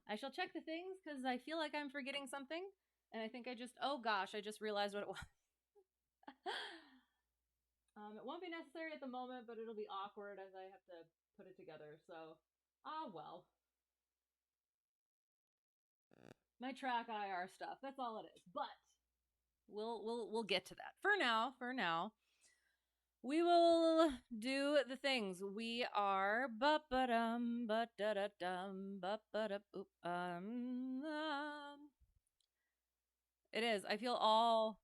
I shall check the things because I feel like I'm forgetting something. And I think oh gosh, I just realized what it was. It won't be necessary at the moment, but it'll be awkward as I have to put it together. So, well. My track IR stuff. That's all it is. But we'll get to that. For now, we will do the things. We are it is. I feel all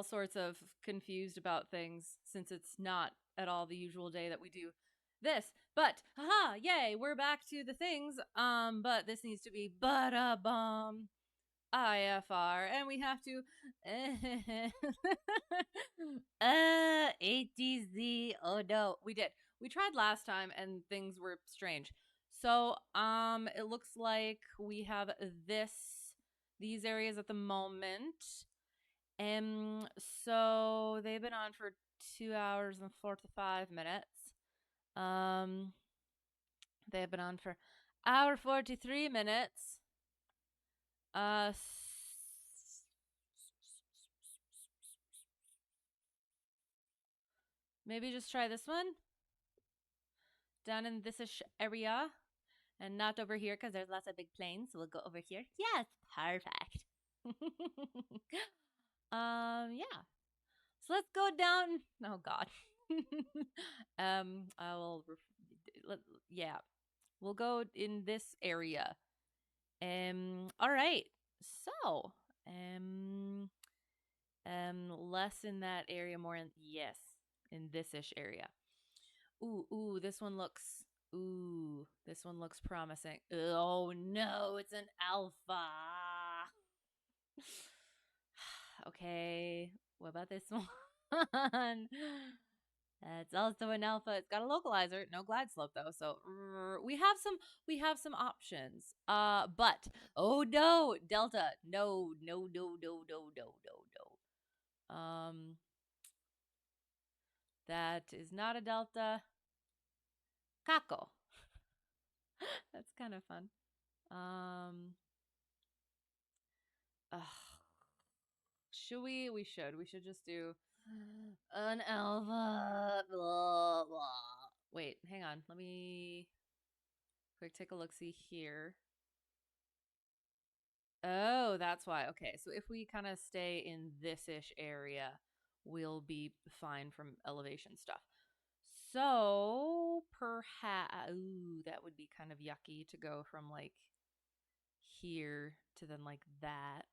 sorts of confused about things since it's not at all the usual day that we do this. But haha, yay, we're back to the things. But this needs to be IFR, and we have to ATZ. Oh no, we did. We tried last time and things were strange. So it looks like we have these areas at the moment. So they've been on for 2 hours and 45 minutes. They've been on for hour 43 minutes. Maybe just try this one down in this-ish area and not over here because there's lots of big planes. So we'll go over here. Yes, perfect. Yeah. So let's go down. Oh God. I will. Yeah, we'll go in this area. All right. So, less in that area, more in in this-ish area. Ooh, this one looks. Ooh, this one looks promising. Oh no, it's an alpha. Okay, what about this one? It's also an alpha. It's got a localizer, no glide slope though. So we have some options. But oh no, delta. No. That is not a delta. KAQO. That's kind of fun. Should we? We should. We should just do an alpha. Blah, blah. Wait, hang on. Let me quick take a look. See here. Oh, that's why. Okay, so if we kind of stay in this-ish area, we'll be fine from elevation stuff. So perhaps, ooh, that would be kind of yucky to go from like here to then like that.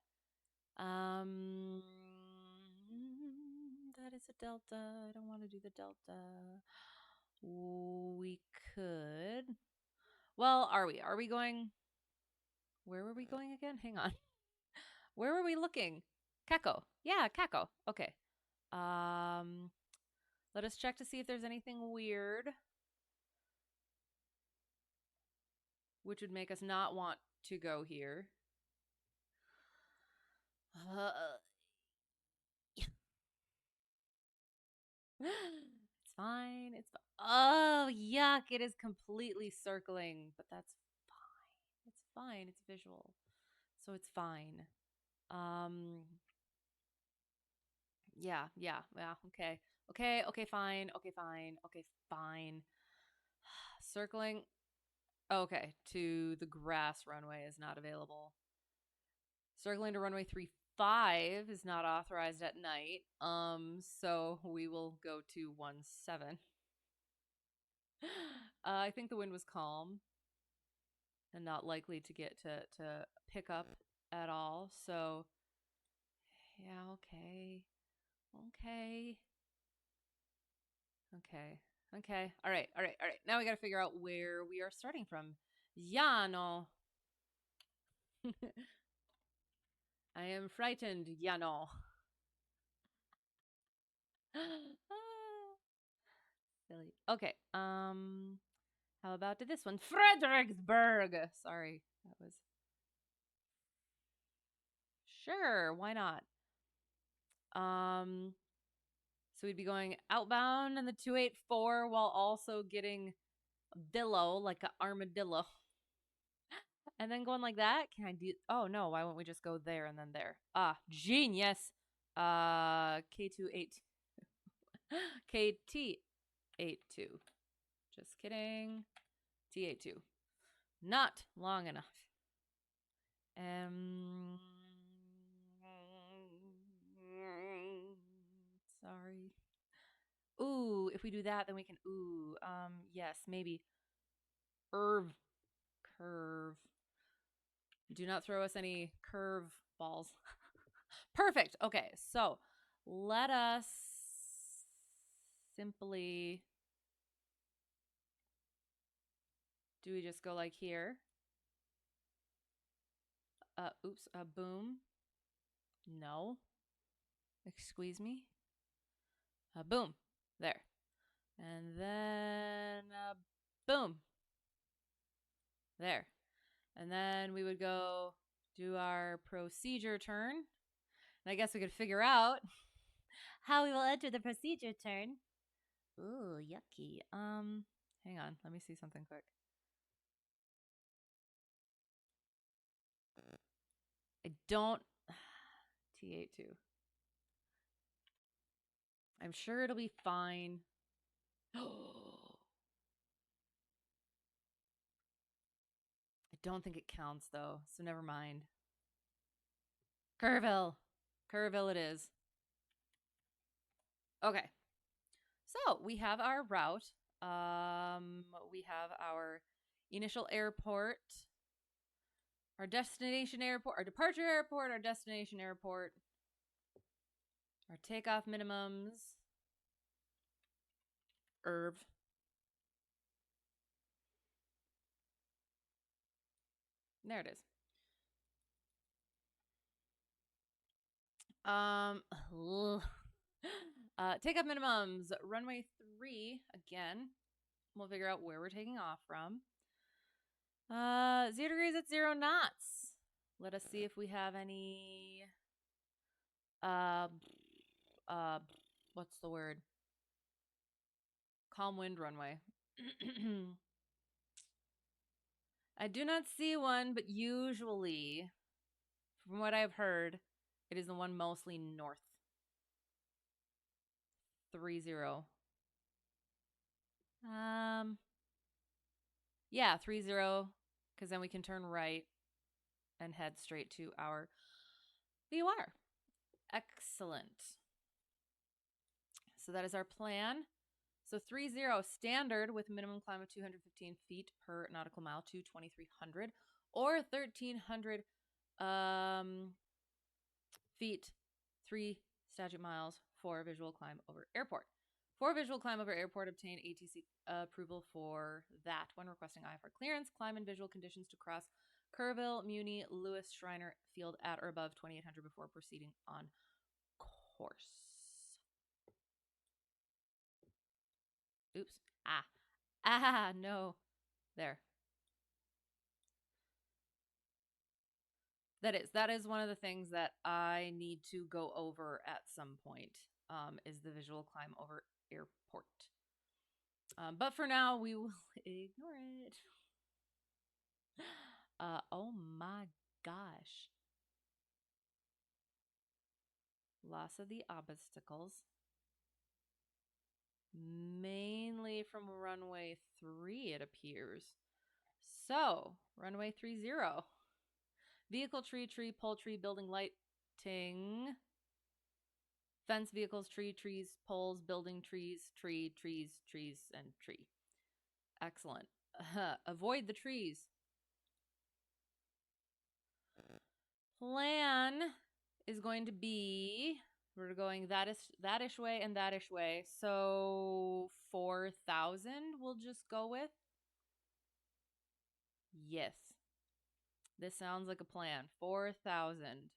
That is a delta. I don't want to do the delta. We could. Well, are we? Are we going? Where were we going again? Hang on. Where were we looking? KAQO. Yeah, KAQO. Okay. Let us check to see if there's anything weird, which would make us not want to go here. It's fine. It's oh yuck! It is completely circling, but that's fine. It's fine. It's visual, so it's fine. Yeah. Okay, fine. Okay, fine. Circling. Okay, to the grass runway is not available. Circling to runway 35 is not authorized at night. So we will go to 17. I think the wind was calm and not likely to get to pick up at all. So yeah, okay. All right. Now we got to figure out where we are starting from. Llano. I am frightened, Llano. Silly. Okay. How about this one? Fredericksburg. Sorry, that was. Sure, why not? So we'd be going outbound in the 284 while also getting dillo like an armadillo. and then going like that. Can I do? Oh no, why won't we just go there and then there? Ah, genius. K28 KT82. Just kidding. T82. Not long enough. Sorry. Ooh, if we do that, then we can. Ooh, yes, maybe. Curve. Do not throw us any curve balls. Perfect. Okay, so let us simply. Do we just go like here? Oops, boom. No. Excuse me. Boom. There. And then boom. There. And then we would go do our procedure turn. And I guess we could figure out how we will enter the procedure turn. Ooh, yucky. Hang on. Let me see something quick. I don't. T82. I'm sure it'll be fine. I don't think it counts though, so never mind. Kerrville. Kerrville it is. Okay. So we have our route. We have our initial airport, our destination airport, our departure airport, our destination airport, our takeoff minimums. There it is. Takeoff minimums. Runway 3 again. We'll figure out where we're taking off from. 0 degrees at 0 knots. Let us see if we have any. What's the word? Calm wind runway. I do not see one, but usually, from what I've heard, it is the one mostly north. 30. Yeah, 30, because then we can turn right and head straight to our VOR. Excellent. So that is our plan. So 30 standard with minimum climb of 215 feet per nautical mile to 2,300 or 1,300 feet, 3 statute miles for visual climb over airport. For visual climb over airport, obtain ATC approval for that when requesting IFR clearance. Climb and visual conditions to cross Kerrville, Muni, Lewis, Shriner Field at or above 2,800 before proceeding on course. Oops. No. There. That is one of the things that I need to go over at some point, is the visual climb over airport. But for now, we will ignore it. Oh my gosh. Loss of the obstacles. Mainly from runway 3, it appears. So, runway 30. Vehicle, tree, poultry, building, lighting. Fence, vehicles, trees, poles, building, trees, and tree. Excellent. Avoid the trees. Plan is going to be, we're going that-ish way and that-ish way. So 4,000 we'll just go with. Yes. This sounds like a plan. 4,000.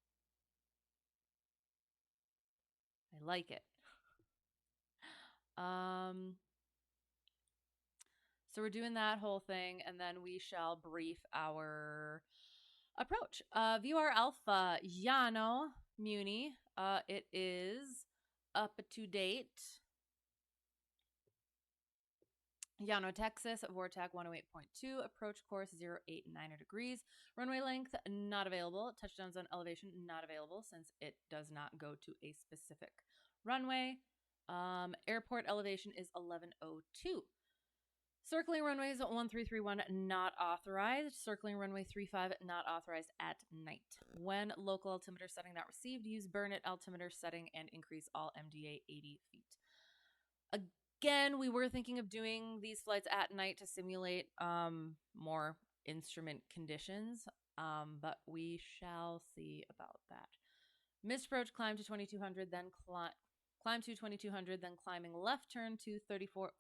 I like it. So we're doing that whole thing, and then we shall brief our approach. VOR Alpha, Llano, Muni. It is up to date. Llano, Texas, VOR-TAC 108.2, approach course 089 degrees. Runway length, not available. Touchdowns on elevation, not available since it does not go to a specific runway. Airport elevation is 1102. Circling runways 1331 not authorized. Circling runway 35 not authorized at night. When local altimeter setting not received, use burn it altimeter setting and increase all MDA 80 feet. Again, we were thinking of doing these flights at night to simulate more instrument conditions, but we shall see about that. Missed approach, climb to 2200, then climb to 2200, then climbing left turn to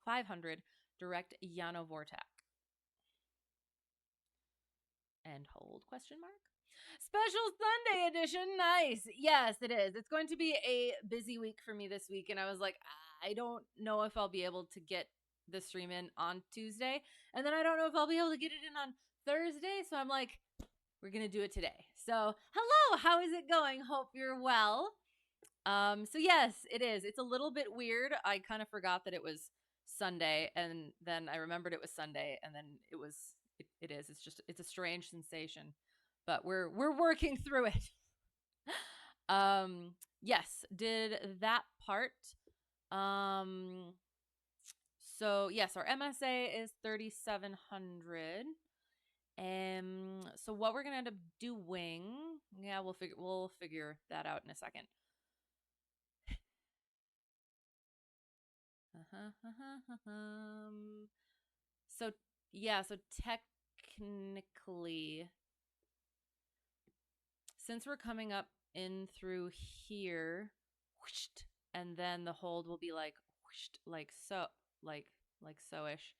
500, direct Llano VOR-TAC. And hold question mark. Special Sunday edition. Nice. Yes, it is. It's going to be a busy week for me this week. And I was like, I don't know if I'll be able to get the stream in on Tuesday. And then I don't know if I'll be able to get it in on Thursday. So I'm like, we're going to do it today. So hello, how is it going? Hope you're well. So yes, it is. It's a little bit weird. I kind of forgot that it was Sunday, and then I remembered it was Sunday, and then it was, it is. It's just, it's a strange sensation, but we're working through it. Yes, did that part. So yes, our MSA is 3,700. So what we're gonna end up doing, yeah, we'll figure that out in a second. So yeah, so technically, since we're coming up in through here, whoosh, and then the hold will be like whoosh, like so, like so-ish.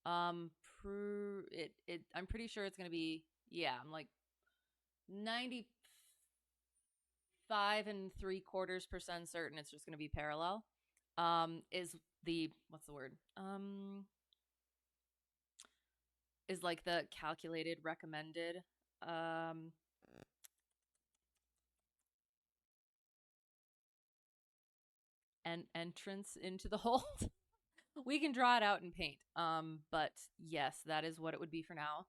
I'm pretty sure it's gonna be, yeah, I'm like 95.75% certain it's just gonna be parallel. Is the, what's the word? Is like the calculated recommended and entrance into the hold. We can draw it out in paint. But yes, that is what it would be for now.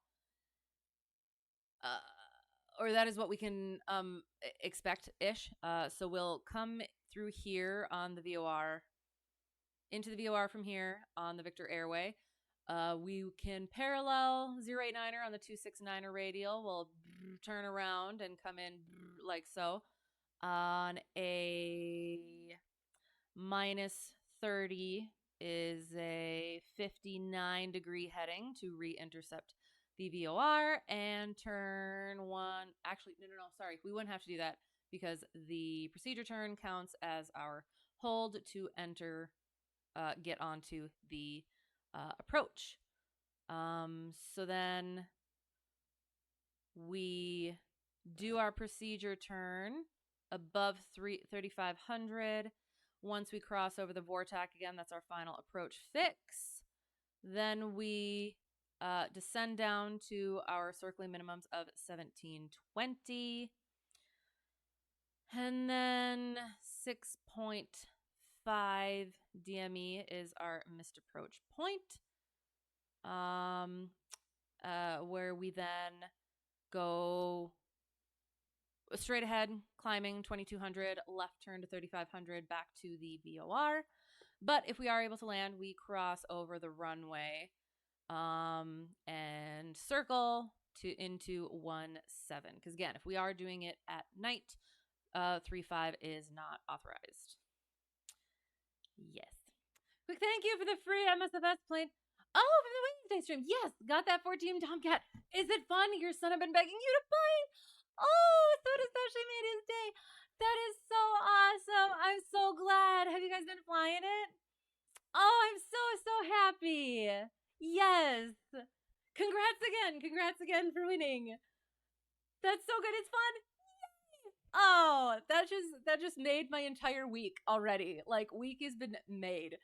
Or that is what we can expect-ish. So we'll come through here on the VOR, into the VOR from here on the Victor Airway. We can parallel 089er on the 269er radial. We'll turn around and come in like so on a -30 is a 59-degree heading to re-intercept the VOR and turn one. Actually, no, sorry. We wouldn't have to do that because the procedure turn counts as our hold to enter, get onto the approach. So then we do our procedure turn above 3,500. Once we cross over the VOR-TAC again, that's our final approach fix. Then we descend down to our circling minimums of 1720. And then 6.5 DME is our missed approach point. Where we then go straight ahead, climbing 2200, left turn to 3500, back to the VOR. But if we are able to land, we cross over the runway and circle into 17. Because again, if we are doing it at night, 35 is not authorized. Yes. Quick thank you for the free MSFS plane. Oh, for the Wednesday stream. Yes, got that for Team Tomcat. Is it fun? Your son have been begging you to play it. Oh, so it especially made his day. That is so awesome. I'm so glad. Have you guys been flying it? Oh, I'm so happy. Yes. Congrats again for winning. That's so good. It's fun. Yay. Oh, that just made my entire week already. Like, week has been made.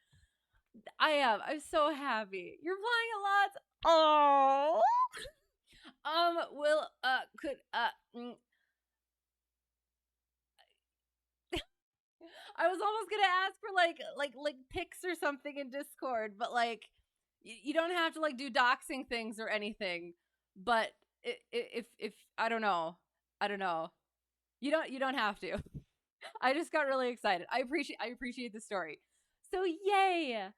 I'm so happy. You're flying a lot. Oh. I was almost gonna ask for like pics or something in Discord, but like, you don't have to like do doxing things or anything, but if I don't know, you don't have to. I just got really excited. I appreciate the story. So yay!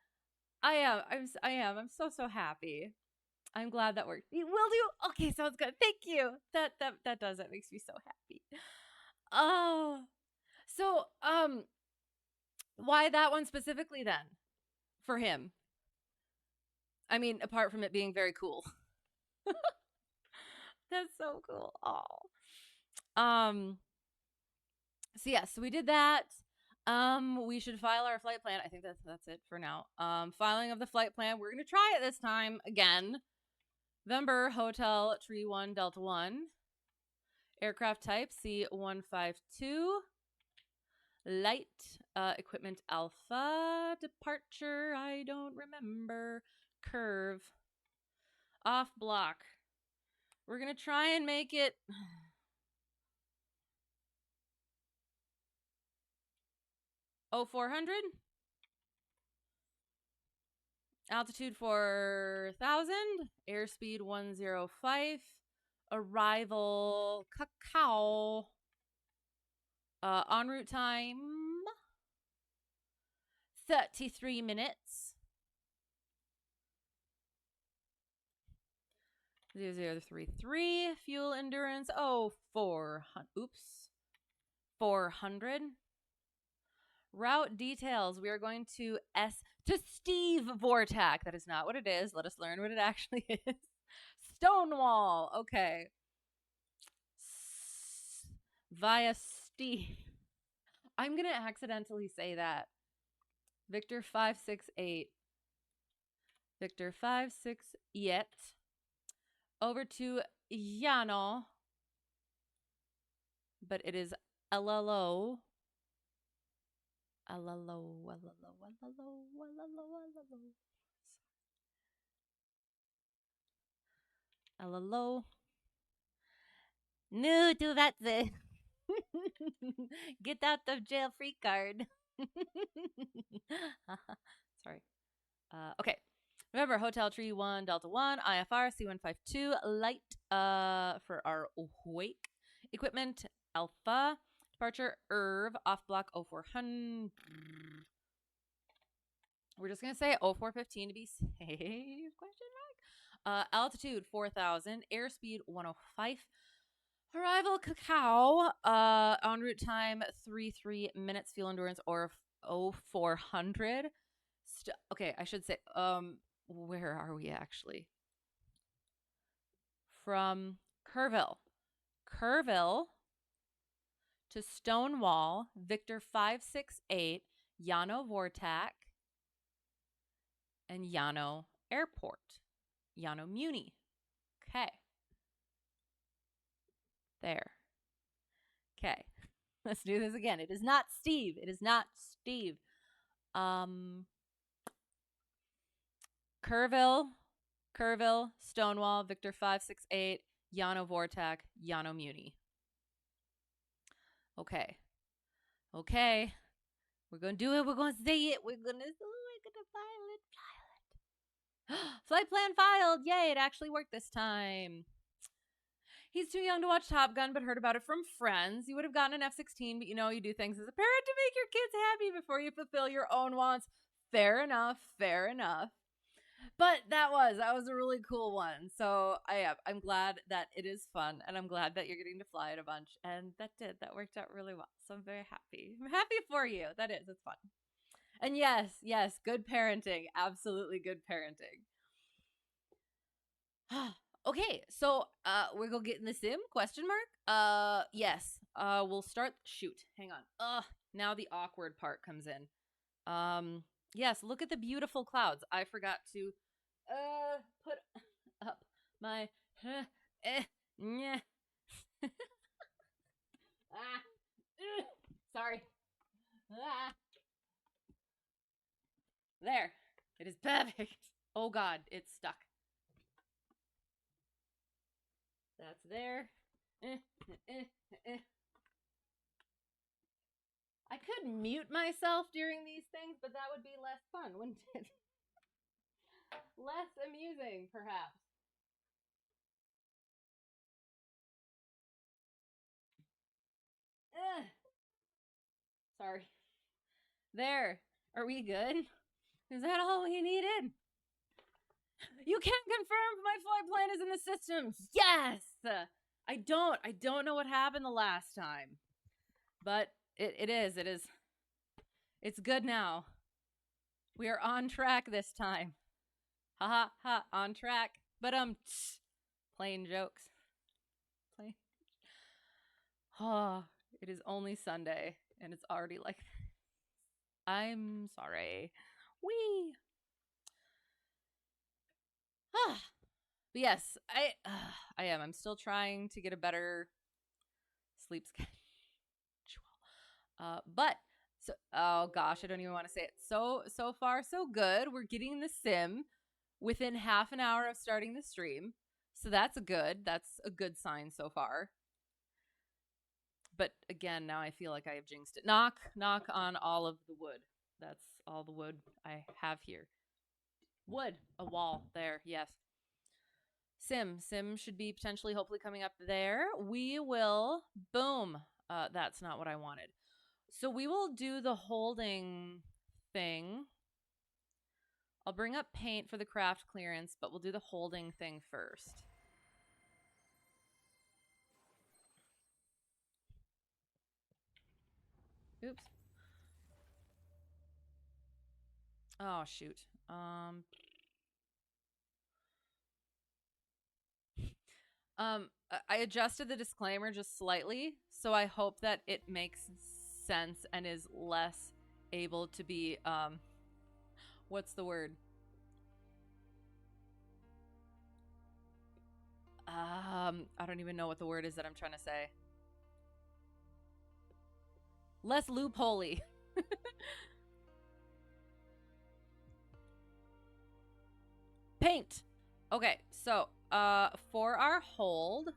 I'm so happy. I'm glad that worked. Will do. Okay, sounds good. Thank you. That does it. Makes me so happy. Oh, so why that one specifically then for him? I mean, apart from it being very cool. That's so cool. Oh. So yes, we did that. We should file our flight plan. I think that's it for now. Filing of the flight plan. We're gonna try it this time again. November Hotel Tree 1 Delta 1. Aircraft type C152. Light equipment Alpha. Departure, I don't remember. Curve. Off block. We're gonna try and make it 0400. Altitude 4,000. Airspeed 105. Arrival KAQO. En route time 33 minutes. 0033. Fuel endurance 400. Route details. We are going to Steve Vortac. That is not what it is. Let us learn what it actually is. Stonewall. Okay. Via Steve. I'm going to accidentally say that. Victor 568. Victor 568. Over to Llano. But it is LLO. LLO. No to VATSIM. Get out of jail free card. Sorry. Okay. Remember, Hotel Tree 1 Delta 1 IFR C152 light for our wake. Equipment Alpha. Departure ERV off block 0400. We're just gonna say 0415 to be safe. Question mark. Altitude 4,000. Airspeed 105. Arrival KAQO. En route time 33 minutes. Fuel endurance or 0400. Okay, I should say. Where are we actually? From Kerrville to Stonewall, Victor 568, Llano Vortac, and Llano Airport, Llano Muni. Okay. There. Okay. Let's do this again. It is not Steve. It is not Steve. Kerrville, Stonewall, Victor 568, Llano Vortac, Llano Muni. Okay. We're going to do it. We're going to say it. We're going to file it. Flight plan filed. Yay, it actually worked this time. He's too young to watch Top Gun, but heard about it from friends. You would have gotten an F-16, but you know, you do things as a parent to make your kids happy before you fulfill your own wants. Fair enough. But that was a really cool one. So I'm glad that it is fun, and I'm glad that you're getting to fly it a bunch. And that worked out really well. So I'm very happy. I'm happy for you. It's fun. And yes, good parenting. Absolutely good parenting. Okay, so we're gonna get in the sim? Question mark? Yes. We'll start. Shoot, hang on. Now the awkward part comes in. Yes, look at the beautiful clouds. I forgot to put up my sorry. There. It is perfect. Oh god, it's stuck. That's there. I could mute myself during these things, but that would be less fun, wouldn't it? less amusing, perhaps. Ugh. Sorry. There. Are we good? Is that all we needed? You can confirm my flight plan is in the system. Yes! I don't know what happened the last time. But it is. It's good now. We are on track this time. Ha ha ha, on track. But plain jokes. Plain. Oh, it is only Sunday and it's already like I'm sorry. Wee. But yes, I am. I'm still trying to get a better sleep schedule. But so, oh gosh, I don't even want to say it. So far so good. We're getting the sim within half an hour of starting the stream. So that's a good sign so far. But again, now I feel like I have jinxed it. Knock on all of the wood. That's all the wood I have here. Wood, a wall there. Yes. Sim should be potentially hopefully coming up there. We will boom. That's not what I wanted. So we will do the holding thing. I'll bring up paint for the craft clearance, but we'll do the holding thing first. Oops. Oh, shoot. I adjusted the disclaimer just slightly, so I hope that it makes sense and is less able to be, what's the word? I don't even know what the word is that I'm trying to say. Less loopholey. Paint. Okay, so for our hold,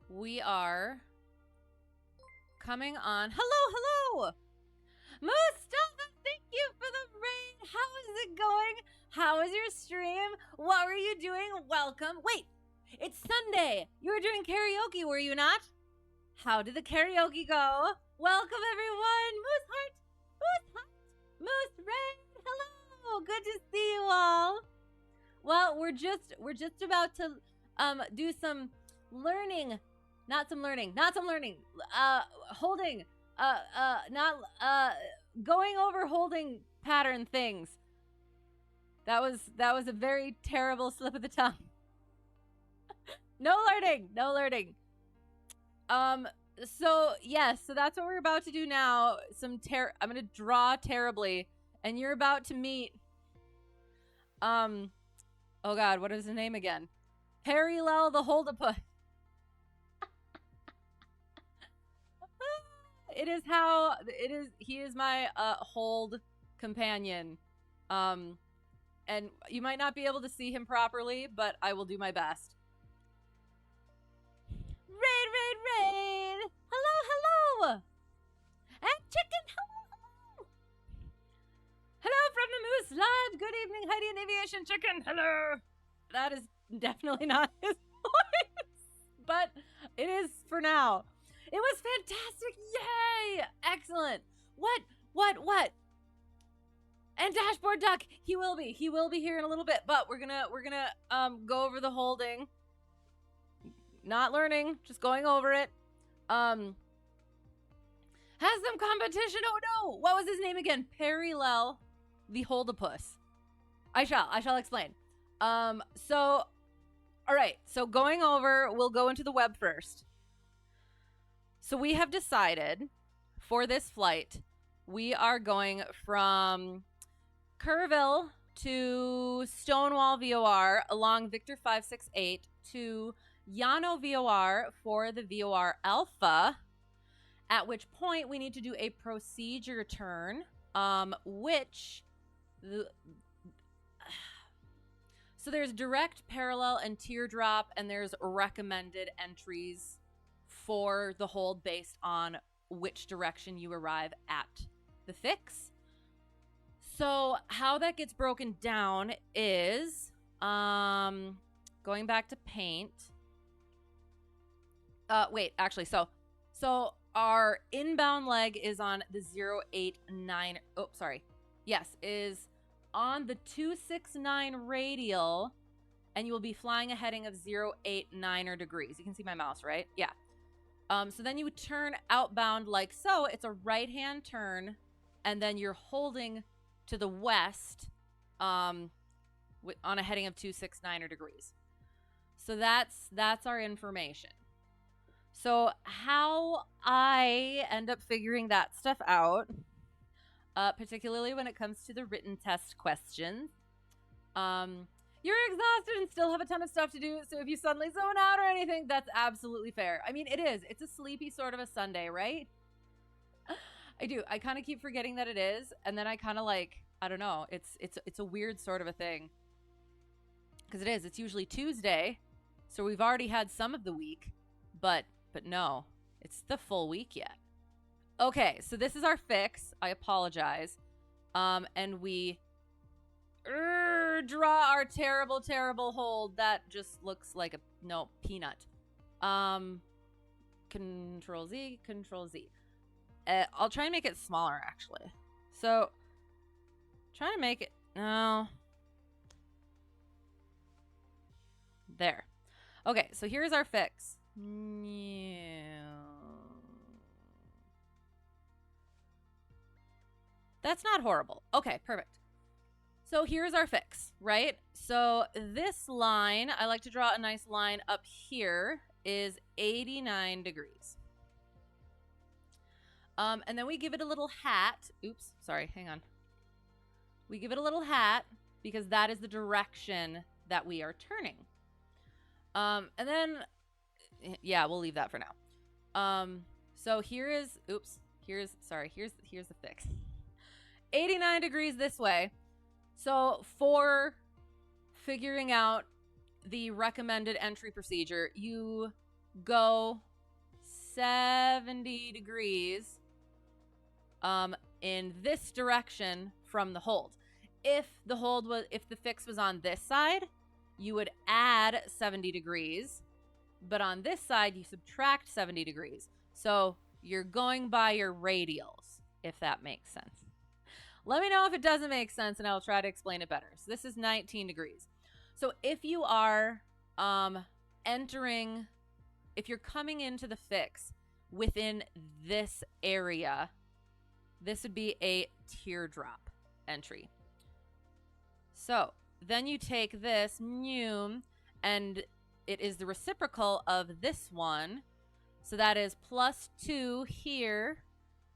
we are coming on. Hello. Mustafa, thank you for the raid. How is it going? How is your stream? What were you doing? Welcome. Wait, it's Sunday. You were doing karaoke, were you not? How did the karaoke go? Welcome, everyone. Moose Heart. Moose Raid. Hello. Good to see you all. Well, we're just about to do some learning. Not some learning. Holding. Going over holding pattern things. That was a very terrible slip of the tongue. No learning. So yes, so that's what we're about to do now. I'm gonna draw terribly, and you're about to meet oh god, what is his name again? Perryllel the Holdapus. He is my hold companion. And you might not be able to see him properly, but I will do my best. Raid. Hello. And chicken, hello. Hello from the Moose Lodge. Good evening, Heidi and Aviation Chicken. Hello. That is definitely not his voice, but it is for now. It was fantastic. Yay. Excellent. What? And Dashboard Duck, he will be here in a little bit, but we're gonna go over the holding. Not learning, just going over it. Has some competition. Oh no, what was his name again? Perryllel the Holdapus. I shall explain. So all right, so going over, we'll go into the web first. So we have decided for this flight, we are going from Kerrville to Stonewall VOR along Victor 568 to Llano VOR for the VOR Alpha, at which point we need to do a procedure turn, so there's direct, parallel, and teardrop, and there's recommended entries for the hold based on which direction you arrive at the fix. So how that gets broken down is going back to paint. Wait, actually, so our inbound leg is on the 089. Oh, sorry. Yes, is on the 269 radial, and you will be flying a heading of 089 degrees. You can see my mouse, right? Yeah. So then you would turn outbound like so. It's a right-hand turn, and then you're holding to the west on a heading of 269 degrees. So that's our information. So how I end up figuring that stuff out, particularly when it comes to the written test questions, you're exhausted and still have a ton of stuff to do, so if you suddenly zone out or anything, that's absolutely fair. I mean, it's a sleepy sort of a Sunday, right? I do. I kind of keep forgetting that it is, and then I kind of like, I don't know, it's a weird sort of a thing. Because it is. It's usually Tuesday, so we've already had some of the week, but no, it's the full week yet. Okay, so this is our fix. I apologize. And we draw our terrible, terrible hold. That just looks like a peanut. Control Z, Control Z. I'll try and make it smaller, actually. So, trying to make it, no. There. Okay, so here's our fix. That's not horrible. Okay, perfect. So here's our fix, right? So this line, I like to draw a nice line up here, is 89 degrees. And then we give it a little hat. Oops, sorry, hang on. We give it a little hat because that is the direction that we are turning. And then, yeah, we'll leave that for now. So here's the fix. 89 degrees this way. So for figuring out the recommended entry procedure, you go 70 degrees in this direction from the hold. If the fix was on this side, you would add 70 degrees, but on this side you subtract 70 degrees. So you're going by your radials, if that makes sense. Let me know if it doesn't make sense and I'll try to explain it better. So this is 19 degrees. So if you are if you're coming into the fix within this area, this would be a teardrop entry. So then you take this and it is the reciprocal of this one. So that is +2 here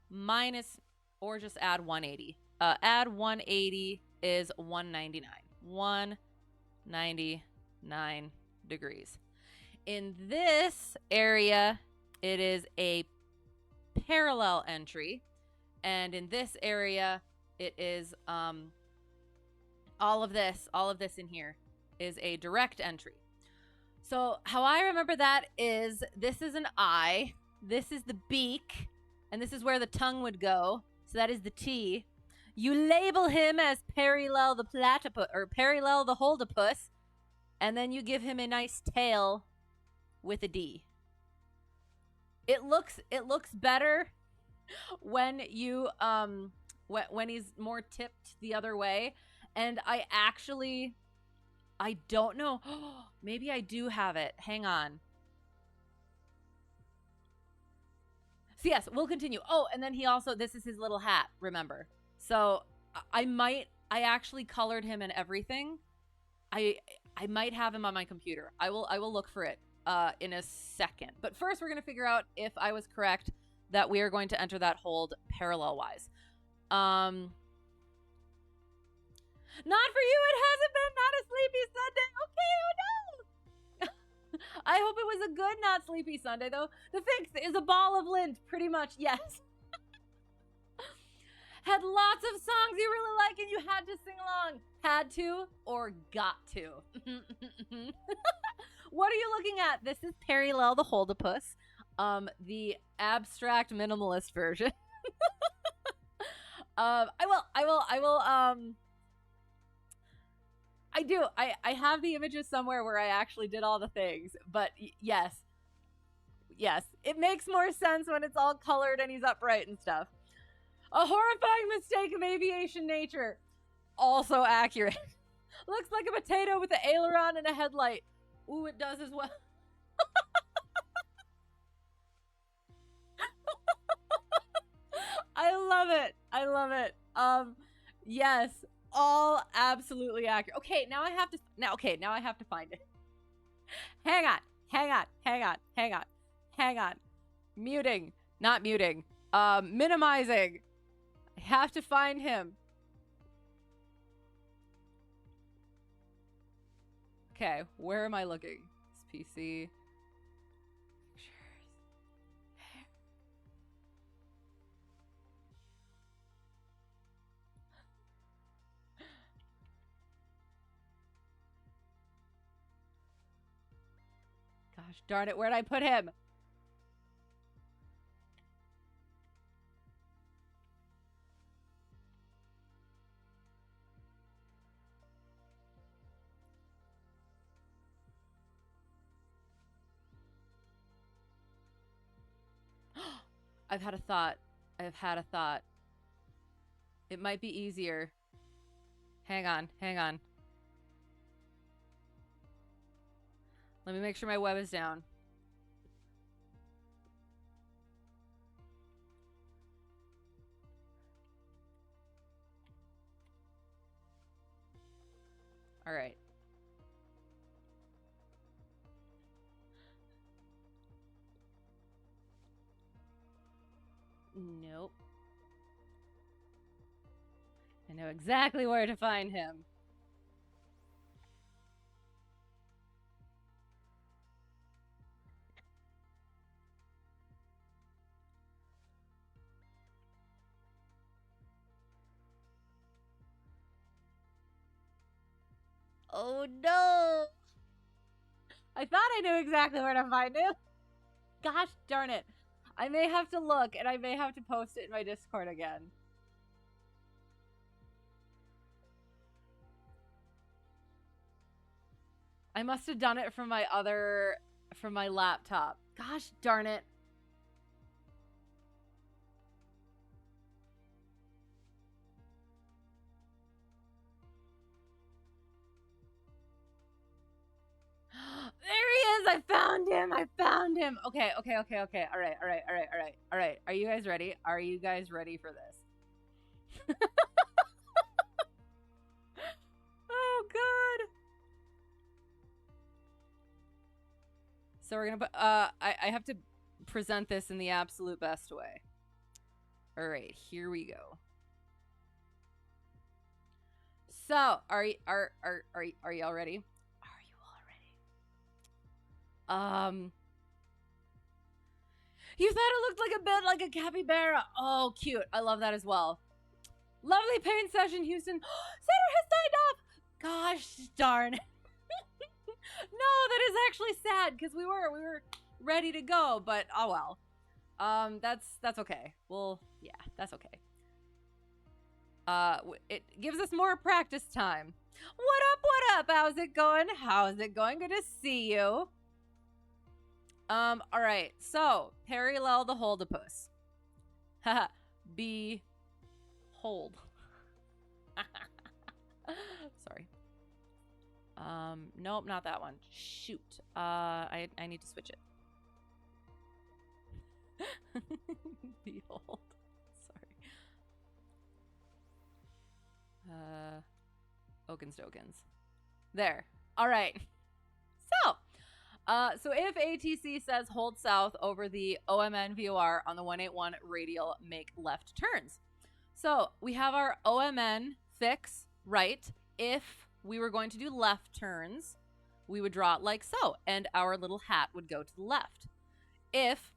minus, or just add 180. Add 180 is 199. 199 degrees. In this area, it is a parallel entry. And in this area, it is all of this in here is a direct entry. So how I remember that is this is an eye, this is the beak, and this is where the tongue would go. So that is the T. You label him as Perryllel the platypus or Perryllel the Holdapus, and then you give him a nice tail with a D. It looks better when you when he's more tipped the other way. And I don't know. Maybe I do have it. Hang on. So yes, we'll continue. Oh, and then this is his little hat, remember. So I actually colored him and everything. I might have him on my computer. I will look for it in a second. But first we're going to figure out if I was correct that we are going to enter that hold parallel wise. Not for you, it hasn't been. Not a sleepy Sunday. Okay, oh no. I hope it was a good, not sleepy Sunday, though. The fix is a ball of lint, pretty much, yes. Had lots of songs you really like and you had to sing along. Had to or got to. What are you looking at? This is Perryllel the Holdapus, the abstract minimalist version. I have the images somewhere where I actually did all the things, but yes. Yes, it makes more sense when it's all colored and he's upright and stuff. A horrifying mistake of aviation nature. Also accurate. Looks like a potato with an aileron and a headlight. Ooh, it does as well. I love it. I love it. Yes, all absolutely accurate. Okay, now I have to find it. Hang on. Muting. Not muting. Minimizing. I have to find him. Okay, where am I looking? This PC. Gosh darn it, where'd I put him? I've had a thought. It might be easier. Hang on. Let me make sure my web is down. All right. Nope. I know exactly where to find him. Oh no! I thought I knew exactly where to find him. Gosh darn it. I may have to look, and I may have to post it in my Discord again. I must have done it from my laptop. Gosh darn it. There he is. I found him. Okay. All right. Are you guys ready? Are you guys ready for this? Oh god. So we're gonna put I have to present this in the absolute best way. All right, here we go. So, are you all ready? Are you all ready? You thought it looked like a bit like a capybara. Oh, cute. I love that as well. Lovely paint session, Houston. Center has signed off. Gosh darn. No, that is actually sad because we were ready to go, but oh well. That's okay. Well, yeah, that's okay. It gives us more practice time. What up? How's it going? Good to see you. All right. So, Perryllel the Holdapus. Haha. Behold. Sorry. Nope, not that one. Shoot. I need to switch it. Behold. Sorry. Okens. There. All right. So if ATC says hold south over the OMN VOR on the 181 radial, make left turns. So we have our OMN fix right. If we were going to do left turns, we would draw it like so, and our little hat would go to the left. If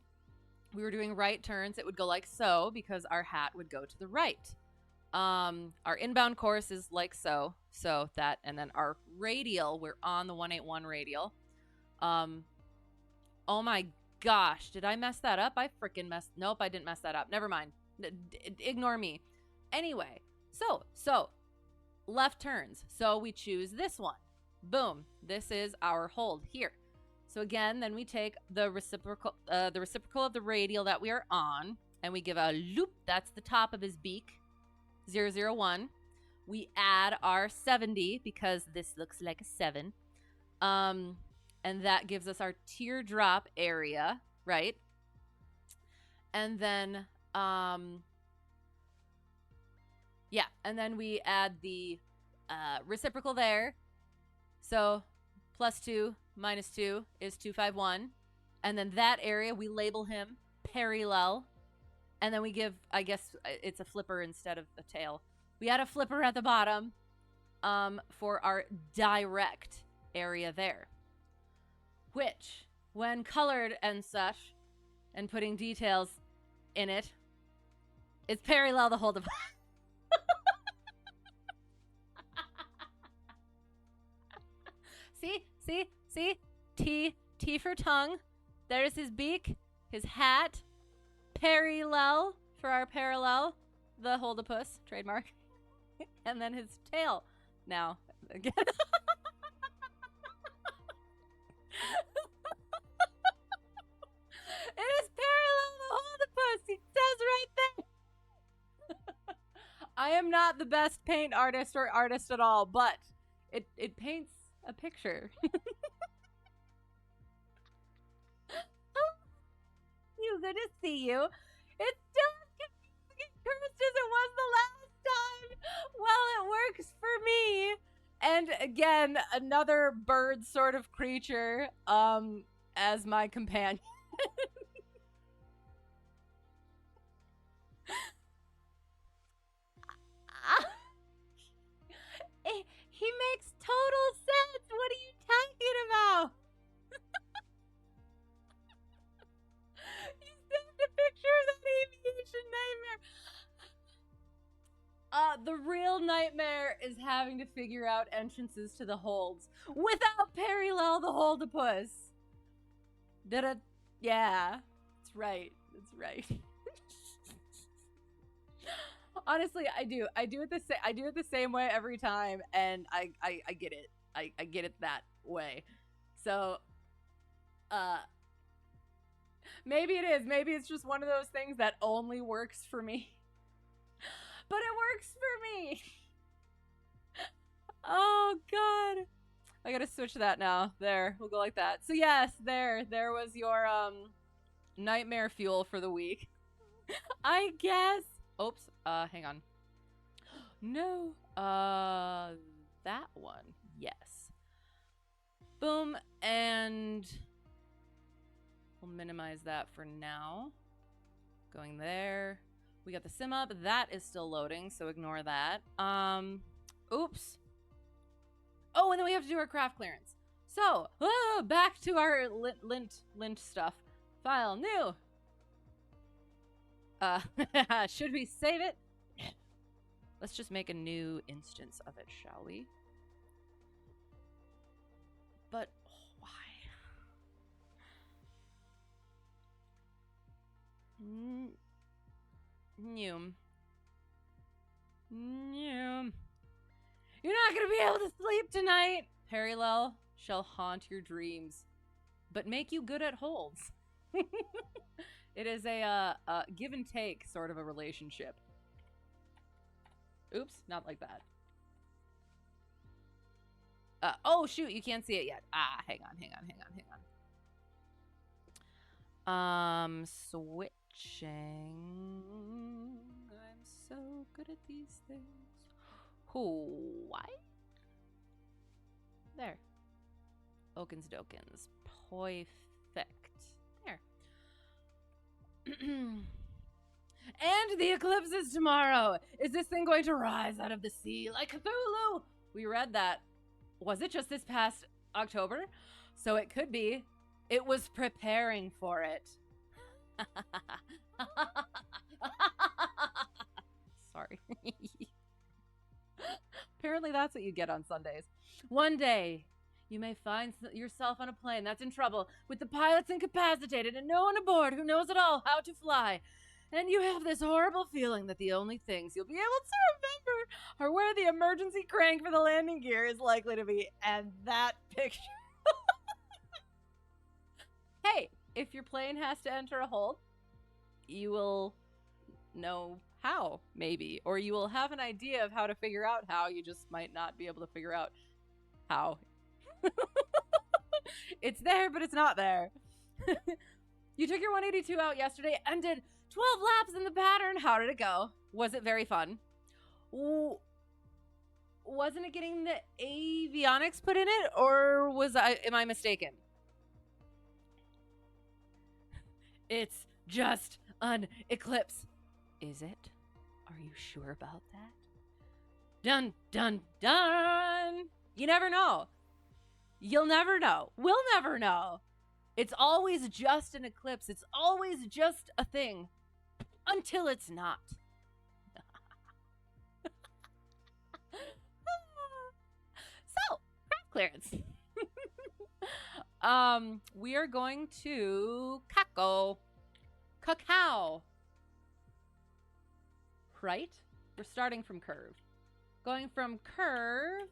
we were doing right turns, it would go like so, because our hat would go to the right. Our inbound course is like so, that, and then our radial, we're on the 181 radial. Oh my gosh, did I mess that up? I freaking messed, nope, I didn't mess that up. Never mind. Ignore me. Anyway, so left turns. So we choose this one. Boom. This is our hold here. So again, then we take the reciprocal of the radial that we are on, and we give a loop. That's the top of his beak. 001. We add our 70 because this looks like a 7. And that gives us our teardrop area, right? And then, yeah, and then we add the reciprocal there. So +2 -2 is 251. And then that area, we label him Perryllel. And then we give, I guess it's a flipper instead of a tail. We add a flipper at the bottom for our direct area there. Which, when colored and such, and putting details in it, is Perryllel the Holdapus. See? T for tongue. There's his beak, his hat. Perryllel for our Perryllel, the Holdapus, trademark. And then his tail. Now, again. It is Perryllel the Holdapus. He says right there. I am not the best paint artist or artist at all, but it paints a picture. Good to see you. It's still as confusing and cursed as it was the last time. Well, it works for me. And again, another bird sort of creature as my companion. He makes total sense. What are you talking about? Picture of the aviation nightmare. The real nightmare is having to figure out entrances to the holds without Perryllel the Holdapus. Yeah, that's right. That's right. Honestly, I do it the same way every time, and I get it. I get it that way. So, maybe it is. Maybe it's just one of those things that only works for me. But it works for me. Oh, God. I gotta switch that now. There. We'll go like that. So, yes, there was your nightmare fuel for the week. I guess. Oops. Hang on. No. That one. Yes. Boom. And we'll minimize that for now. Going there. We got the sim up. That is still loading, so ignore that. Oops. Oh, and then we have to do our craft clearance. So, back to our lint stuff. File new. Should we save it? Let's just make a new instance of it, shall we? But why? New. You're not gonna be able to sleep tonight. Perryllel shall haunt your dreams, but make you good at holds. It is a give and take sort of a relationship. Oops, not like that. Oh shoot, you can't see it yet. Hang on. Switching. I'm so good at these things. Why? There. Okins dokins. Perfect. There. And the eclipse is tomorrow. Is this thing going to rise out of the sea like Cthulhu? We read that. Was it just this past October? So it could be. It was preparing for it. Sorry. Apparently that's what you get on Sundays. One day, you may find yourself on a plane that's in trouble with the pilots incapacitated and no one aboard who knows at all how to fly. and you have this horrible feeling that the only things you'll be able to remember are where the emergency crank for the landing gear is likely to be, and that picture. Hey, if your plane has to enter a hold, you will know how, maybe, or you will have an idea of how to figure out how. You just might not be able to figure out how. It's there, but it's not there. You took your 182 out yesterday and did 12 laps in the pattern. How did it go? Was it very fun? Wasn't it getting the avionics put in it, or am I mistaken? It's just an eclipse. Is it? Are you sure about that? Dun, dun, dun. You never know. You'll never know. We'll never know. It's always just an eclipse. It's always just a thing. Until it's not. So, craft clearance. We are going to KAQO. KAQO. Right? We're starting from KERV. Going from KERV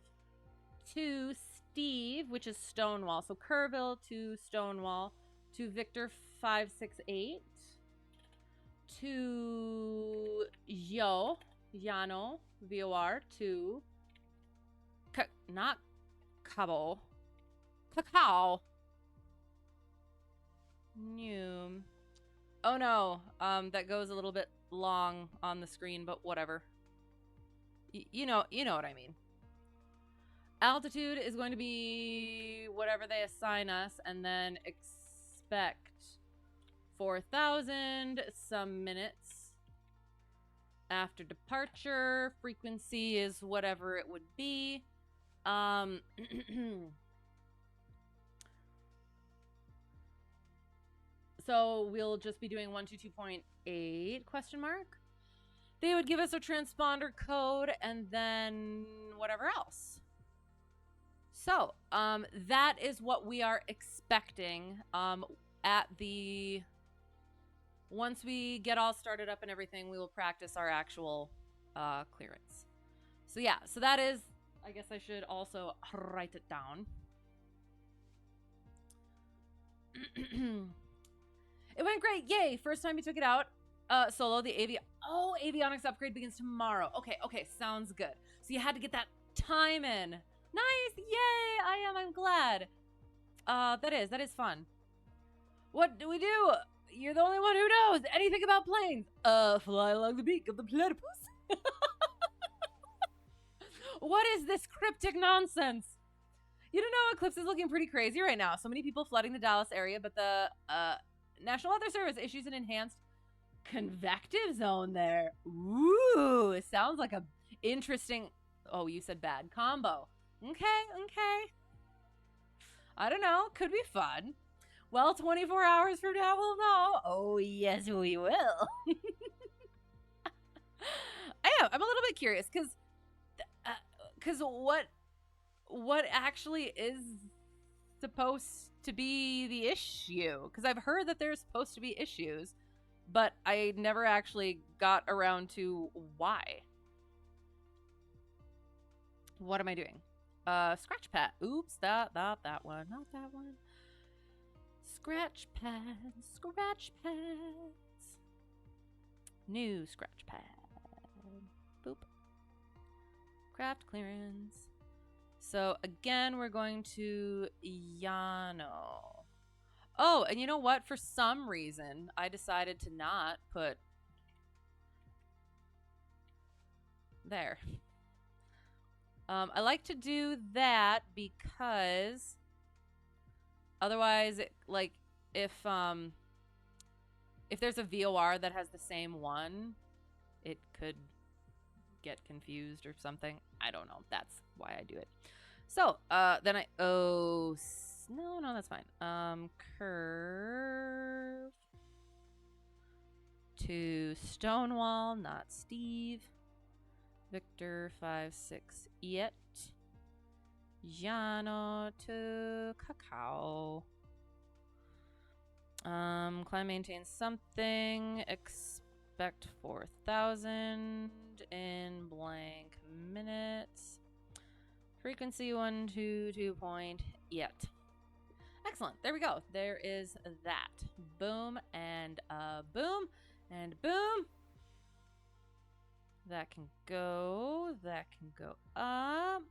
to Steve, which is Stonewall. So Kerrville to Stonewall to Victor 568 to Llano VOR to not KAQO. KAQO. New. Oh no, that goes a little bit long on the screen, but whatever. You know what I mean. Altitude is going to be whatever they assign us, and then expect 4,000 some minutes after departure. Frequency is whatever it would be. So we'll just be doing 122.8 question mark. They would give us a transponder code and then whatever else. So, that is what we are expecting at the... Once we get all started up and everything, we will practice our actual clearance. So yeah, so that is... I guess I should also write it down. It went great. Yay. First time you took it out. Solo, the avionics upgrade begins tomorrow. Okay. Sounds good. So you had to get that time in. Nice. Yay. I'm glad. That is fun. What do we do? You're the only one who knows anything about planes. Fly along the beak of the platypus. What is this cryptic nonsense? You don't know, Eclipse is looking pretty crazy right now. So many people flooding the Dallas area, but the National Weather Service issues an enhanced convective zone there. Ooh, it sounds like a interesting... Oh, you said bad. Combo. Okay. I don't know. Could be fun. Well, 24 hours from now we'll know. Oh, yes, we will. I'm a little bit curious because what actually is supposed to be the issue? Because I've heard that there's supposed to be issues, but I never actually got around to why. What am I doing? Scratch pad. Oops, not that one. Not that one. Scratch pads. New scratch pad. Boop. Craft clearance. So again, we're going to Llano. Oh, and you know what? For some reason, I decided to not put there. I like to do that because otherwise, like, if there's a VOR that has the same one, it could get confused or something. I don't know. That's why I do it. So, then no, that's fine. Curve to Stonewall, not Steve. Victor 568. Llano to KAQO. Climb maintain something. Expect expect 4,000 in blank minutes. Frequency 122 point yet. Excellent. There we go. There is that. Boom and boom and boom. That can go. That can go up.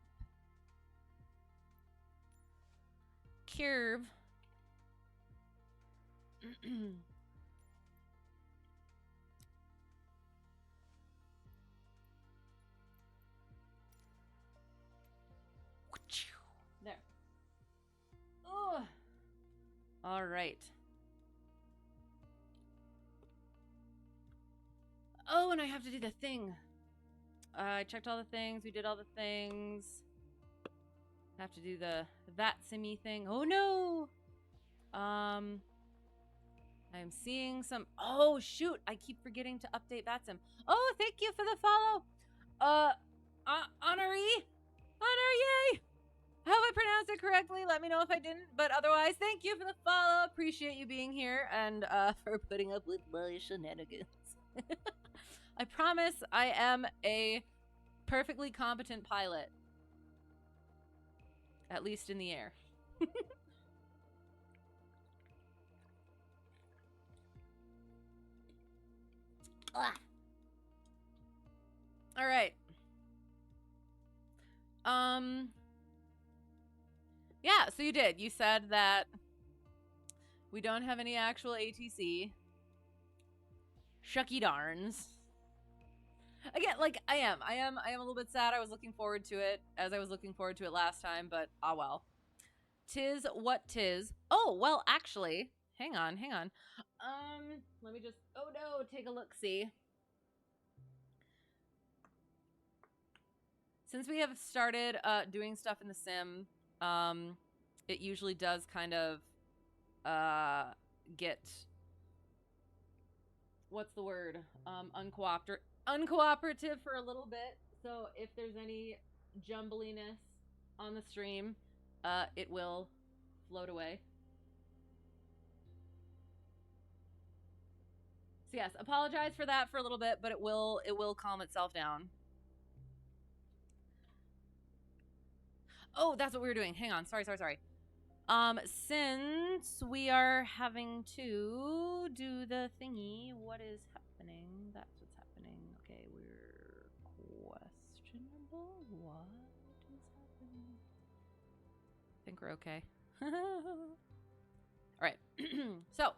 KERV. There. Oh. All right. Oh, and I have to do the thing. I checked all the things. We did all the things. Have to do the VATSIM thing. Oh no. I'm seeing some. Oh shoot! I keep forgetting to update VATSIM. Oh, thank you for the follow. Honoree. Honor, yay! Have I pronounced it correctly? Let me know if I didn't. But otherwise, thank you for the follow. Appreciate you being here and for putting up with my shenanigans. I promise I am a perfectly competent pilot. At least in the air. All right. Yeah, so you did. You said that we don't have any actual ATC. Shucky darns. Again, like I am a little bit sad. I was looking forward to it as I was looking forward to it last time, but ah well. Tis what tis. Oh, well, actually, hang on. Let me just, oh no, take a look, see. Since we have started doing stuff in the sim, it usually does kind of get, what's the word? Uncooperative for a little bit. So if there's any jumbliness on the stream, it will float away. So yes, apologize for that for a little bit, but it will calm itself down. Oh, that's what we were doing. Hang on. Sorry. Since we are having to do the thingy, what is happening? That's what's happening. Okay, we're questionable. What is happening? I think we're okay. All right. So,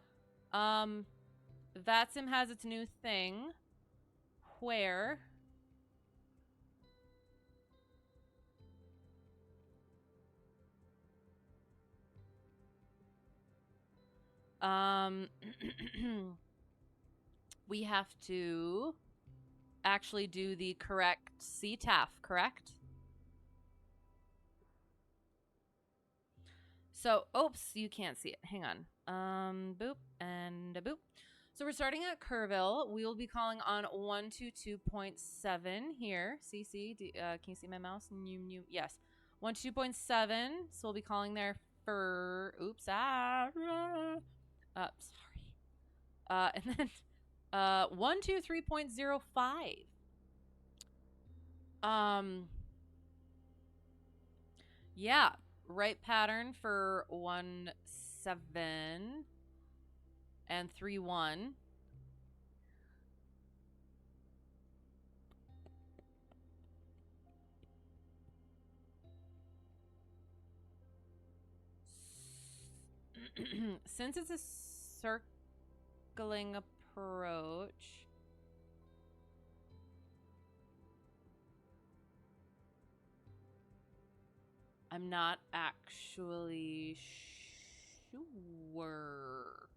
VATSIM has its new thing where we have to actually do the correct CTAF, correct? So, oops, you can't see it. Hang on. Boop and a boop. So we're starting at Kerrville. We will be calling on 122.7 here. See, can you see my mouse? Yes. 122.7. So we'll be calling there for, oops, sorry. And then 123.05. Yeah, right pattern for 17 and 31. Since it's a circling approach, I'm not actually sure.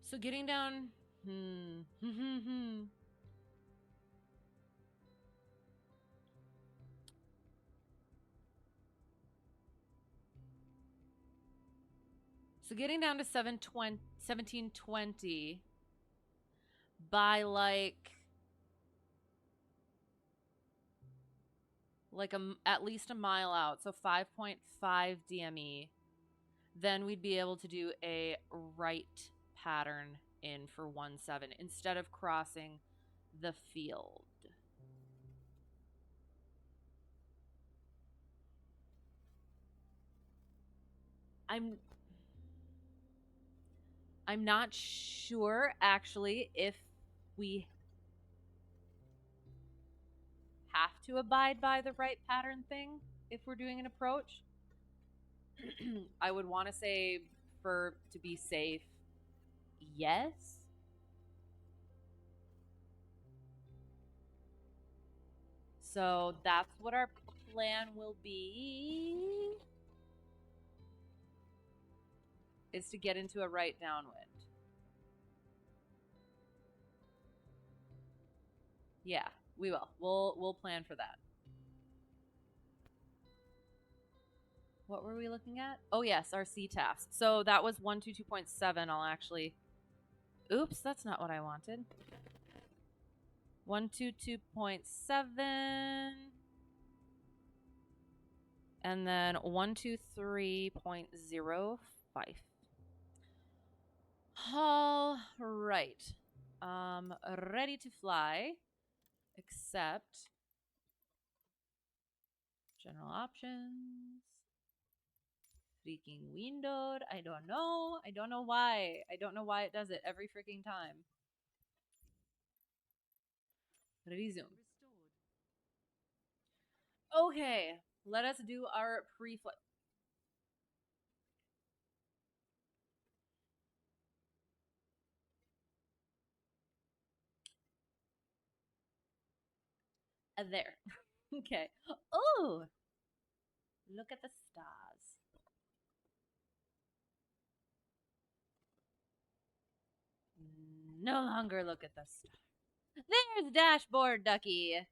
So getting down, So getting down to 1720 by like at least a mile out, so 5.5 DME. then we'd be able to do a right pattern in for 1-7 instead of crossing the field. I'm not sure actually if we have to abide by the right pattern thing if we're doing an approach. I would want to say, for to be safe, yes. So that's what our plan will be, is to get into a right downwind. Yeah, we will. We'll plan for that. What were we looking at? Oh yes, our CTAFs. So that was 122.7. I'll actually... Oops, that's not what I wanted. 122.7. And then 123.05. All right. Ready to fly. Except general options. Freaking windowed. I don't know. I don't know why. I don't know why it does it every freaking time. Resume. Okay, let us do our pre-flight. There. Okay. Oh, look at the stars. No longer look at the stars. There's dashboard ducky.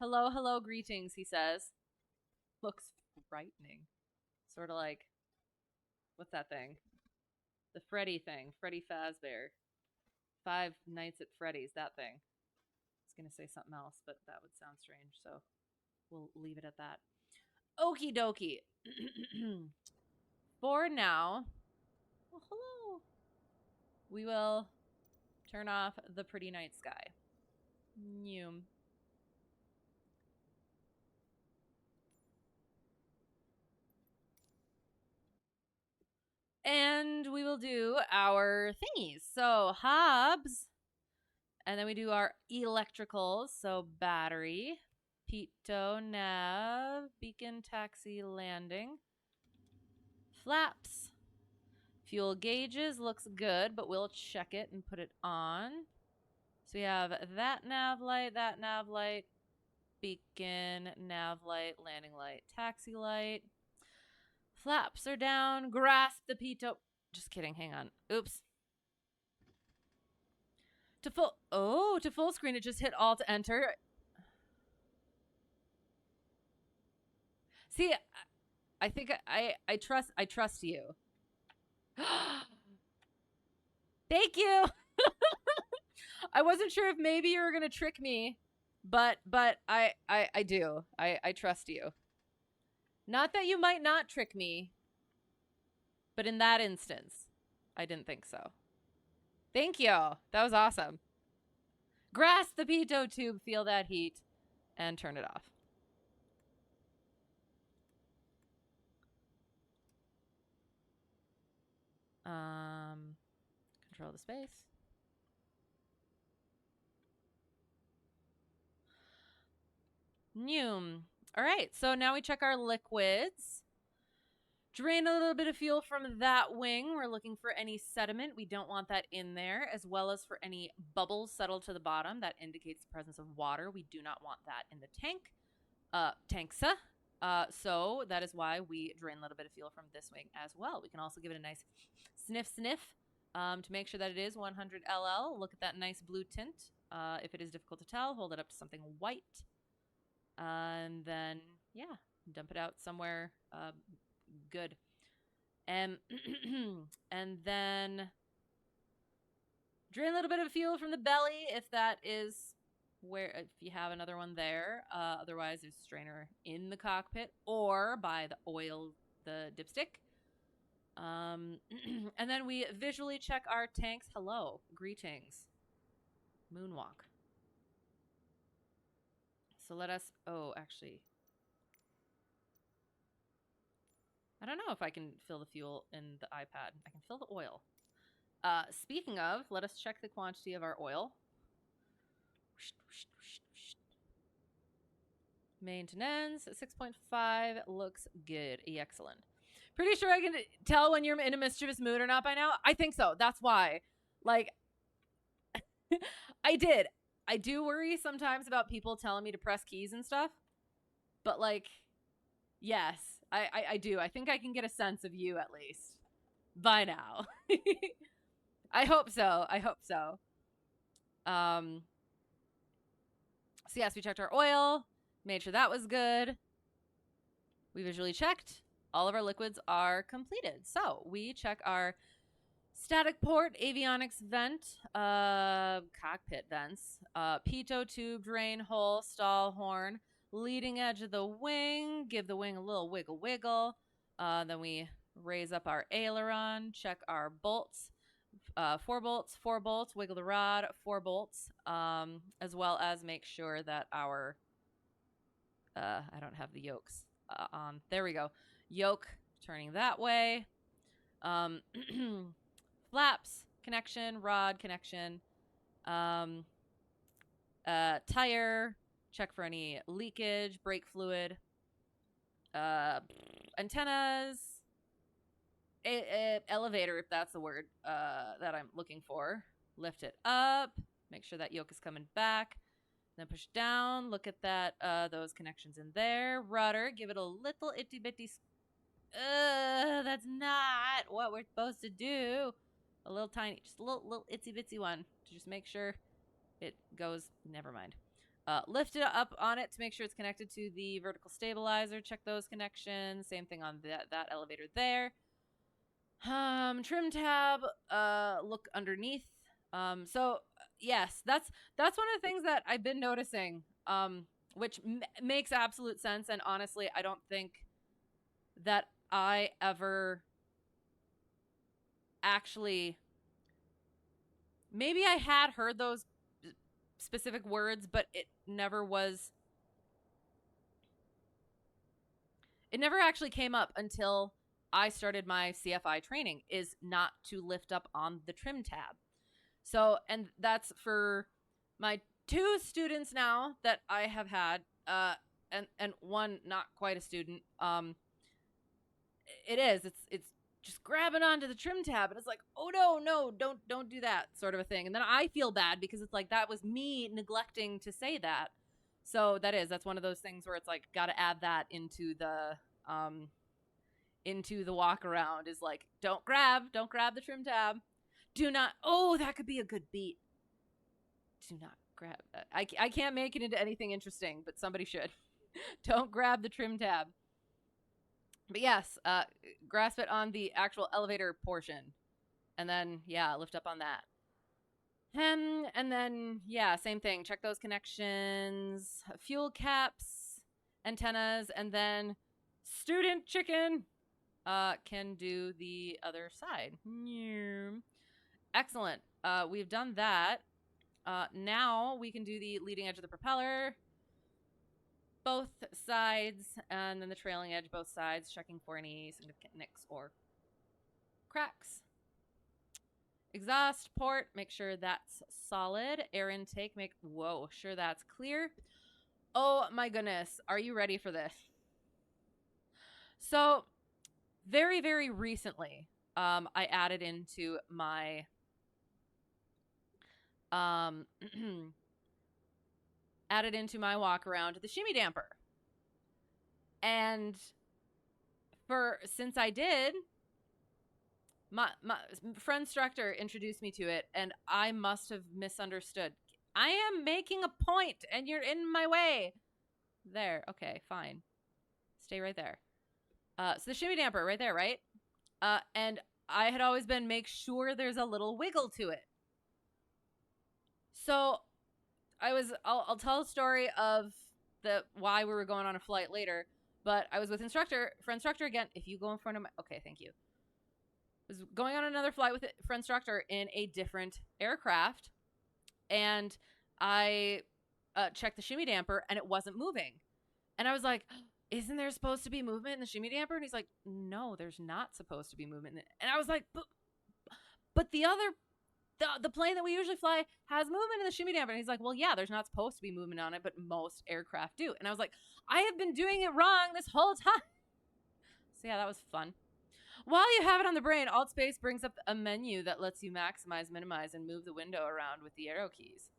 Hello, hello, greetings, he says. Looks frightening. Sort of like, what's that thing? The Freddy thing. Freddy Fazbear. Five Nights at Freddy's, that thing. I was going to say something else, but that would sound strange, so we'll leave it at that. Okie dokie. For now, well, hello. We will turn off the pretty night sky. Noom. And we will do our thingies. So hobs. And then we do our electricals. So battery, pitot, nav, beacon, taxi, landing. Flaps. Fuel gauges looks good, but we'll check it and put it on. So we have that nav light, beacon, nav light, landing light, taxi light. Flaps are down. Grasp the pitot. Just kidding. Hang on. Oops. To full screen, it just hit Alt Enter. See, I think I trust you. Thank you. I wasn't sure if maybe you were gonna trick me, but I do. I trust you. Not that you might not trick me, but in that instance, I didn't think so. Thank you. That was awesome. Grasp the pitot tube, feel that heat, and turn it off. Control the space. Noom. All right, so now we check our liquids. Drain a little bit of fuel from that wing. We're looking for any sediment. We don't want that in there, as well as for any bubbles settled to the bottom. That indicates the presence of water. We do not want that in the tank. Tanksa. So that is why we drain a little bit of fuel from this wing as well. We can also give it a nice sniff to make sure that it is 100 LL. Look at that nice blue tint. If it is difficult to tell, hold it up to something white. And then, yeah, dump it out somewhere good. And then drain a little bit of fuel from the belly if that is where if you have another one there. Otherwise, there's a strainer in the cockpit or by the oil, the dipstick. And then we visually check our tanks. Hello, greetings. Moonwalk. So let us, oh, actually, I don't know if I can fill the fuel in the iPad. I can fill the oil. Speaking of, let us check the quantity of our oil. Maintenance, 6.5, looks good. Excellent. Pretty sure I can tell when you're in a mischievous mood or not by now. I think so. That's why. Like, I do worry sometimes about people telling me to press keys and stuff. But, like, yes, I do. I think I can get a sense of you at least by now. I hope so. I hope so. So, yes, we checked our oil, made sure that was good. We visually checked. All of our liquids are completed. So we check our static port, avionics vent, cockpit vents, pitot tube, drain hole, stall horn, leading edge of the wing, give the wing a little wiggle wiggle. Then we raise up our aileron, check our bolts, 4 bolts, wiggle the rod, 4 bolts, as well as make sure that our, I don't have the yokes on. There we go. Yoke turning that way. Flaps connection, rod connection, tire, check for any leakage, brake fluid, antennas, elevator, if that's the word that I'm looking for. Lift it up, make sure that yoke is coming back, then push down, look at that, those connections in there. Rudder, give it a little itty bitty, that's not what we're supposed to do. A little tiny, just a little itsy bitsy one to just make sure it goes, never mind. Lift it up on it to make sure it's connected to the vertical stabilizer. Check those connections. Same thing on that elevator there. Trim tab, look underneath. So yes, that's one of the things that I've been noticing, which makes absolute sense. And honestly, I don't think that I ever actually, maybe I had heard those specific words, but it never actually came up until I started my CFI training, is not to lift up on the trim tab. So, and that's for my 2 students now that I have had, and one not quite a student. It's just grabbing onto the trim tab, and it's like, oh no, don't do that, sort of a thing. And then I feel bad because it's like, that was me neglecting to say that. So that's one of those things where it's like, got to add that into the walk around, is like, don't grab the trim tab. Do not, oh, that could be a good beat. Do not grab that. I can't make it into anything interesting, but somebody should. Don't grab the trim tab. But yes, grasp it on the actual elevator portion. And then, yeah, lift up on that. And then, yeah, same thing. Check those connections, fuel caps, antennas, and then student chicken can do the other side. Excellent. We've done that. Now we can do the leading edge of the propeller, both sides, and then the trailing edge, both sides, checking for any significant nicks or cracks. Exhaust port, make sure that's solid. Air intake, sure that's clear. Oh my goodness, are you ready for this? So, very, very recently, I added into my walk around the shimmy damper. And since I did, my friend instructor introduced me to it, and I must have misunderstood. I am making a point, and you're in my way. There. Okay, fine. Stay right there. So the shimmy damper right there, right? And I had always been, make sure there's a little wiggle to it. So I'll tell a story of why we were going on a flight later, but I was with for instructor again. If you go in front of my, okay, thank you. I was going on another flight for instructor in a different aircraft, and I checked the shimmy damper and it wasn't moving. And I was like, isn't there supposed to be movement in the shimmy damper? And he's like, no, there's not supposed to be movement in it. And I was like, but the plane that we usually fly has movement in the shimmy damper. And he's like, well, yeah, there's not supposed to be movement on it, but most aircraft do. And I was like, I have been doing it wrong this whole time. So yeah, that was fun. While you have it on the brain, Alt Space brings up a menu that lets you maximize, minimize, and move the window around with the arrow keys.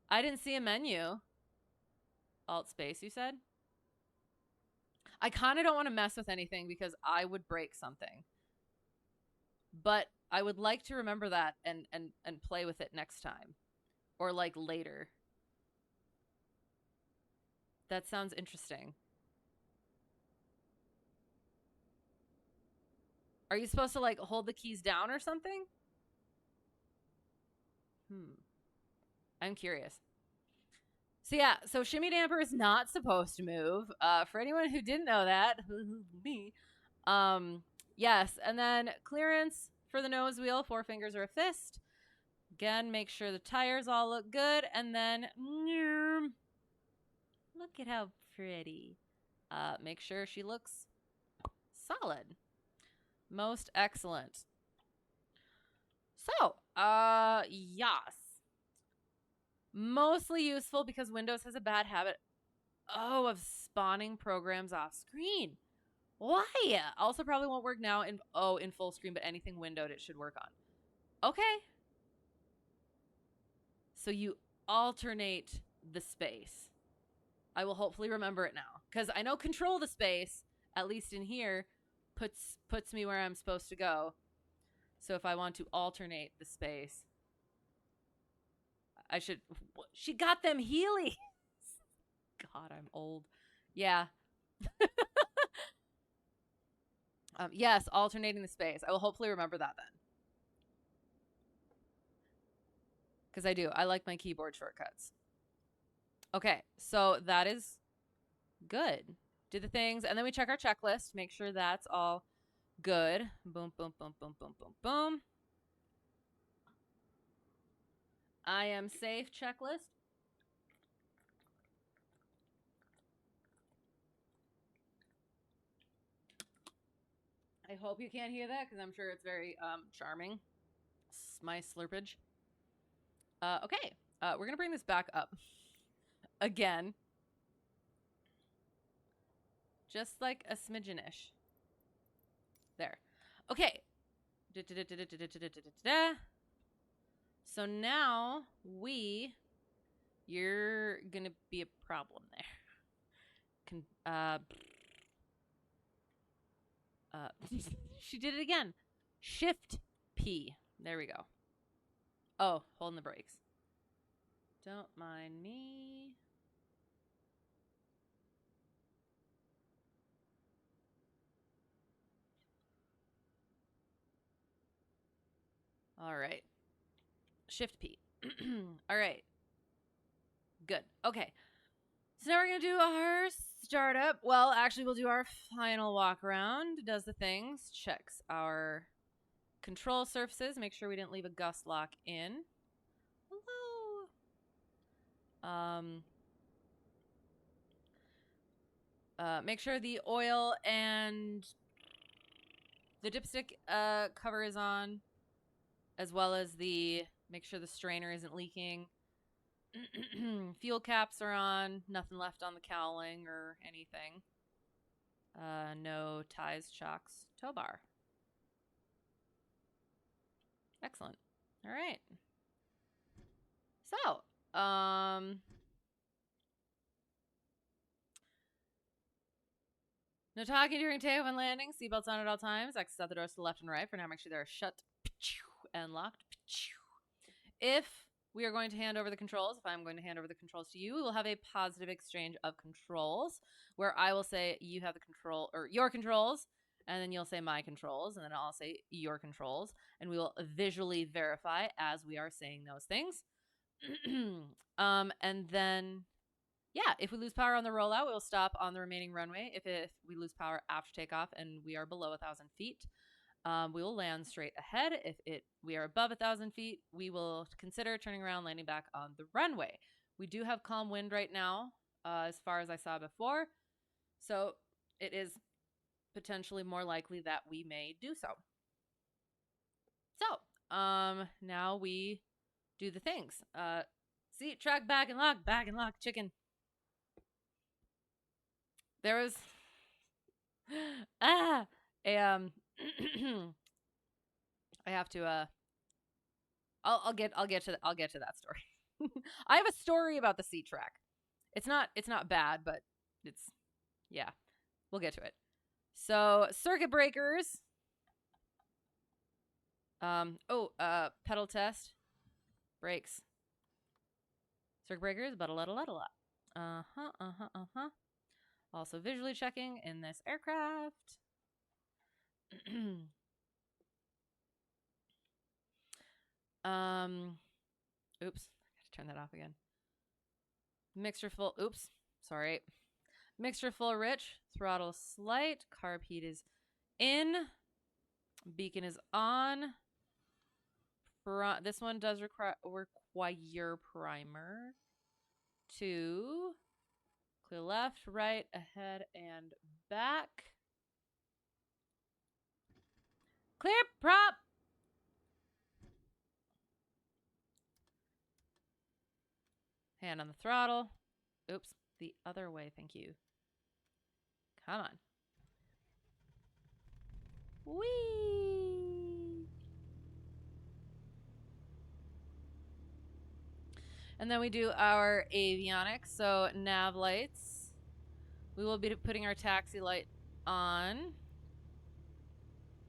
I didn't see a menu. Alt Space, you said? I kind of don't want to mess with anything because I would break something. But I would like to remember that and play with it next time. Or like later. That sounds interesting. Are you supposed to like hold the keys down or something? I'm curious. So yeah, so shimmy damper is not supposed to move. For anyone who didn't know that, me. Yes, and then clearance for the nose wheel, 4 fingers or a fist. Again, make sure the tires all look good, and then look at how pretty. Make sure she looks solid. Most excellent. So, yes. Mostly useful because Windows has a bad habit, of spawning programs off screen. Why? Also probably won't work now in full screen, but anything windowed it should work on. Okay. So you alternate the space. I will hopefully remember it now. Because I know control the space, at least in here, puts me where I'm supposed to go. So if I want to alternate the space, I should... She got them Heelys! God, I'm old. Yeah. Yes, alternating the space. I will hopefully remember that then. Because I do. I like my keyboard shortcuts. Okay, so that is good. Do the things, and then we check our checklist. Make sure that's all good. Boom, boom, boom, boom, boom, boom, boom. I am safe checklist. I hope you can't hear that because I'm sure it's very charming. My slurpage. Okay, we're going to bring this back up again. Just like a smidgen-ish. There. Okay. So now you're going to be a problem there. She did it again. Shift P. There we go. Oh, holding the brakes. Don't mind me. All right. Shift P. All right. Good. Okay. So now we're going to do our startup. Well, actually, we'll do our final walk around. Does the things. Checks our control surfaces. Make sure we didn't leave a gust lock in. Hello. Make sure the oil and the dipstick cover is on, as well as make sure the strainer isn't leaking. Fuel caps are on. Nothing left on the cowling or anything. No ties, chocks, tow bar. Excellent. All right. So, no talking during takeoff and landing. Seatbelts on at all times. Exits out the doors to the left and right. For now, make sure they're shut and locked. If we are going to hand over the controls, if I'm going to hand over the controls to you, we will have a positive exchange of controls where I will say you have the control or your controls, and then you'll say my controls, and then I'll say your controls, and we will visually verify as we are saying those things. And then, yeah, if we lose power on the rollout, we'll stop on the remaining runway. If we lose power after takeoff and we are below 1,000 feet, we will land straight ahead. If we are above 1,000 feet, we will consider turning around, landing back on the runway. We do have calm wind right now, as far as I saw before, so it is potentially more likely that we may do so. So, now we do the things. Seat, track, bag and lock, chicken. There was I have to I'll get to that story. I have a story about the seat track. It's not bad, but it's, yeah, we'll get to it. So, circuit breakers. Pedal test. Brakes. Circuit breakers, but a lot. Also visually checking in this aircraft. Oops, I have to turn that off again. Mixture full, oops, sorry. Mixture full rich, throttle slight, carb heat is in, beacon is on. This one does require primer. 2, clear left, right, ahead, and back. Clear prop. Hand on the throttle. Oops, the other way, thank you. Come on. Whee! And then we do our avionics, so nav lights. We will be putting our taxi light on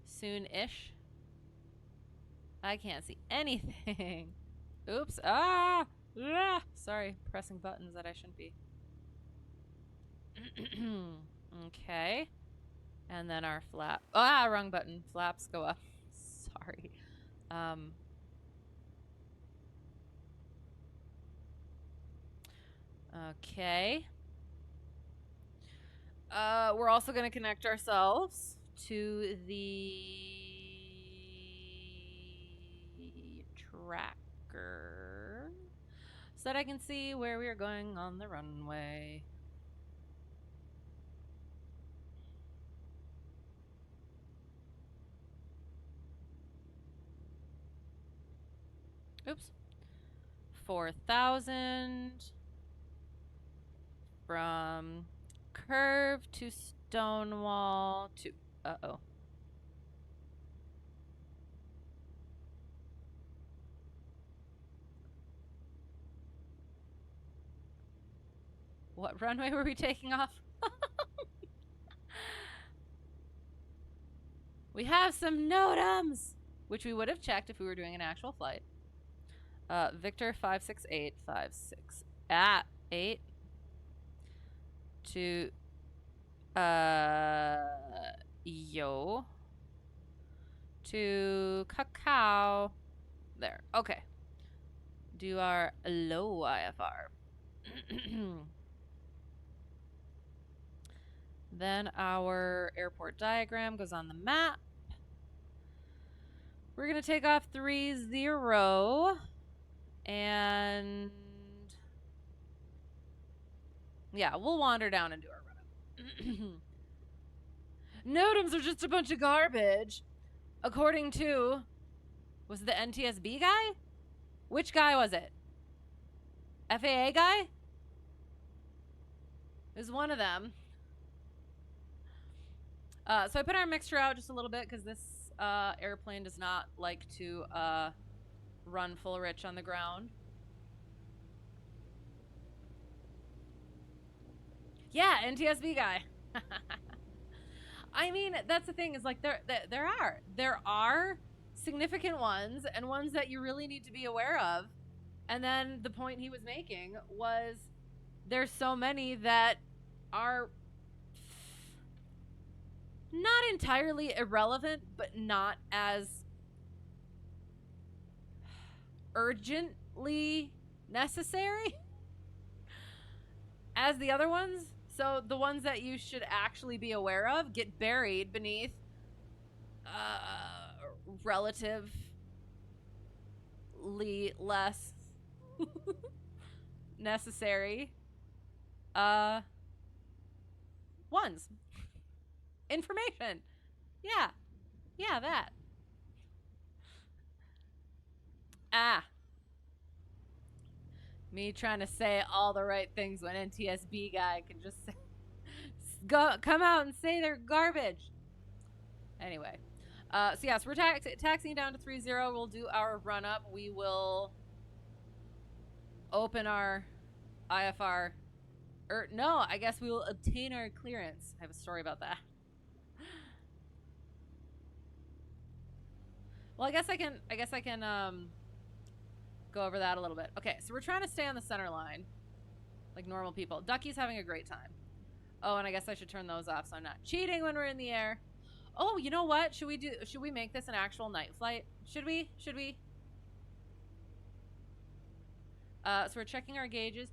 soon-ish. I can't see anything. Oops. Ah! Sorry, pressing buttons that I shouldn't be. Okay. And then our flap. Wrong button. Flaps go up. Sorry. Okay. We're also going to connect ourselves to the tracker so that I can see where we are going on the runway. Oops. 4,000 from KERV to Stonewall to What runway were we taking off? We have some NOTAMs, which we would have checked if we were doing an actual flight. Victor 56856 to yo to KAQO. There. Okay. Do our low IFR. Then our airport diagram goes on the map. We're going to take off 30 and yeah, we'll wander down and do our run-up. NOTAMs are just a bunch of garbage. According to, was it the NTSB guy? Which guy was it? FAA guy? It was one of them. So I put our mixture out just a little bit because this airplane does not like to run full rich on the ground. Yeah, NTSB guy. I mean, that's the thing, is like there are significant ones and ones that you really need to be aware of. And then the point he was making was there's so many that are not entirely irrelevant, but not as urgently necessary as the other ones. So the ones that you should actually be aware of get buried beneath relatively less necessary ones. Information. Yeah. Yeah, that. Me trying to say all the right things when NTSB guy can just say, come out and say they're garbage. Anyway. So yes, we're taxiing down to 3-0. We'll do our run up. We will open our IFR. No, I guess we will obtain our clearance. I have a story about that. Well, I guess I can go over that a little bit. Okay, so we're trying to stay on the center line like normal people. Ducky's having a great time. Oh, and I guess I should turn those off so I'm not cheating when we're in the air. Oh, you know what? Should we make this an actual night flight? Should we? So we're checking our gauges.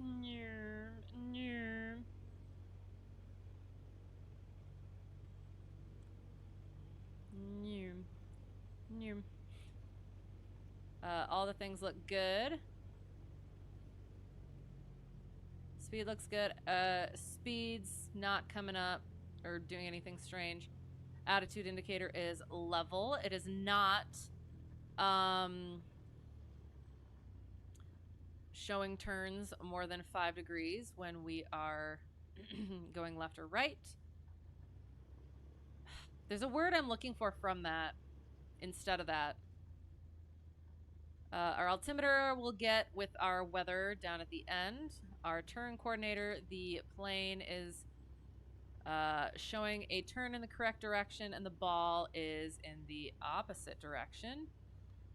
All the things look good. Speed looks good. Speed's not coming up or doing anything strange. Attitude indicator is level. It is not showing turns more than 5 degrees when we are going left or right. There's a word I'm looking for from that instead of that. Our altimeter we'll get with our weather down at the end. Our turn coordinator, the plane is showing a turn in the correct direction and the ball is in the opposite direction.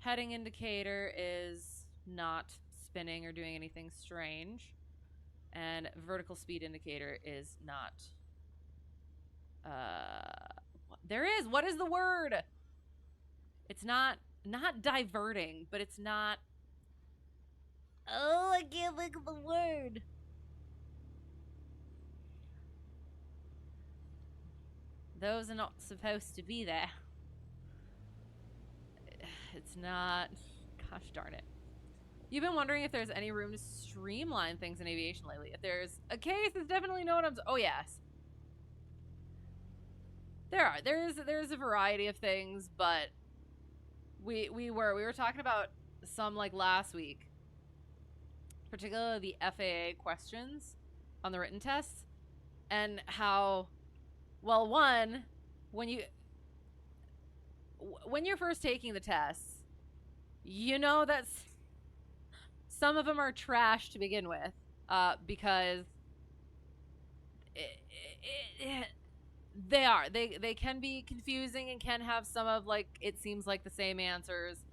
Heading indicator is not spinning or doing anything strange. And vertical speed indicator is not... there is! What is the word? It's not diverting, but it's not... Oh, I can't think of the word. Those are not supposed to be there. It's not... Gosh darn it. You've been wondering if there's any room to streamline things in aviation lately. If there's a case, it's definitely no what I'm... Oh, yes. There are. There's a variety of things, but we were talking about some like last week. Particularly the FAA questions on the written tests. And how... Well, one, when you're first taking the tests, you know that some of them are trash to begin with, because they can be confusing and can have some of like it seems like the same answers,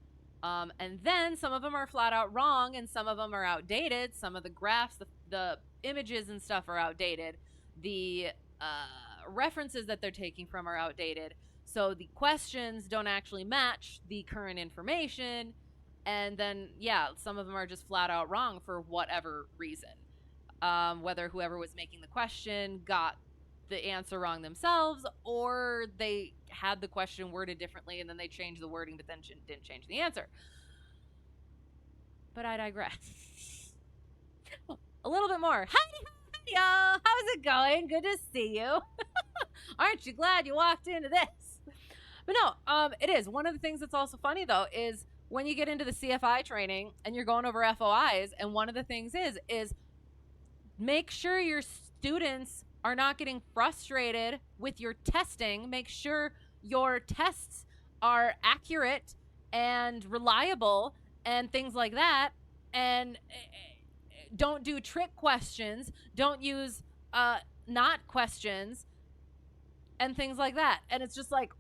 and then some of them are flat out wrong, and some of them are outdated. Some of the graphs, the images and stuff are outdated. The references that they're taking from are outdated, so the questions don't actually match the current information, and then yeah, some of them are just flat out wrong for whatever reason, whether whoever was making the question got the answer wrong themselves, or they had the question worded differently and then they changed the wording but then didn't change the answer. But I digress. A little bit more. Hi y'all, how's it going? Good to see you. Aren't you glad you walked into this? But no, it is. One of the things that's also funny though is when you get into the CFI training and you're going over FOIs, and one of the things is make sure your students are not getting frustrated with your testing. Make sure your tests are accurate and reliable and things like that, and don't do trick questions, don't use not questions and things like that. And it's just like,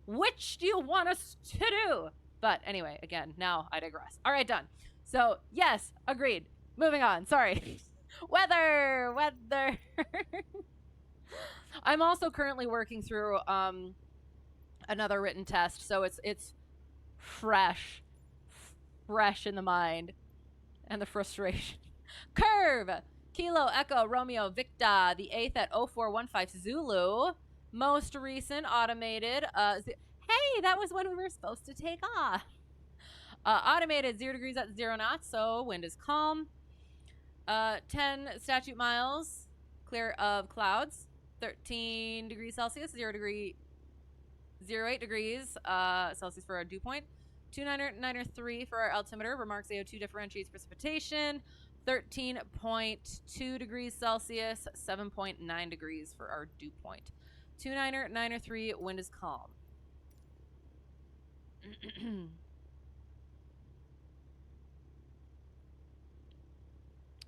which do you want us to do? But anyway, again, now I digress. All right, done. So yes, agreed. Moving on. Sorry. Weather. I'm also currently working through another written test, so it's fresh in the mind. and the frustration. KERV! Kilo Echo Romeo Victor, the 8th at 0415 Zulu. Most recent automated. Hey, that was when we were supposed to take off. Automated 0 degrees at 0 knots, so wind is calm. 10 statute miles, clear of clouds. 13 degrees Celsius, 0 8 degrees Celsius for our dew point. 293 for our altimeter. Remarks AO2 differentiates precipitation. 13.2 degrees Celsius, 7.9 degrees for our dew point. 293, wind is calm.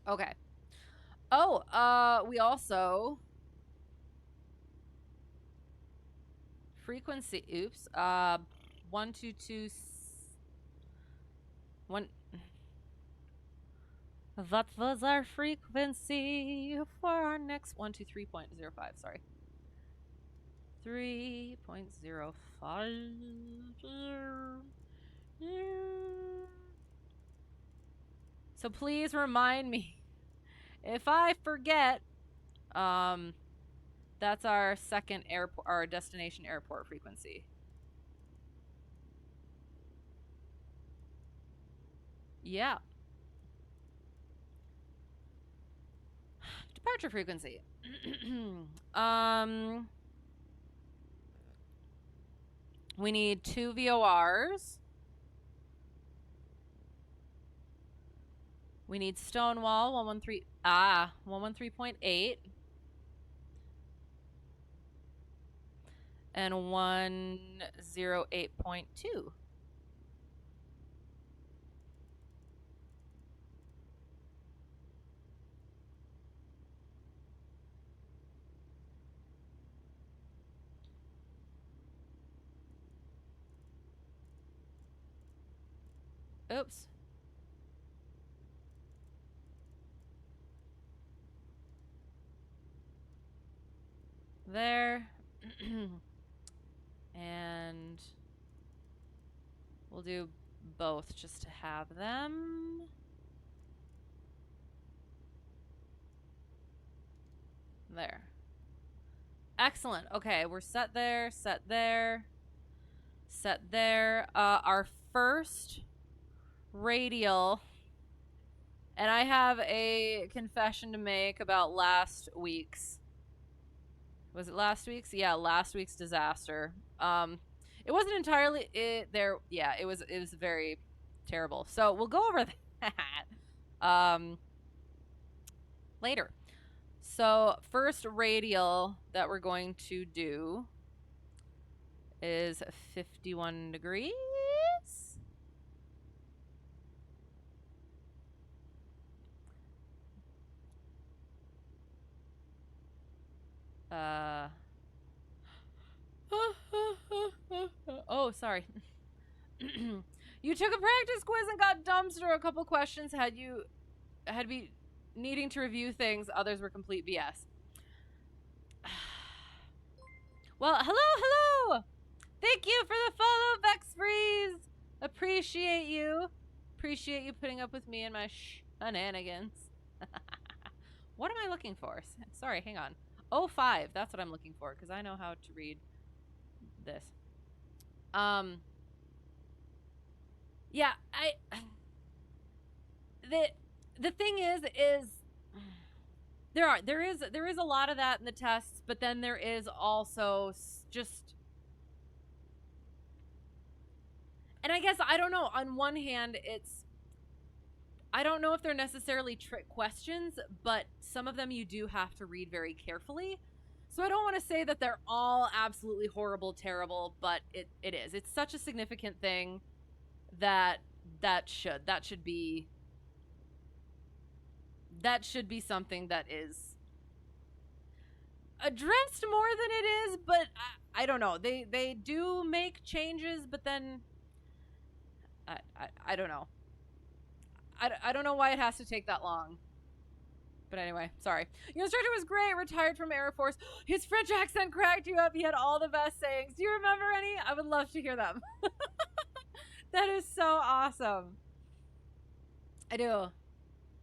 Okay. Oh, we also frequency. Oops. 122. That was our frequency for our next 123.05. Sorry. 3.05. So please remind me if I forget. That's our second airport, our destination airport frequency. Yeah. Departure frequency. We need 2 VORs. We need Stonewall 113.8 and 108.2. Oops. There. And we'll do both just to have them. There. Excellent. Okay, we're set there, set there, set there. Our first radial, and I have a confession to make about last week's. Was it last week's? Yeah, last week's disaster. It wasn't entirely there. Yeah, it was very terrible. So we'll go over that later. So first radial that we're going to do is 51 degrees. Oh, sorry. You took a practice quiz and got dumpster. A couple questions had me needing to review things. Others were complete BS. Well, hello. Thank you for the follow, Vex Freeze. Appreciate you putting up with me and my shenanigans. What am I looking for? Sorry, hang on. 05, that's what I'm looking for, because I know how to read this. Yeah, the thing is there is a lot of that in the tests, but then there is also just, and I guess, I don't know, on one hand, I don't know if they're necessarily trick questions, but some of them you do have to read very carefully. So I don't want to say that they're all absolutely horrible, terrible, but it is. It's such a significant thing that should be something that is addressed more than it is, but I don't know. They do make changes, but then I don't know. I don't know why it has to take that long. But anyway, sorry. Your instructor was great, retired from Air Force. His French accent cracked you up. He had all the best sayings. Do you remember any? I would love to hear them. That is so awesome. I do.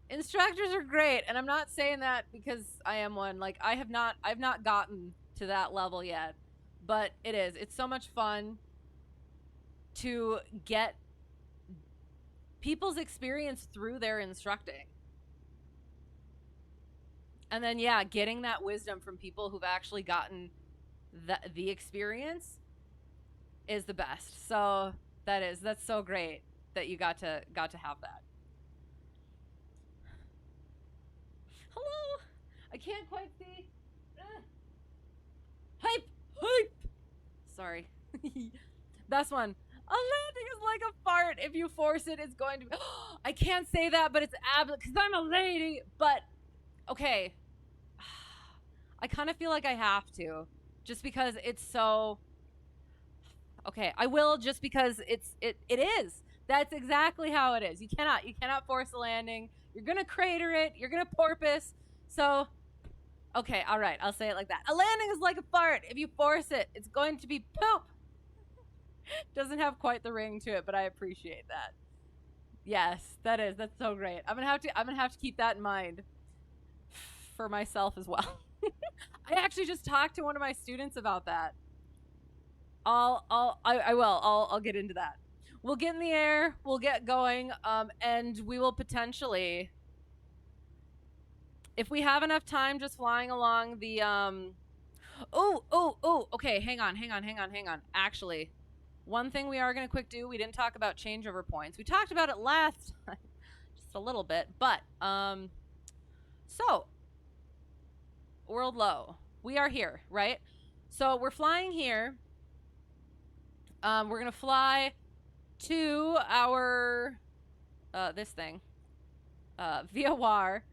Instructors are great, and I'm not saying that because I am one. Like I've not gotten to that level yet, but it's so much fun to get people's experience through their instructing. And then yeah, getting that wisdom from people who've actually gotten the experience is the best. So that's so great that you got to have that. Hello. I can't quite see. Hype. Sorry. Best one. A landing is like a fart. If you force it, it's going to be. I can't say that, but it's because I'm a lady. But okay, I kind of feel like I have to, just because it's so. Okay, I will, just because it is. That's exactly how it is. You cannot force a landing. You're gonna crater it. You're gonna porpoise. So, okay, all right, I'll say it like that. A landing is like a fart. If you force it, it's going to be poop. Doesn't have quite the ring to it, but I appreciate that. Yes, that's so great. I'm gonna have to keep that in mind for myself as well. I actually just talked to one of my students about that. I will. I'll get into that. We'll get in the air. We'll get going. And we will potentially, if we have enough time, just flying along the Okay, hang on. Actually, one thing we are gonna quick do. We didn't talk about changeover points. We talked about it last time, just a little bit. But so world low. We are here, right? So we're flying here. We're gonna fly to our this thing, VOR,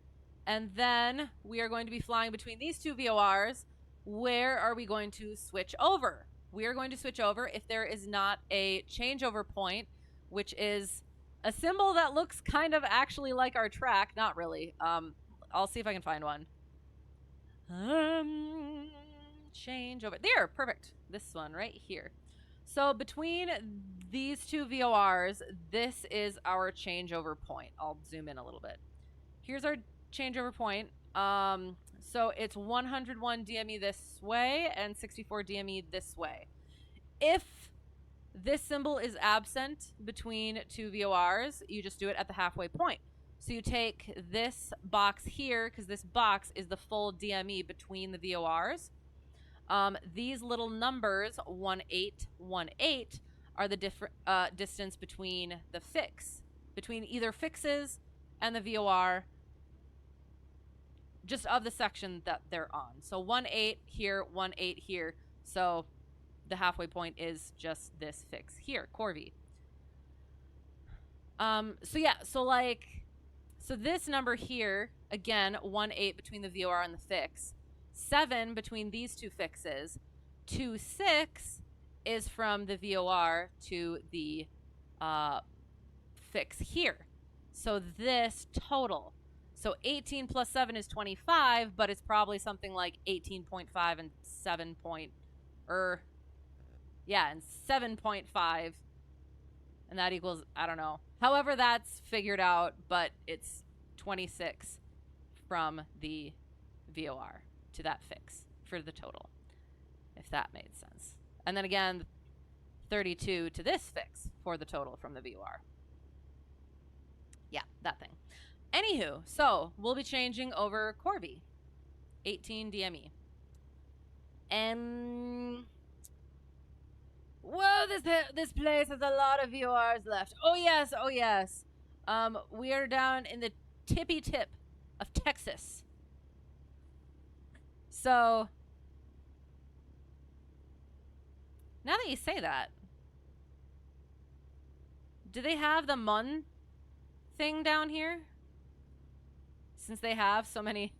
and then we are going to be flying between these two VORs. Where are we going to switch over? We are going to switch over if there is not a changeover point, which is a symbol that looks kind of actually like our track. Not really. I'll see if I can find one. Changeover. There, perfect. This one right here. So between these two VORs, this is our changeover point. I'll zoom in a little bit. Here's our changeover point. So it's 101 DME this way and 64 DME this way. If this symbol is absent between two VORs, you just do it at the halfway point. So you take this box here, because this box is the full DME between the VORs. These little numbers, 1818, are the different distance between the fix, between either fixes and the VOR, just of the section that they're on. So 18 here, 18 here. So the halfway point is just this fix here, KERV. So yeah, so this number here, again, 18 between the VOR and the fix. 7 between these two fixes. 26 is from the VOR to the fix here. So this total. So 18 plus 7 is 25, but it's probably something like 18.5 and 7.5. And that equals, I don't know. However, that's figured out, but it's 26 from the VOR to that fix for the total, if that made sense. And then again, 32 to this fix for the total from the VOR. Yeah, that thing. Anywho, so we'll be changing over KERV, 18 DME. And whoa, this place has a lot of VORs left. Oh yes. We are down in the tippy tip of Texas. So now that you say that, do they have the MUN thing down here? Since they have so many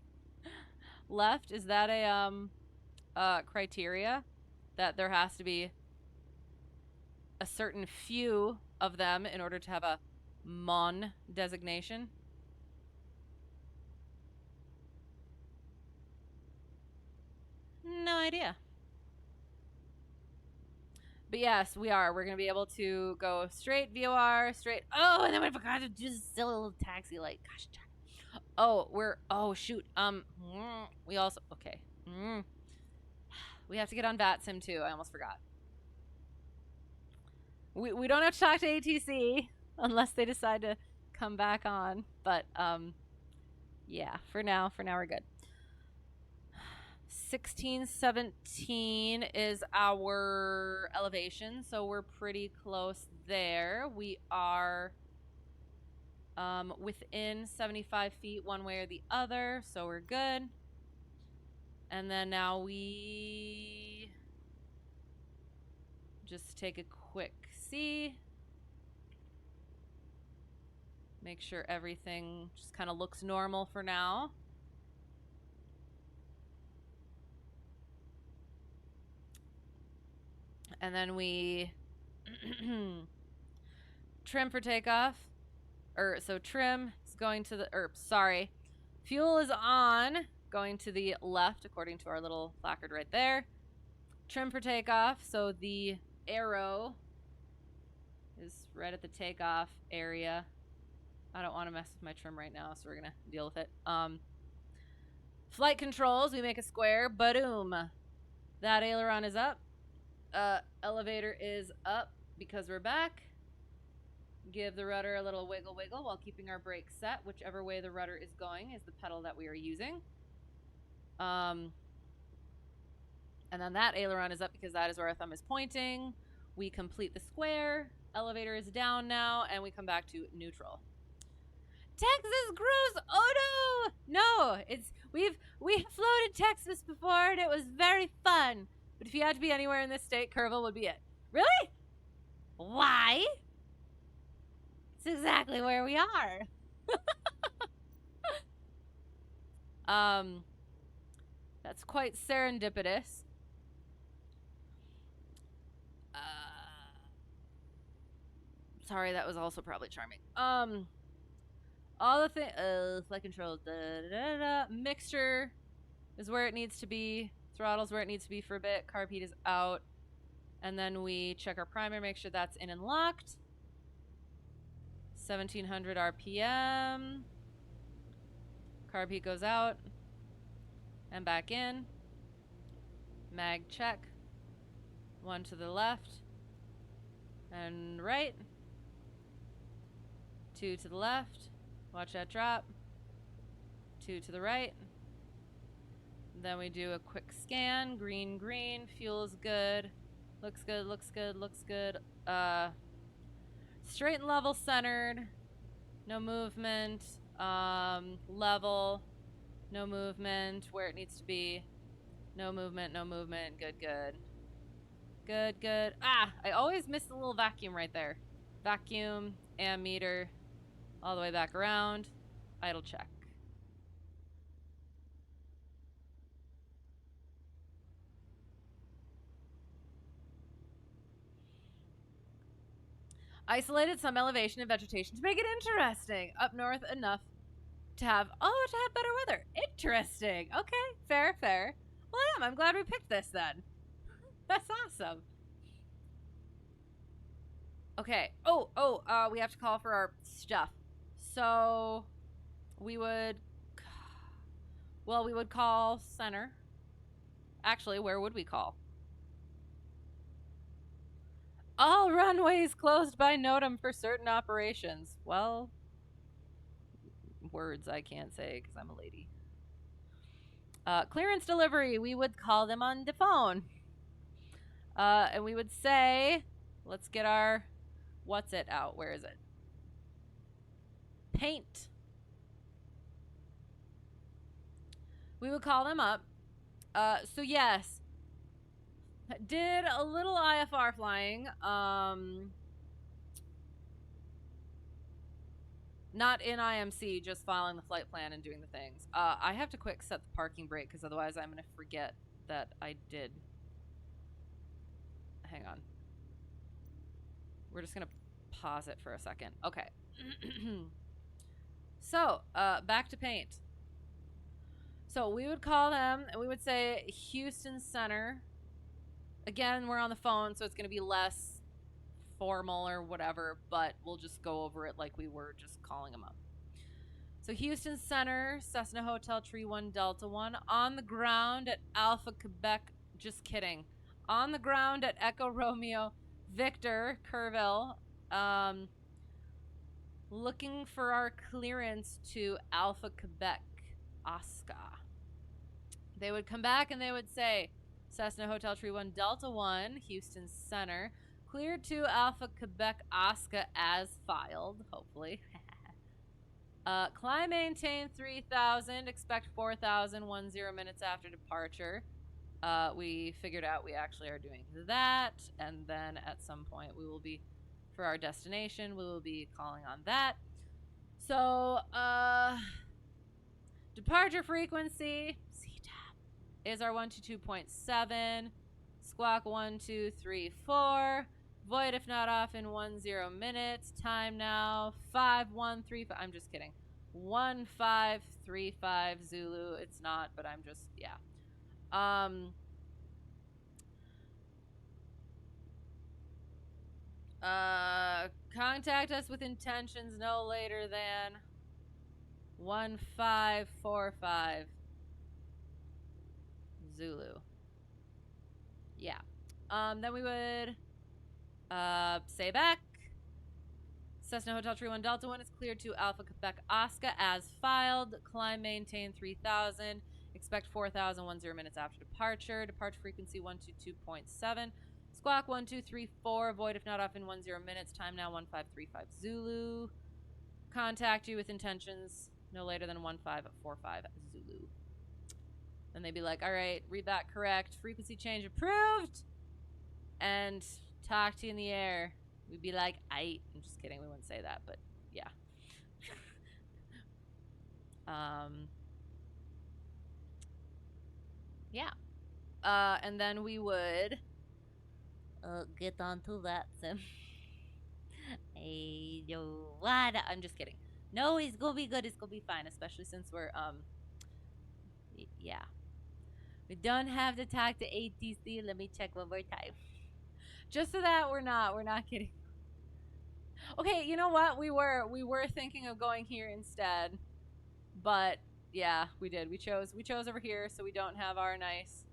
left, is that a criteria that there has to be a certain few of them in order to have a MUN designation? No idea. But yes, we are. We're going to be able to go straight VOR, straight. Oh, and then we forgot to do this silly little taxi light. Gosh darn. Oh, oh, shoot. We also, okay. We have to get on VATSIM too. I almost forgot. We don't have to talk to ATC unless they decide to come back on. But, yeah, for now we're good. 1617 is our elevation, so we're pretty close there. We are within 75 feet one way or the other, so we're good. And then now we just take a quick see. Make sure everything just kind of looks normal for now. And then we trim for takeoff. So trim is going to the, sorry. Fuel is on, going to the left according to our little placard right there. Trim for takeoff, so the arrow is right at the takeoff area. I don't want to mess with my trim right now, so we're gonna deal with it. Flight controls, we make a square, boom. That aileron is up. Elevator is up because we're back. Give the rudder a little wiggle while keeping our brakes set. Whichever way the rudder is going is the pedal that we are using. And then that aileron is up because that is where our thumb is pointing. We complete the square. Elevator is down now, and we come back to neutral. Texas cruise! Oh no! No, we've floated Texas before, and it was very fun. But if you had to be anywhere in this state, Kerrville would be it. Really? Why? It's exactly where we are. That's quite serendipitous. Sorry, that was also probably charming. All the things, flight control, mixture is where it needs to be. Throttle's where it needs to be for a bit. Carb heat is out. And then we check our primer, make sure that's in and locked. 1700 RPM. Carb heat goes out and back in. Mag check. One to the left and right. Two to the left. Watch that drop. Two to the right. Then we do a quick scan. Green, green. Fuel's good. Looks good, looks good, looks good. Straight and level centered. No movement. Level. No movement. Where it needs to be. No movement, no movement. Good, good. Good, good. Ah, I always miss the little vacuum right there. Vacuum, ammeter, all the way back around. Idle check. Isolated some elevation and vegetation to make it interesting. Up north enough to have better weather. Interesting. Okay, fair, fair. Well, I'm glad we picked this then. That's awesome. Okay. We have to call for our stuff. So we would call center. Actually, where would we call? All runways closed by NOTAM for certain operations. Well, words I can't say because I'm a lady. Clearance delivery, we would call them on the phone. And we would say, let's get our, what's it out? Where is it? Paint. We would call them up. So yes, did a little IFR flying. Not in IMC, just following the flight plan and doing the things. I have to quick set the parking brake because otherwise I'm going to forget that I did. Hang on. We're just going to pause it for a second. Okay. So, back to paint. So we would call them and we would say Houston Center. Again, we're on the phone, so it's going to be less formal or whatever, but we'll just go over it like we were just calling them up. So Houston Center, Cessna Hotel Tree 1 Delta 1, on the ground at Alpha Quebec, just kidding. On the ground at Echo Romeo Victor, Kerrville, looking for our clearance to Alpha Quebec, Oscar. They would come back and they would say, Cessna Hotel Tree 1 Delta 1, Houston Center, cleared to Alpha Quebec Oscar as filed, hopefully. Climb maintain 3000, expect 4000, 10 minutes after departure. We figured out we actually are doing that, and then at some point we will be, for our destination, we will be calling on that. So, departure frequency, CTAF, is our 122.7, squawk 1234, void if not off in 10 minutes, time now 5135, I'm just kidding, 1535 Zulu, it's not, but I'm just, yeah. Contact us with intentions no later than 1545 Zulu. Yeah. Then we would say back. Cessna Hotel Tree 1 Delta 1 is cleared to Alpha Quebec Oscar as filed. Climb maintain 3000. Expect 4000 10 minutes after departure. Departure frequency 122.7. Squawk 1234. Void if not off in 10 minutes. Time now 1535 Zulu. Contact you with intentions no later than 1545 Zulu. Then they'd be like, all right, read that correct. Frequency change approved. And talk to you in the air. We'd be like, I'm just kidding. We wouldn't say that, but yeah. Yeah. And then we would get onto VATSIM. Hey, yo, what? I'm just kidding. No, it's gonna be good. It's gonna be fine, especially since we're, yeah. We don't have to talk to ATC. Let me check one more time. Just so that we're not kidding. Okay, you know what? We were thinking of going here instead. But yeah, we did. We chose over here so we don't have our nice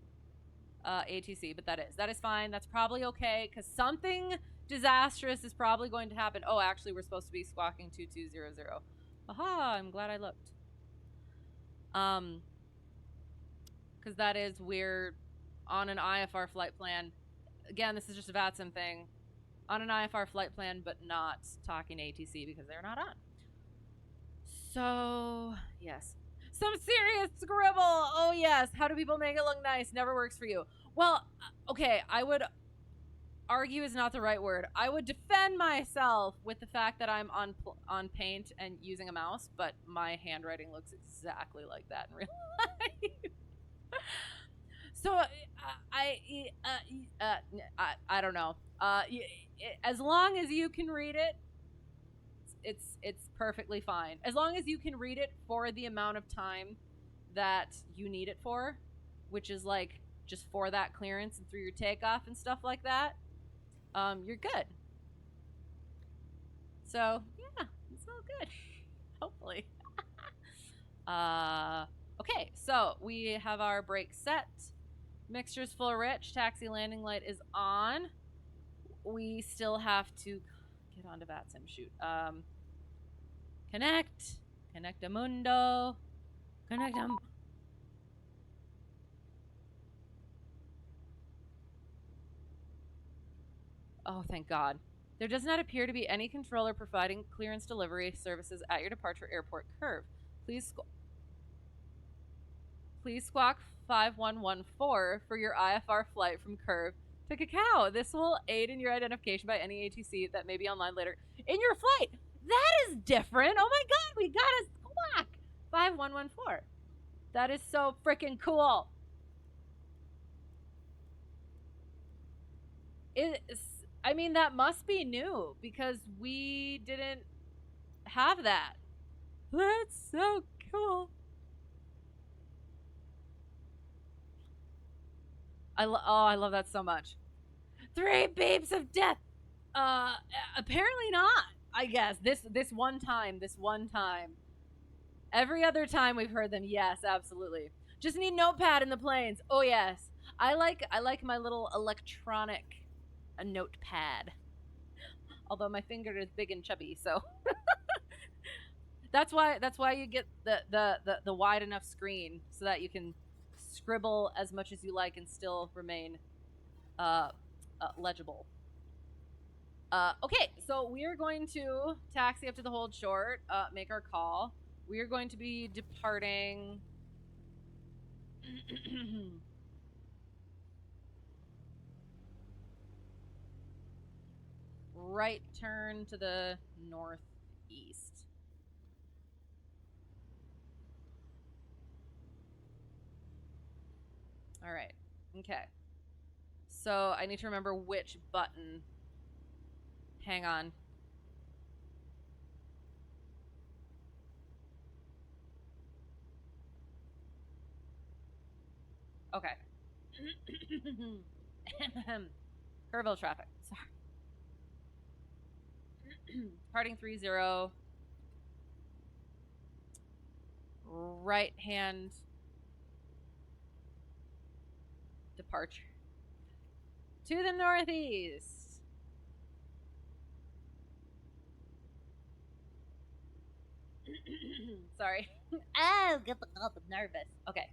ATC, but that is fine. That's probably okay cuz something disastrous is probably going to happen. Oh, actually we're supposed to be squawking 2200. Aha, I'm glad I looked. Cuz that is we're on an IFR flight plan. Again, this is just a VATSIM thing. On an IFR flight plan, but not talking ATC because they're not on. So, yes. Some serious scribble! Oh, yes. How do people make it look nice? Never works for you. Well, okay, I would argue is not the right word. I would defend myself with the fact that I'm on Paint and using a mouse, but my handwriting looks exactly like that in real life. So I don't know. As long as you can read it, it's perfectly fine. As long as you can read it for the amount of time that you need it for, which is like just for that clearance and through your takeoff and stuff like that, you're good. So yeah, it's all good. Hopefully. Okay, so we have our brake set. Mixture's full rich. Taxi landing light is on. We still have to get onto VATSIM. Shoot. Connect a mundo. Connect a... Oh, thank God. There does not appear to be any controller providing clearance delivery services at your departure airport KERV. Please squawk 5114 for your IFR flight from KERV to KAQO. This will aid in your identification by any ATC that may be online later in your flight. That is different. Oh my God, we got a squawk 5114. That is so freaking cool. I mean, that must be new because we didn't have that. That's so cool. I love that so much. 3 beeps of death. Apparently not. I guess this one time. Every other time we've heard them, yes, absolutely. Just need notepad in the planes. Oh yes. I like my little electronic notepad. Although my finger is big and chubby, so that's why you get the wide enough screen so that you can scribble as much as you like and still remain legible. Okay, so we are going to taxi up to the hold short, make our call. We are going to be departing. Right turn to the northeast. All right. Okay. So I need to remember which button. Hang on. Okay. Kerrville traffic. Sorry. Departing 30. Right hand departure. To the northeast. Sorry. Oh, get the nervous. Okay.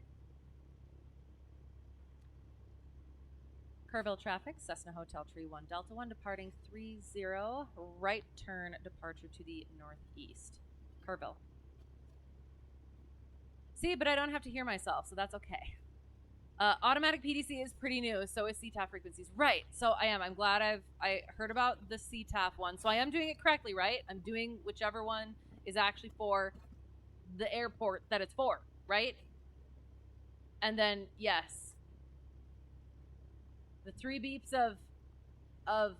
Kerrville traffic, Cessna Hotel Tree 1 Delta 1 departing 30, right turn departure to the northeast. Kerrville. See, but I don't have to hear myself, so that's okay. Automatic PDC is pretty new, so is CTAF frequencies. Right, so I'm glad I heard about the CTAF one, so I am doing it correctly, right? I'm doing whichever one is actually for the airport that it's for, right? And then, yes. The 3 beeps of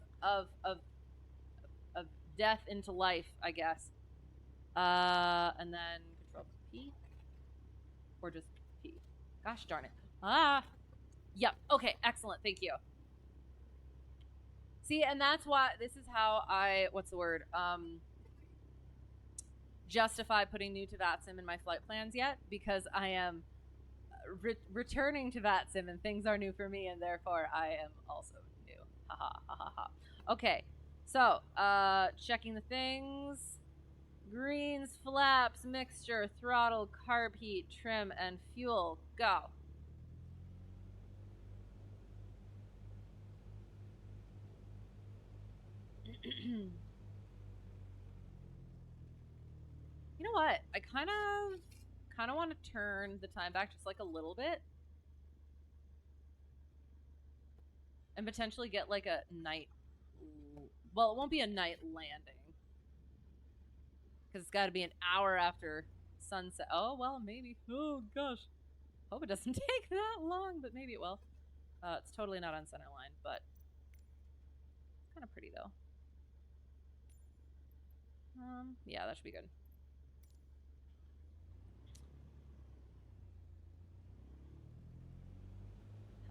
death into life, I guess. And then control P. Or just P. Gosh darn it. Yep. Okay, excellent. Thank you. See, and that's why this is how I, what's the word? Justify putting new to VATSIM in my flight plans yet, because I am returning to VATSIM and things are new for me, and therefore I am also new. Ha ha ha ha ha. Okay, so checking the things. Greens, flaps, mixture, throttle, carb heat, trim, and fuel. Go. You know what? I kind of want to turn the time back just like a little bit. And potentially get like a night. Well, it won't be a night landing. Because it's got to be an hour after sunset. Oh, well, maybe. Oh, gosh. Hope it doesn't take that long, but maybe it will. It's totally not on center line, but it's kind of pretty, though. Yeah, that should be good.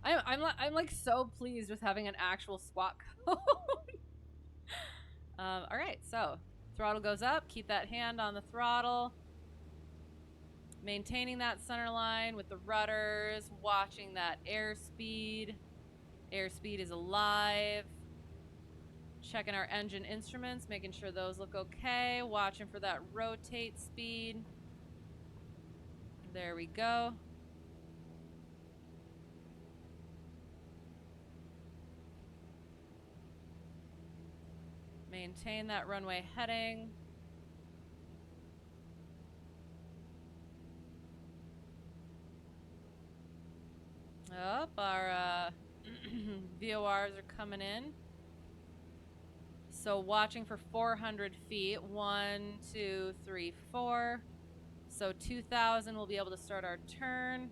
I'm like so pleased with having an actual squawk code. All right, so throttle goes up. Keep that hand on the throttle. Maintaining that center line with the rudders. Watching that airspeed. Airspeed is alive. Checking our engine instruments, making sure those look okay. Watching for that rotate speed. There we go. Maintain that runway heading. Up, our VORs are coming in. So watching for 400 feet. 1, 2, 3, 4. So 2,000, we'll be able to start our turn.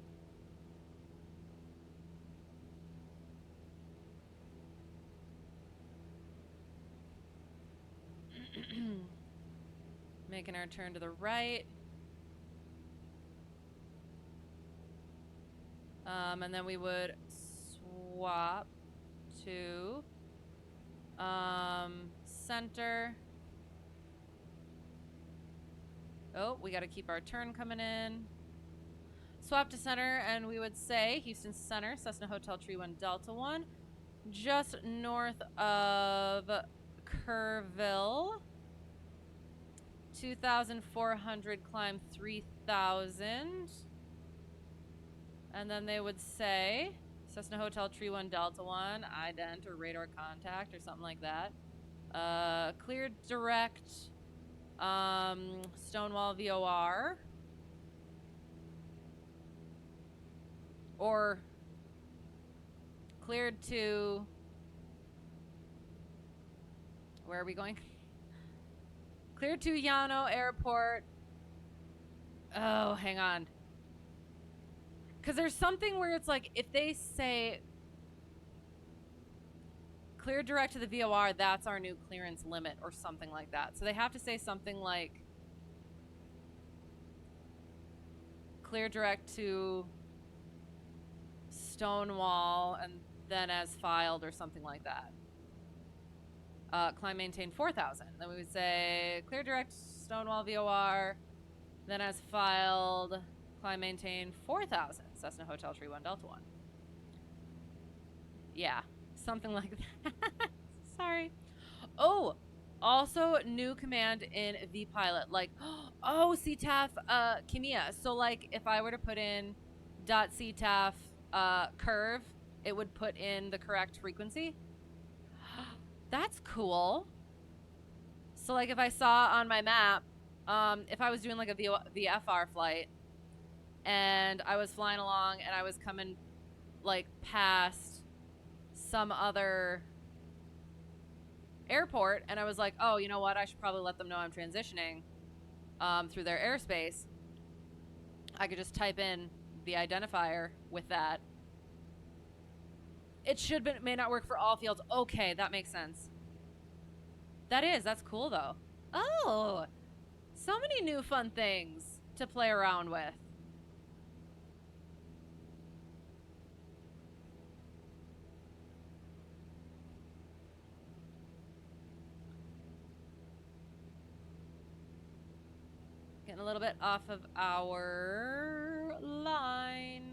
Making our turn to the right. And then we would swap to center. Oh, we got to keep our turn coming in. Swap to center, and we would say Houston Center, Cessna Hotel Tree 1 Delta 1, just north of Kerrville. 2,400, climb 3,000. And then they would say Cessna Hotel Tree 1 Delta 1, ident or radar contact or something like that. Cleared direct Stonewall VOR. Or cleared to, where are we going? Cleared to Llano Airport. Oh, hang on. Because there's something where it's like, if they say clear direct to the VOR, that's our new clearance limit or something like that. So they have to say something like clear direct to Stonewall and then as filed or something like that. Climb maintain 4,000. Then we would say clear direct Stonewall VOR, then as filed, climb maintain 4,000. Cessna Hotel Tree 1 Delta 1. Yeah, something like that. Sorry. Oh, also new command in vPilot. Like, oh, CTAF Kimia. So like if I were to put in .ctaf KERV, it would put in the correct frequency. That's cool. So like if I saw on my map, if I was doing like a VFR flight and I was flying along and I was coming like past some other airport and I was like, oh, you know what? I should probably let them know I'm transitioning through their airspace. I could just type in the identifier with that. It should, but it may not work for all fields. Okay, that makes sense. That's cool though. Oh, so many new fun things to play around with. Getting a little bit off of our line.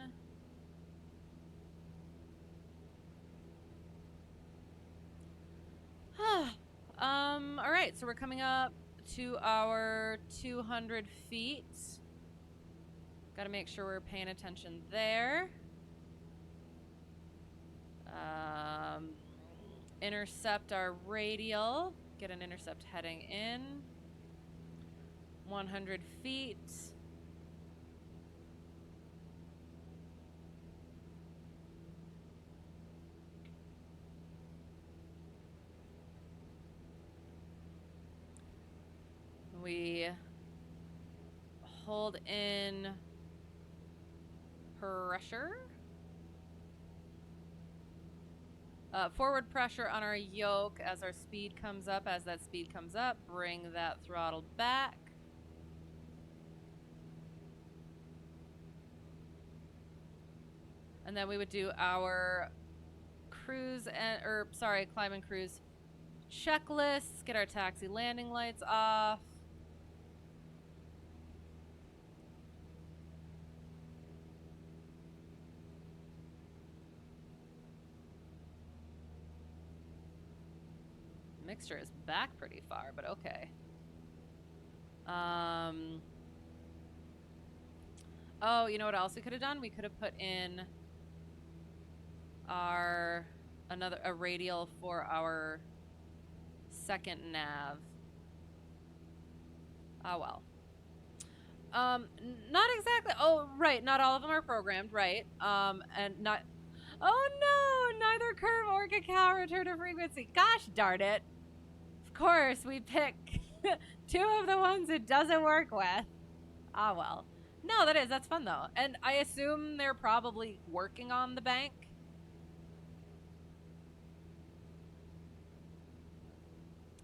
All right, so we're coming up to our 200 feet. Got to make sure we're paying attention there. Intercept our radial. Get an intercept heading in. 100 feet. We hold in pressure. Forward pressure on our yoke as our speed comes up. As that speed comes up, bring that throttle back. And then we would do our cruise and, climb and cruise checklists. Get our taxi landing lights off. Mixture is back pretty far, but okay. Oh, you know what else we could have done? We could have put in a radial for our second nav. Oh well. Not exactly. Oh, right. Not all of them are programmed, right? And not. Oh no! Neither KERV or KAQO return to frequency. Gosh darn it! Of course, we pick two of the ones it doesn't work with. Ah well. No, that's fun though, and I assume they're probably working on the bank.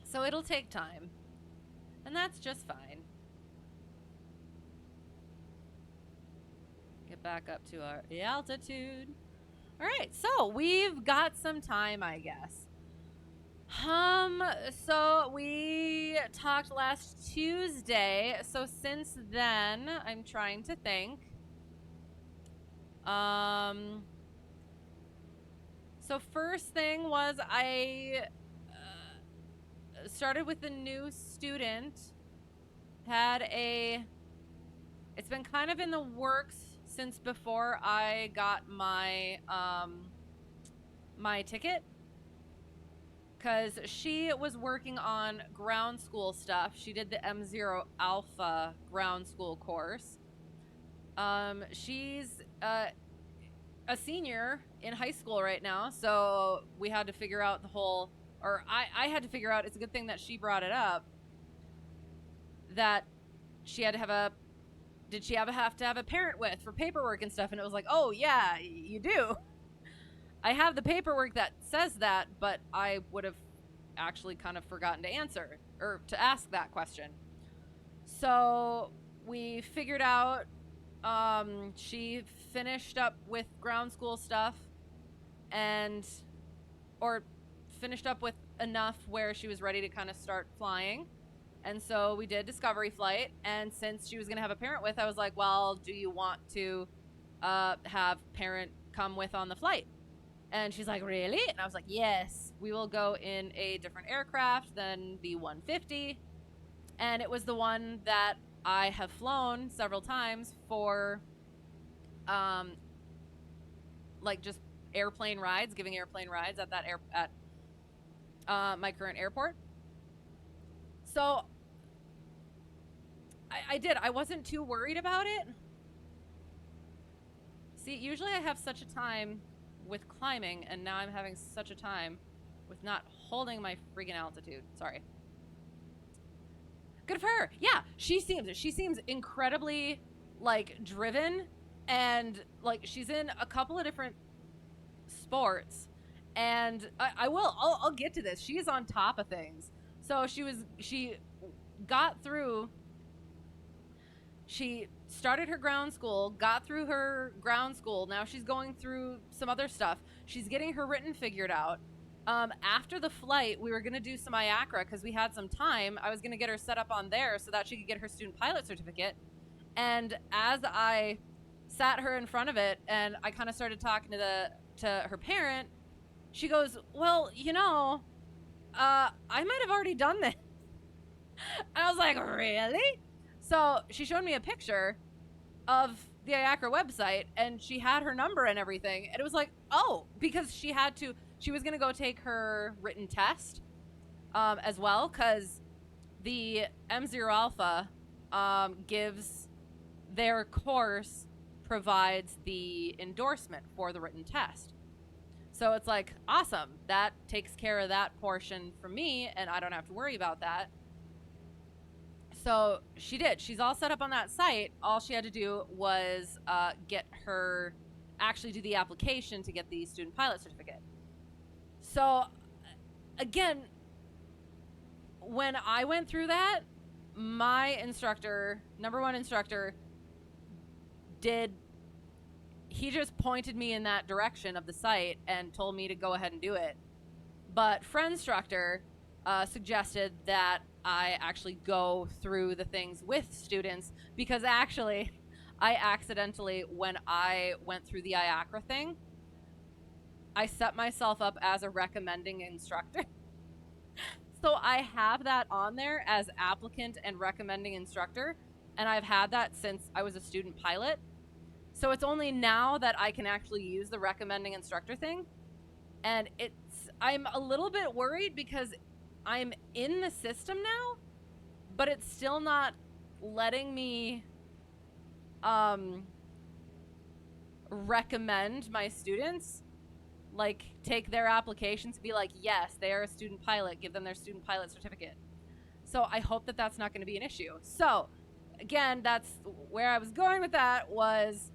So it'll take time. And that's just fine. Get back up to our altitude. All right, so we've got some time, I guess. So we talked last Tuesday. So since then, I'm trying to think. So first thing was I started with a new student. It's been kind of in the works since before I got my my ticket, because she was working on ground school stuff. She did the M0 Alpha ground school course. She's a senior in high school right now, so we had to figure out I had to figure out, it's a good thing that she brought it up, that she had to have did she have to have a parent with for paperwork and stuff? And it was like, oh yeah, you do. I have the paperwork that says that, but I would have actually kind of forgotten to answer or to ask that question. So we figured out, she finished up with ground school stuff or finished up with enough where she was ready to kind of start flying. And so we did discovery flight. And since she was going to have a parent with, I was like, well, do you want to have parent come with on the flight? And she's like, really? And I was like, yes, we will go in a different aircraft than the 150. And it was the one that I have flown several times for, like, just airplane rides, giving airplane rides at my current airport. So I did. I wasn't too worried about it. See, usually I have such a time with climbing, and now I'm having such a time with not holding my freaking altitude. Sorry. Good for her. Yeah, she seems incredibly, like, driven, and, like, she's in a couple of different sports, and I'll get to this. She's on top of things. So she started her ground school, got through her ground school. Now she's going through some other stuff. She's getting her written figured out. After the flight, we were going to do some IACRA because we had some time. I was going to get her set up on there so that she could get her student pilot certificate. And as I sat her in front of it and I kind of started talking to her parent, she goes, well, I might have already done this. And I was like, really? So she showed me a picture of the IACRA website, and she had her number and everything. And it was like, oh, because she was going to go take her written test as well, because the M0 Alpha gives their course, provides the endorsement for the written test. So it's like, awesome. That takes care of that portion for me, and I don't have to worry about that. So she did. She's all set up on that site. All she had to do was actually do the application to get the student pilot certificate. So, again, when I went through that, my instructor, number one instructor, he just pointed me in that direction of the site and told me to go ahead and do it. But friend instructor suggested that I actually go through the things with students, because actually I accidentally, when I went through the IACRA thing, I set myself up as a recommending instructor. So I have that on there as applicant and recommending instructor, and I've had that since I was a student pilot. So it's only now that I can actually use the recommending instructor thing. And I'm a little bit worried because I'm in the system now, but it's still not letting me recommend my students, like take their applications, be like, yes, they are a student pilot, give them their student pilot certificate. So I hope that that's not going to be an issue. So again, that's where I was going with that was,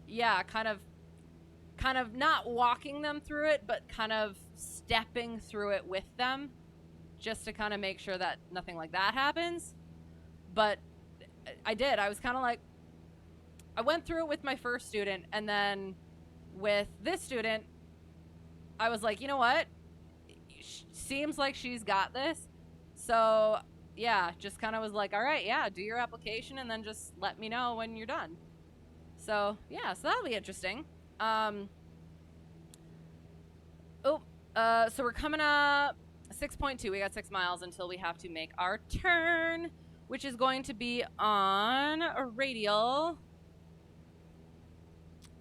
yeah, kind of not walking them through it, but kind of stepping through it with them, just to kind of make sure that nothing like that happens. But I did. I was kind of like, I went through it with my first student, and then with this student, I was like, you know what? seems like she's got this. So, yeah, just kind of was like, all right, yeah, do your application and then just let me know when you're done. So, yeah, so that'll be interesting. So we're coming up 6.2. We got 6 miles until we have to make our turn, which is going to be on a radial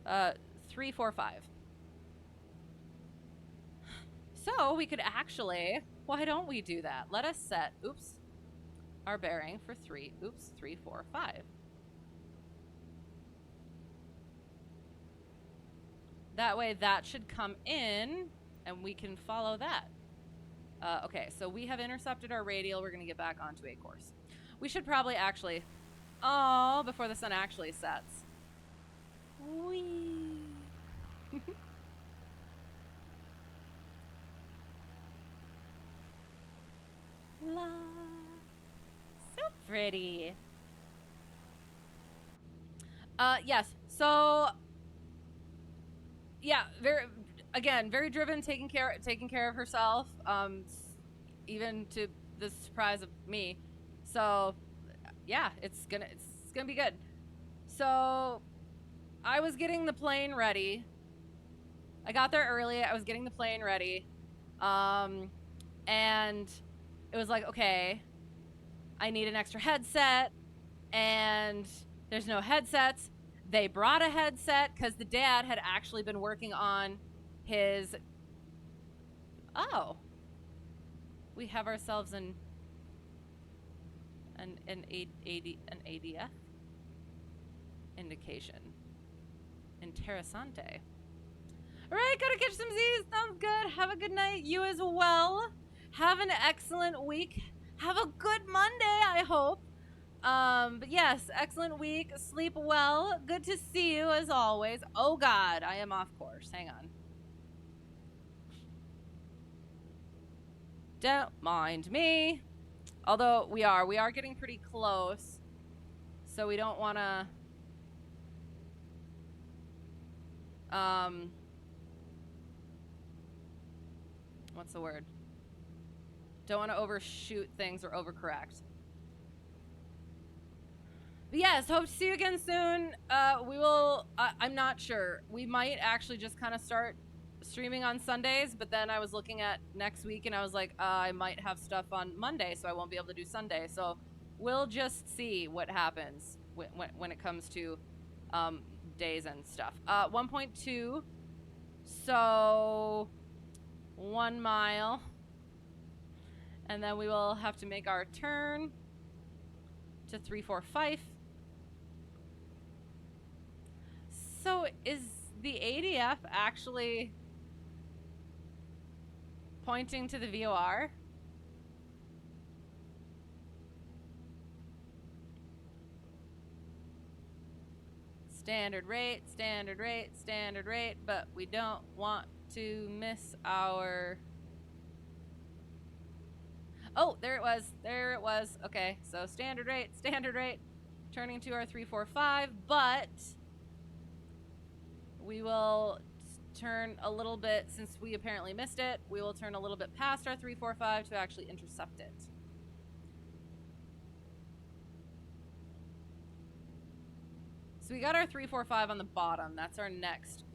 345. So we could actually, why don't we do that? Let us set, our bearing for 345. That way that should come in and we can follow that. Okay, so we have intercepted our radial. We're going to get back onto a course. We should probably actually, before the sun actually sets. Whee! La. So pretty. Yes. So, yeah, very driven, taking care of herself. Even to the surprise of me. So, yeah, it's gonna be good. So, I was getting the plane ready. I got there early. I was getting the plane ready. And it was like, okay, I need an extra headset, and there's no headsets. They brought a headset because the dad had actually been working on his. Oh, we have ourselves an ADF indication. Interessante. All right, gotta catch some Z's. Sounds good. Have a good night. You as well. Have an excellent week. Have a good Monday, I hope. But yes, excellent week. Sleep well. Good to see you as always. Oh God, I am off course. Hang on. Don't mind me. Although we are getting pretty close. So we don't want to what's the word? Don't want to overshoot things or overcorrect. But yes, hope to see you again soon. We will, I'm not sure. We might actually just kind of start streaming on Sundays, but then I was looking at next week and I was like, I might have stuff on Monday, so I won't be able to do Sunday. So we'll just see what happens when it comes to days and stuff. 1.2, so 1 mile. And then we will have to make our turn to 345. So is the ADF actually pointing to the VOR? Standard rate, standard rate, standard rate, but we don't want to miss our... Oh, there it was. There it was. Okay, so standard rate, turning to our 345, but we will turn a little bit, since we apparently missed it, we will turn a little bit past our 345 to actually intercept it. So we got our 345 on the bottom. That's our next,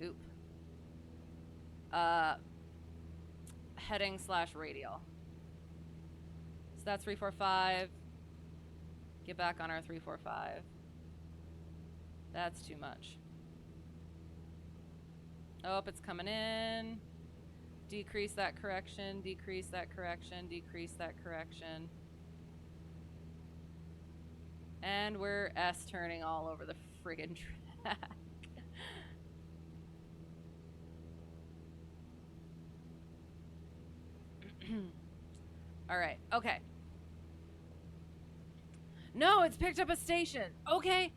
heading / radial. So that's 345. Get back on our 345. That's too much. Oh, it's coming in. Decrease that correction, decrease that correction, decrease that correction. And we're S-turning all over the friggin' track. All right, okay. No, it's picked up a station. Okay.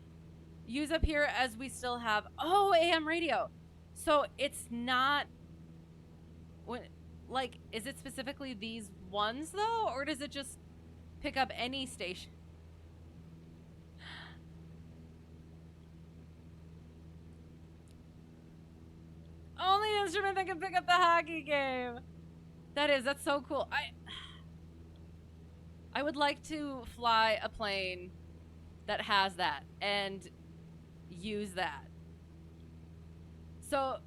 Use up here as we still have... Oh, AM radio. So it's not... Like, is it specifically these ones, though? Or does it just pick up any station? Only instrument that can pick up the hockey game. That's so cool. I would like to fly a plane that has that and use that. So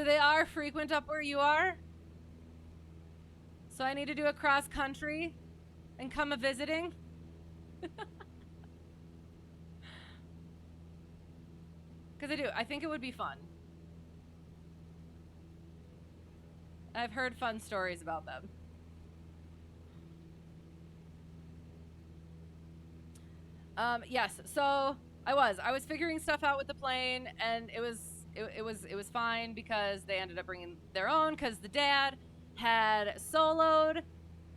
they are frequent up where you are. So I need to do a cross country and come a visiting. Because I think it would be fun. I've heard fun stories about them. Yes, so I was figuring stuff out with the plane, and it was fine because they ended up bringing their own because the dad had soloed,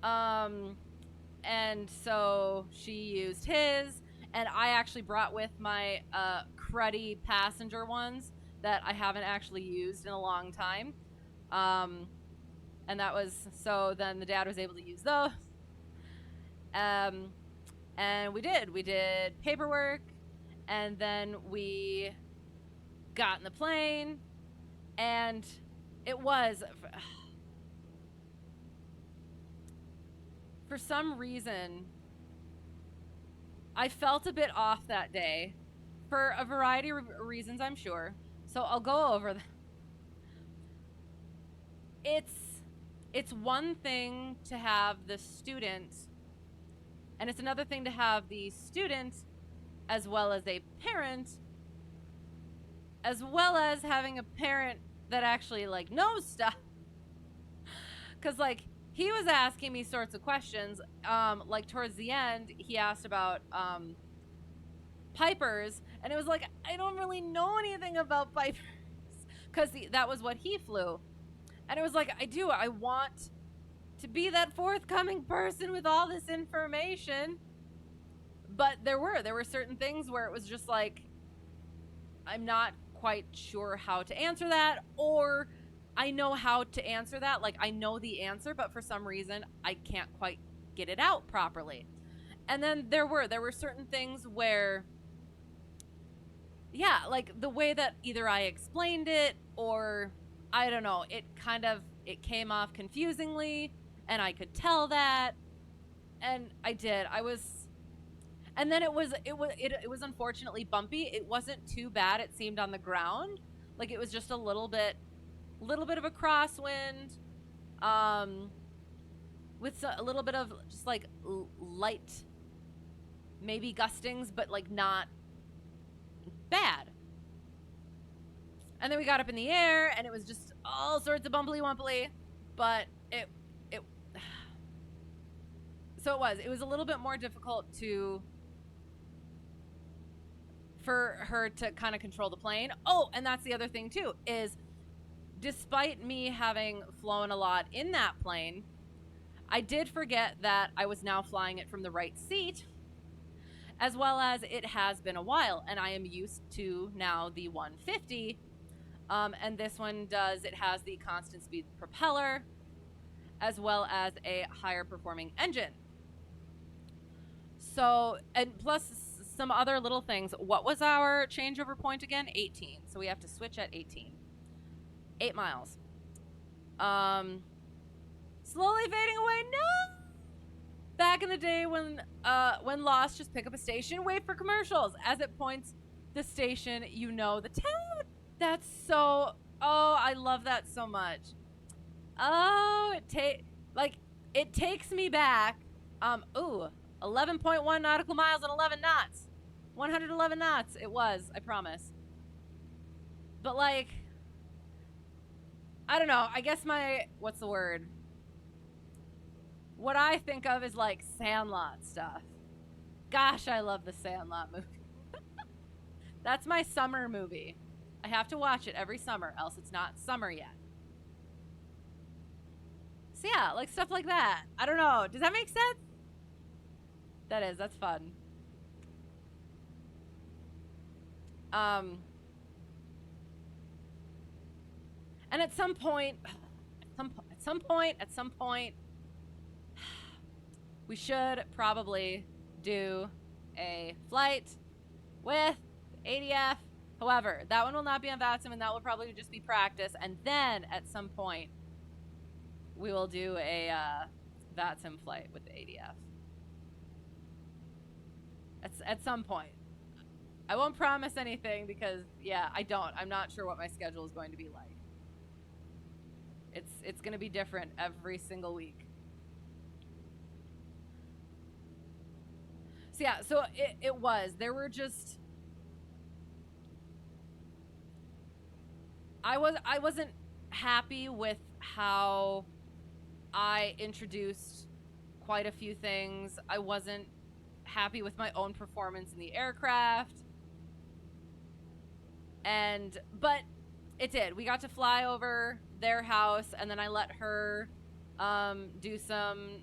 and so she used his, and I actually brought with my cruddy passenger ones that I haven't actually used in a long time, and that was so then the dad was able to use those. And we did paperwork, and then we got in the plane, and it was, for some reason, I felt a bit off that day, for a variety of reasons, I'm sure. So I'll go over them. It's one thing to have the student, and it's another thing to have the student as well as a parent, as well as having a parent that actually like knows stuff. Cause like he was asking me sorts of questions. Like towards the end, he asked about pipers, and it was like, I don't really know anything about pipers, cause that was what he flew. And it was like, I want to be that forthcoming person with all this information. But there were certain things where it was just like, I'm not quite sure how to answer that, or I know how to answer that. Like I know the answer, but for some reason I can't quite get it out properly. And then there were certain things where, yeah, like the way that either I explained it or I don't know, it came off confusingly, and I could tell that, and and then it was unfortunately bumpy. It wasn't too bad, it seemed, on the ground. Like it was just a little bit of a crosswind, with a little bit of just like light, maybe gustings, but like not bad. And then we got up in the air, and it was just all sorts of bumbly wumbly, but so it was a little bit more difficult for her to kind of control the plane. Oh, and that's the other thing too, is despite me having flown a lot in that plane, I did forget that I was now flying it from the right seat, as well as it has been a while, and I am used to now the 150. And this one it has the constant speed propeller, as well as a higher performing engine. So, and plus some other little things. What was our changeover point again? 18. So we have to switch at 18. 8 miles. Slowly fading away. No! Back in the day when lost, just pick up a station, wait for commercials. As it points the station, you know the town. That's so, oh, I love that so much. Oh, it takes me back. 11.1 nautical miles and 11 knots. 111 knots it was, I promise. But like, I don't know, I guess what's the word? What I think of is like Sandlot stuff. Gosh, I love the Sandlot movie. That's my summer movie. I have to watch it every summer, else it's not summer yet. So yeah, like stuff like that. I don't know. Does that make sense? That's fun. And at some point, we should probably do a flight with ADF. However, that one will not be on VATSIM, and that will probably just be practice. And then at some point, we will do a VATSIM flight with the ADF. At some point. I won't promise anything because, yeah, I'm not sure what my schedule is going to be like. It's going to be different every single week. So yeah, so there were just, I wasn't happy with how I introduced quite a few things. I wasn't happy with my own performance in the aircraft. But it did. We got to fly over their house, and then I let her do some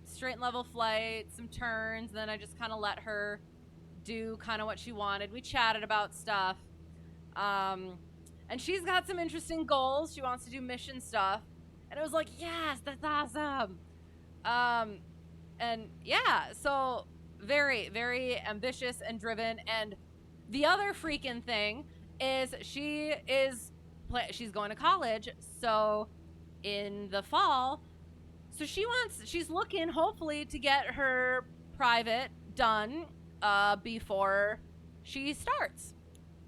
straight and level flights, some turns, and then I just kind of let her do kind of what she wanted. We chatted about stuff. And she's got some interesting goals. She wants to do mission stuff. And it was like, yes, that's awesome. And yeah, so very, very ambitious and driven. And the other freaking thing is she's going to college. So in the fall, so she's looking hopefully to get her private done before she starts.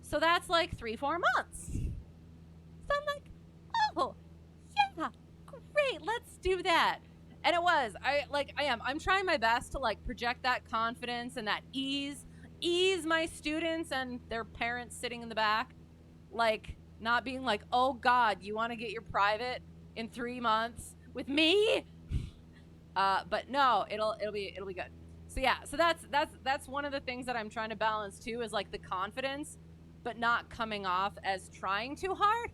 So that's like 3-4 months. So I'm like, oh, yeah, great, let's do that. And it was, I'm trying my best to like project that confidence and that ease my students and their parents sitting in the back, like not being like, oh God, you want to get your private in 3 months with me? But no, it'll be good. So yeah, so that's one of the things that I'm trying to balance too, is like the confidence, but not coming off as trying too hard.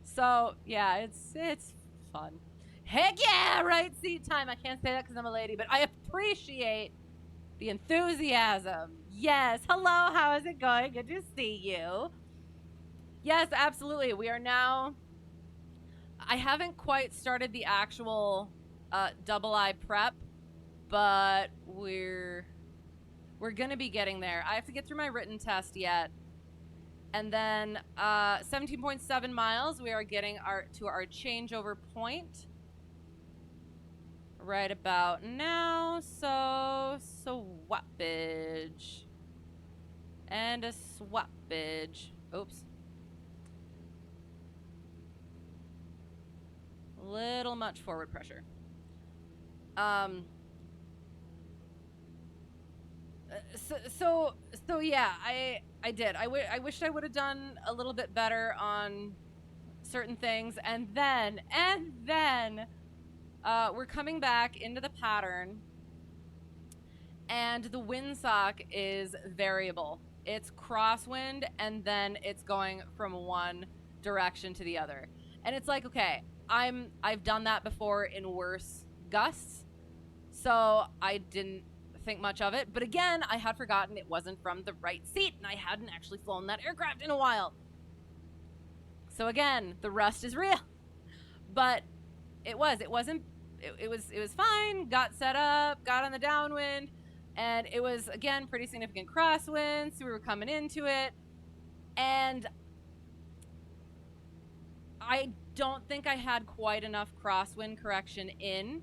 So yeah, it's fun. Heck yeah, right seat time. I can't say that because I'm a lady, but I appreciate the enthusiasm. Yes, hello, how is it going? Good to see you. Yes, absolutely. We are now, I haven't quite started the actual double I prep, but we're gonna be getting there. I have to get through my written test yet. And then 17.7 miles, we are getting to our changeover point right about now. So swappage and a swappage. Oops. Little much forward pressure. So yeah, I did. I wished I would have done a little bit better on certain things, and then we're coming back into the pattern, and the windsock is variable. It's crosswind, and then it's going from one direction to the other, and it's like, okay, I've done that before in worse gusts, so I didn't think much of it. But again, I had forgotten it wasn't from the right seat, and I hadn't actually flown that aircraft in a while. So again, the rust is real. But it was fine. Got set up, got on the downwind, and it was again pretty significant crosswind, so we were coming into it, and I don't think I had quite enough crosswind correction in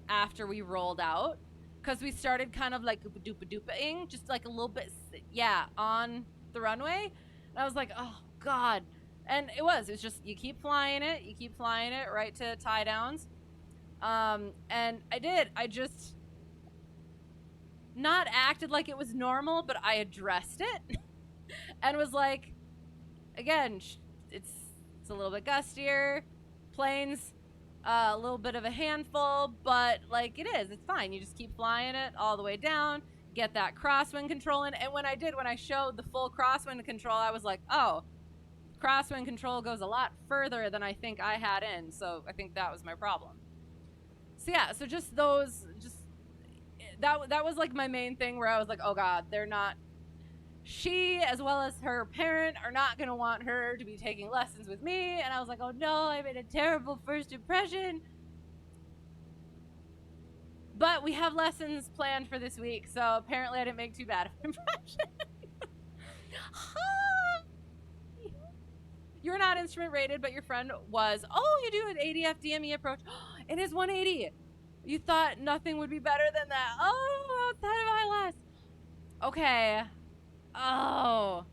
after we rolled out, because we started kind of like doop-a-doop-a-doop-ing, just like a little bit, yeah, on the runway. And I was like, oh God. And it's just, you keep flying it right to tie downs. And I just not acted like it was normal, but I addressed it and was like, again, it's a little bit gustier, planes, a little bit of a handful, but like it's fine. You just keep flying it all the way down, get that crosswind control in. And when I showed the full crosswind control, I was like, oh, crosswind control goes a lot further than I think I had in. So I think that was my problem. So yeah, so that was like my main thing, where I was like, oh God, she, as well as her parent, are not going to want her to be taking lessons with me. And I was like, oh no, I made a terrible first impression. But we have lessons planned for this week, so apparently I didn't make too bad of an impression. You're not instrument rated, but your friend was. Oh, you do an ADF DME approach. It is 180. You thought nothing would be better than that. Oh, outside of ILS. Okay. Oh.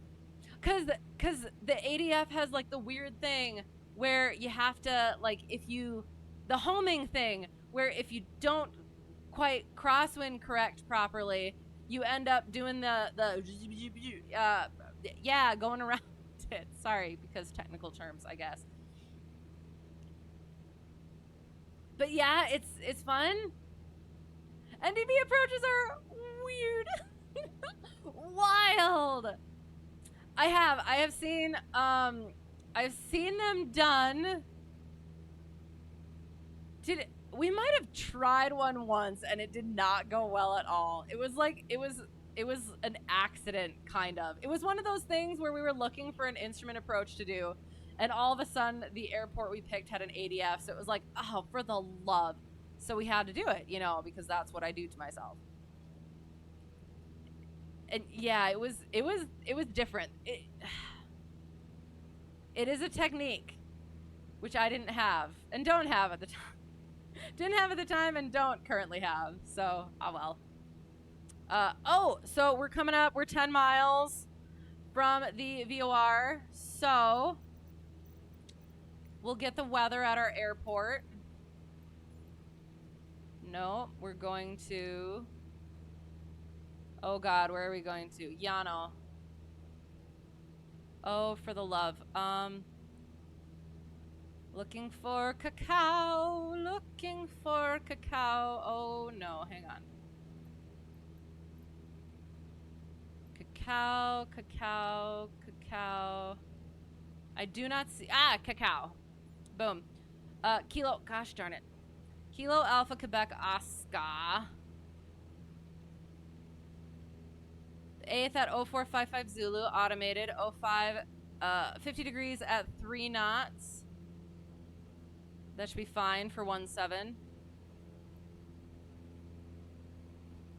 Cause the ADF has like the weird thing where you have to, like, the homing thing where if you don't quite crosswind correct properly, you end up doing yeah, going around it. Sorry, because technical terms, I guess. But yeah, it's fun. NDB approaches are weird. Wild. I have seen them done. We might have tried one once and it did not go well at all. It was like it was an accident, kind of. It was one of those things where we were looking for an instrument approach to do, and all of a sudden the airport we picked had an ADF, so it was like, oh, for the love. So we had to do it, you know, because that's what I do to myself. And yeah, it was different. It is a technique which I didn't have and don't have at the time. Didn't have at the time and don't currently have. So, oh well. So we're coming up. We're 10 miles from the VOR. So we'll get the weather at our airport. No, we're going to... Oh God, where are we going to? Llano. Oh, for the love. Looking for cacao. Looking for cacao. Oh no, hang on. Cacao, cacao, cacao. I do not see... Ah, cacao. Boom. Kilo... Gosh darn it. Kilo Alpha Quebec Oscar. 8th at 0455 Zulu. Automated. 50 degrees at 3 knots. That should be fine for 17.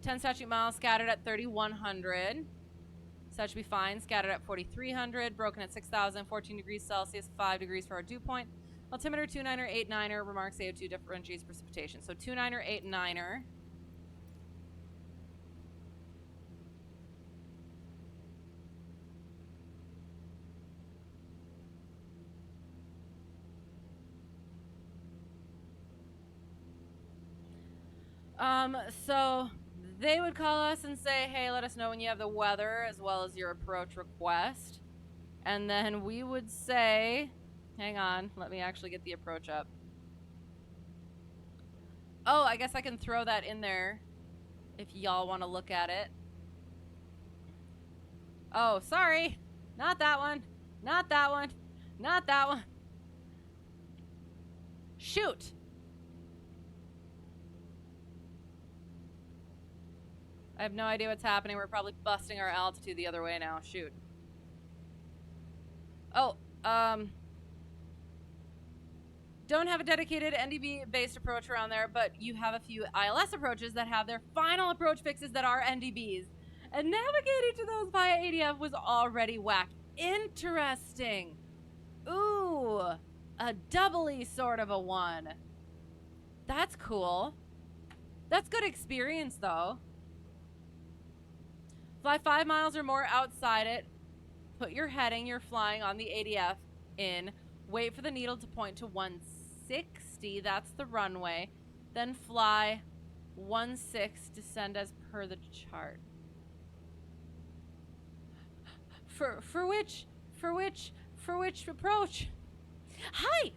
10 statute miles scattered at 3,100. So that should be fine. Scattered at 4,300. Broken at 6,000. 14 degrees Celsius. 5 degrees for our dew point. Altimeter 29er 89er. Remarks AO2 differentiates precipitation. So 29er 89er. So they would call us and say, hey, let us know when you have the weather as well as your approach request. And then we would say, hang on, let me actually get the approach up. Oh, I guess I can throw that in there if y'all want to look at it. Oh, sorry. Not that one. Not that one. Not that one. Shoot. I have no idea what's happening. We're probably busting our altitude the other way now. Shoot. Oh, don't have a dedicated NDB-based approach around there, but you have a few ILS approaches that have their final approach fixes that are NDBs. And navigating to those via ADF was already whacked. Interesting. Ooh, a doubly sort of a one. That's cool. That's good experience, though. Fly 5 miles or more outside it. Put your heading you're flying on the ADF in. Wait for the needle to point to 160. That's the runway. Then fly 16. Descend as per the chart. For which approach? Hi,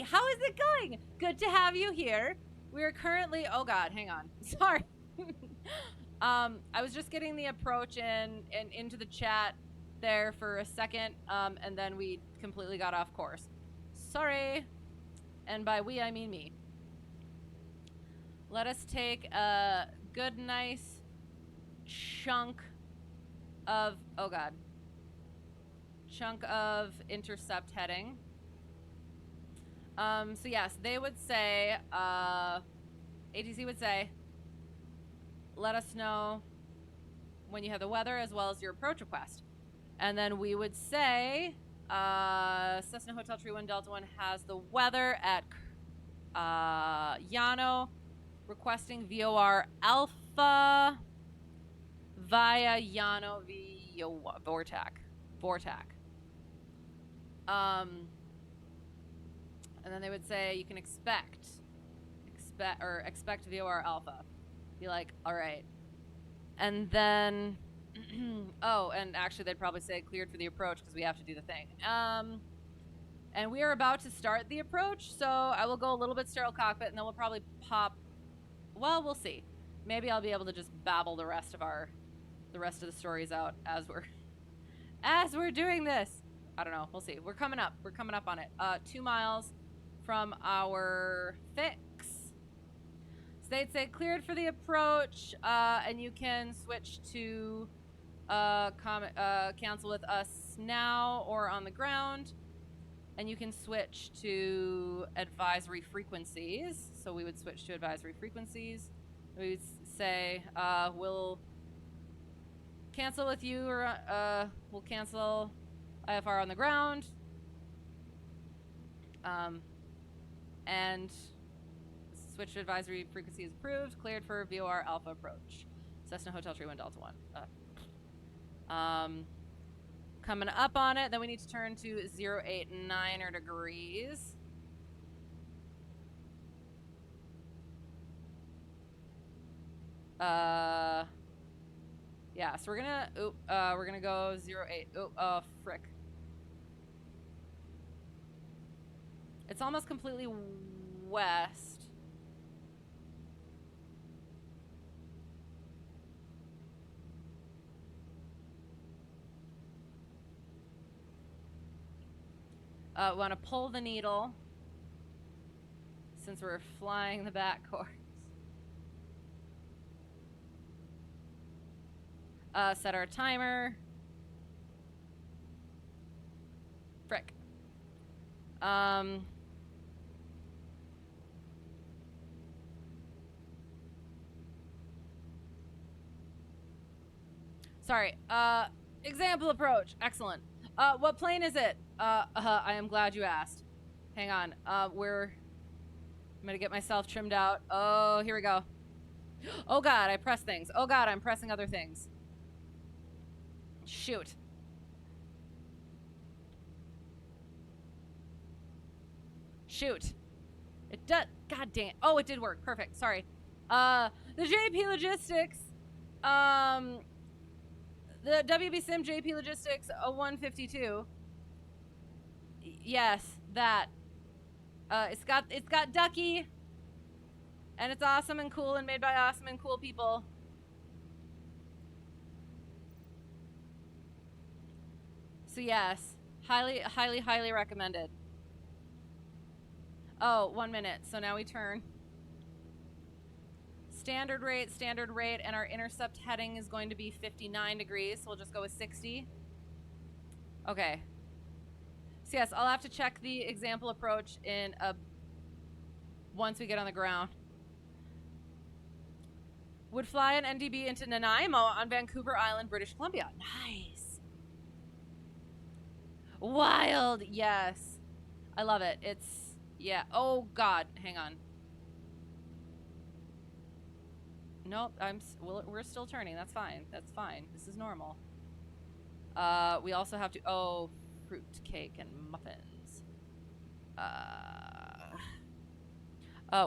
how is it going? Good to have you here. We are currently, oh God, hang on. Sorry. I was just getting the approach into the chat there for a second, and then we completely got off course. Sorry. And by we, I mean me. Let us take a good, nice chunk of, oh God, chunk of intercept heading. So yes, they would say, ATC would say, let us know when you have the weather as well as your approach request. And then we would say Cessna Hotel Tree 1 Delta 1 has the weather at Llano, requesting VOR Alpha via Llano via VOR-A. And then they would say you can expect VOR Alpha. Be like, all right. And then, oh, and actually they'd probably say cleared for the approach because we have to do the thing. And we are about to start the approach, so I will go a little bit sterile cockpit, and then we'll probably pop. Well, we'll see. Maybe I'll be able to just babble the rest of the stories out as we're doing this. I don't know. We'll see. We're coming up. We're coming up on it. 2 miles from our fix. So they'd say cleared for the approach, and you can switch to cancel with us now or on the ground. And you can switch to advisory frequencies. So we would switch to advisory frequencies. We would say, we'll cancel with you, or we'll cancel IFR on the ground. And switch to advisory frequency is approved. Cleared for VOR Alpha approach. Cessna Hotel Tree 1 Delta 1. Coming up on it, then we need to turn to 089er degrees. Yeah, so we're gonna go 08. Oh, frick. It's almost completely west. We want to pull the needle since we're flying the back course. Set our timer. Frick. Sorry. Example approach. Excellent. What plane is it? I am glad you asked. Hang on. I'm gonna get myself trimmed out. Oh, here we go. Oh God, I press things. Oh God, I'm pressing other things. Shoot. Shoot. It does. God dang it. Oh, it did work. Perfect. Sorry. The JP Logistics. The WB Sim JP Logistics 152. Yes, that. It's got Ducky, and it's awesome and cool and made by awesome and cool people. So yes, highly recommended. Oh, 1 minute. So now we turn. Standard rate, and our intercept heading is going to be 59 degrees, so we'll just go with 60. Okay. So yes, I'll have to check the example approach in once we get on the ground. Would fly an NDB into Nanaimo on Vancouver Island, British Columbia. Nice. Wild, yes. I love it. It's, yeah. Oh God, hang on. Nope, we're still turning. That's fine. That's fine. This is normal. We also have to, oh, fruit cake and muffins.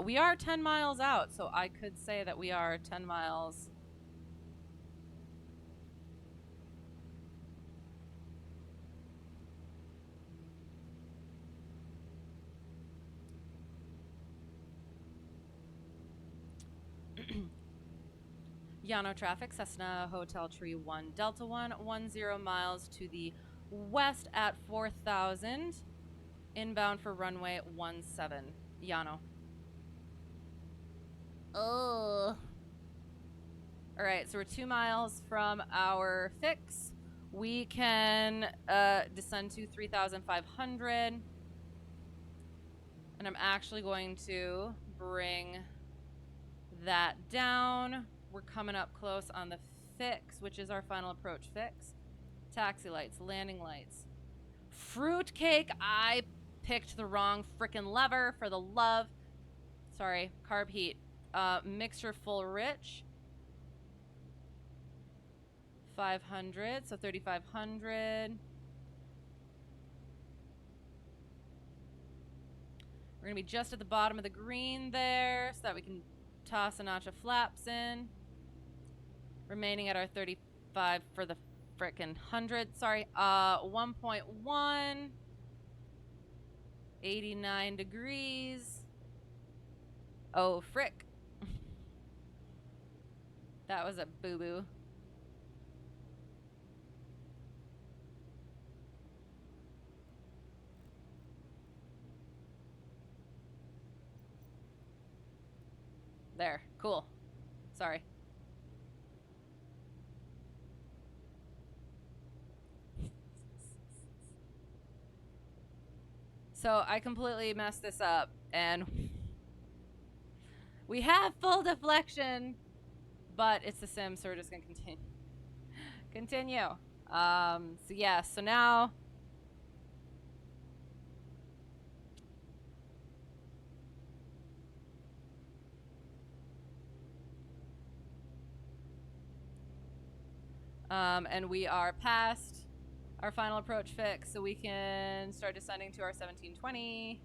We are 10 miles out, so I could say that we are 10 miles. Llano traffic, Cessna Hotel Tree 1 Delta 1, 10 miles to the west at 4,000. Inbound for runway 17, Llano. Oh. All right, so we're 2 miles from our fix. We can descend to 3,500. And I'm actually going to bring that down. we're coming up close on the fix, which is our final approach fix. Taxi lights, landing lights. Fruitcake, I picked the wrong frickin' lever for the love. Sorry, carb heat. Mixture full rich. 500, so 3,500. We're gonna be just at the bottom of the green there, so that we can toss a notch of flaps in. Remaining at our 35 for the frickin' 100. Sorry, 1.1. 89 degrees. Oh, frick. That was a boo-boo. There, cool. Sorry. So I completely messed this up, and we have full deflection, but it's the sim, so we're just gonna continue. So yeah, so now and we are past our final approach fix, so we can start descending to our 1720.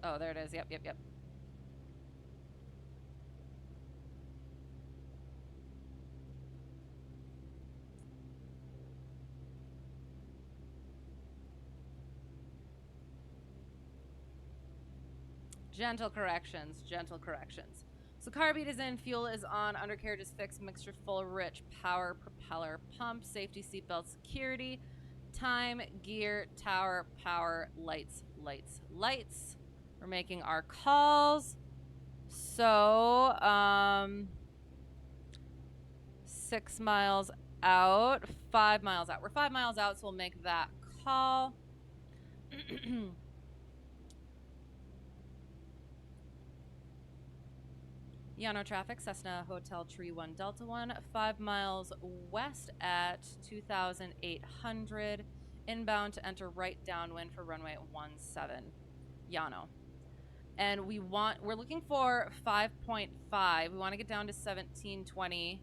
Oh, there it is. Yep. Gentle corrections. So carb is in, fuel is on, undercarriage is fixed, mixture full rich, power, propeller, pump, safety, seatbelt, security, time, gear, tower, power, lights. We're making our calls. So, 6 miles out, 5 miles out. We're 5 miles out, so we'll make that call. Llano traffic, Cessna Hotel Tree 1 Delta 1, 5 miles west at 2,800. Inbound to enter right downwind for runway 17, Llano. And we're looking for 5.5. We want to get down to 1720.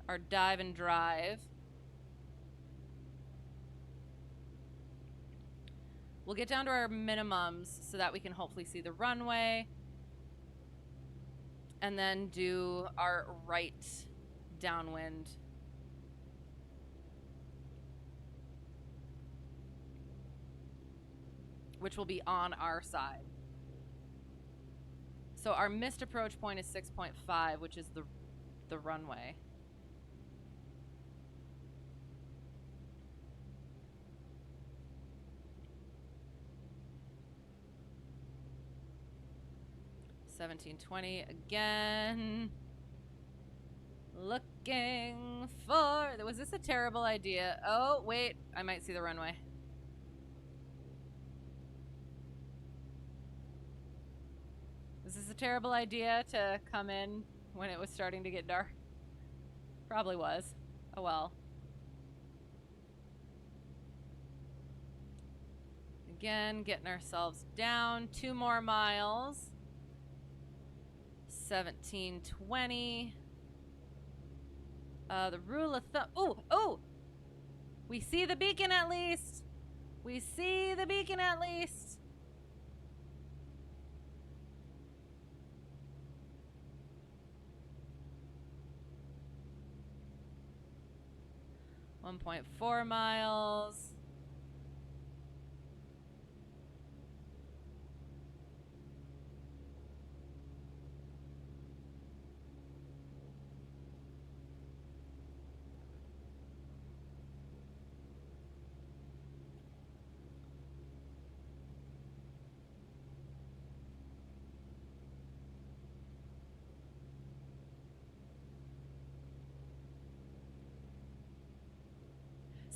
Our dive and drive. We'll get down to our minimums so that we can hopefully see the runway. And then do our right downwind. Which will be on our side. So our missed approach point is 6.5, which is the runway. $17.20 again. Looking for... Was this a terrible idea? Oh, wait. I might see the runway. Was this a terrible idea to come in when it was starting to get dark? Probably was. Oh well. Again, getting ourselves down. 2 more miles. 1720. The rule of thumb. Oh! We see the beacon at least. 1.4 miles.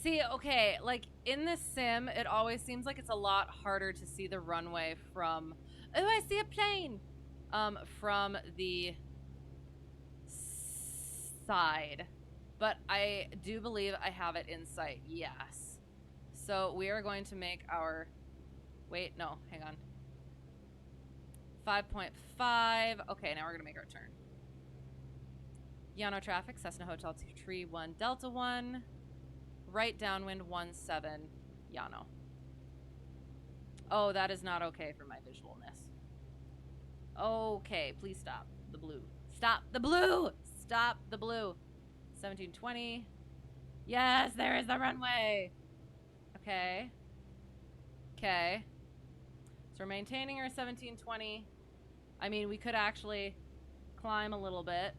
See, okay, like in this sim, it always seems like it's a lot harder to see the runway from. Oh, I see a plane. From the side, but I do believe I have it in sight. Yes. So we are going to make our. Wait, no, hang on. 5.5. Okay, now we're gonna make our turn. Llano traffic, Cessna Hotel 231 Delta 1. Right downwind 17 Llano. Oh, that is not okay for my visualness. Okay, please stop the blue. Stop the blue! Stop the blue. 1720. Yes, there is the runway. Okay. Okay. So we're maintaining our 1720. I mean, we could actually climb a little bit.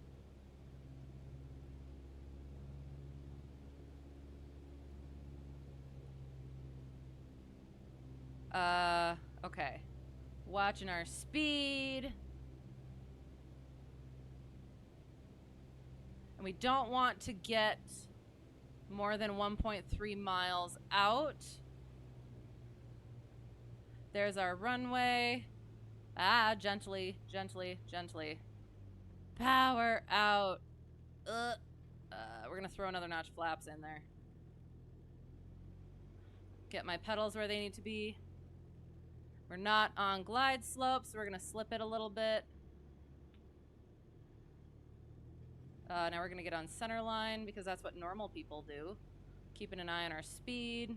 Okay. Watching our speed. And we don't want to get more than 1.3 miles out. There's our runway. Ah, gently, gently, gently. Power out. We're gonna throw another notch flaps in there. Get my pedals where they need to be. We're not on glide slope, so we're gonna slip it a little bit. Now we're gonna get on center line because that's what normal people do. Keeping an eye on our speed.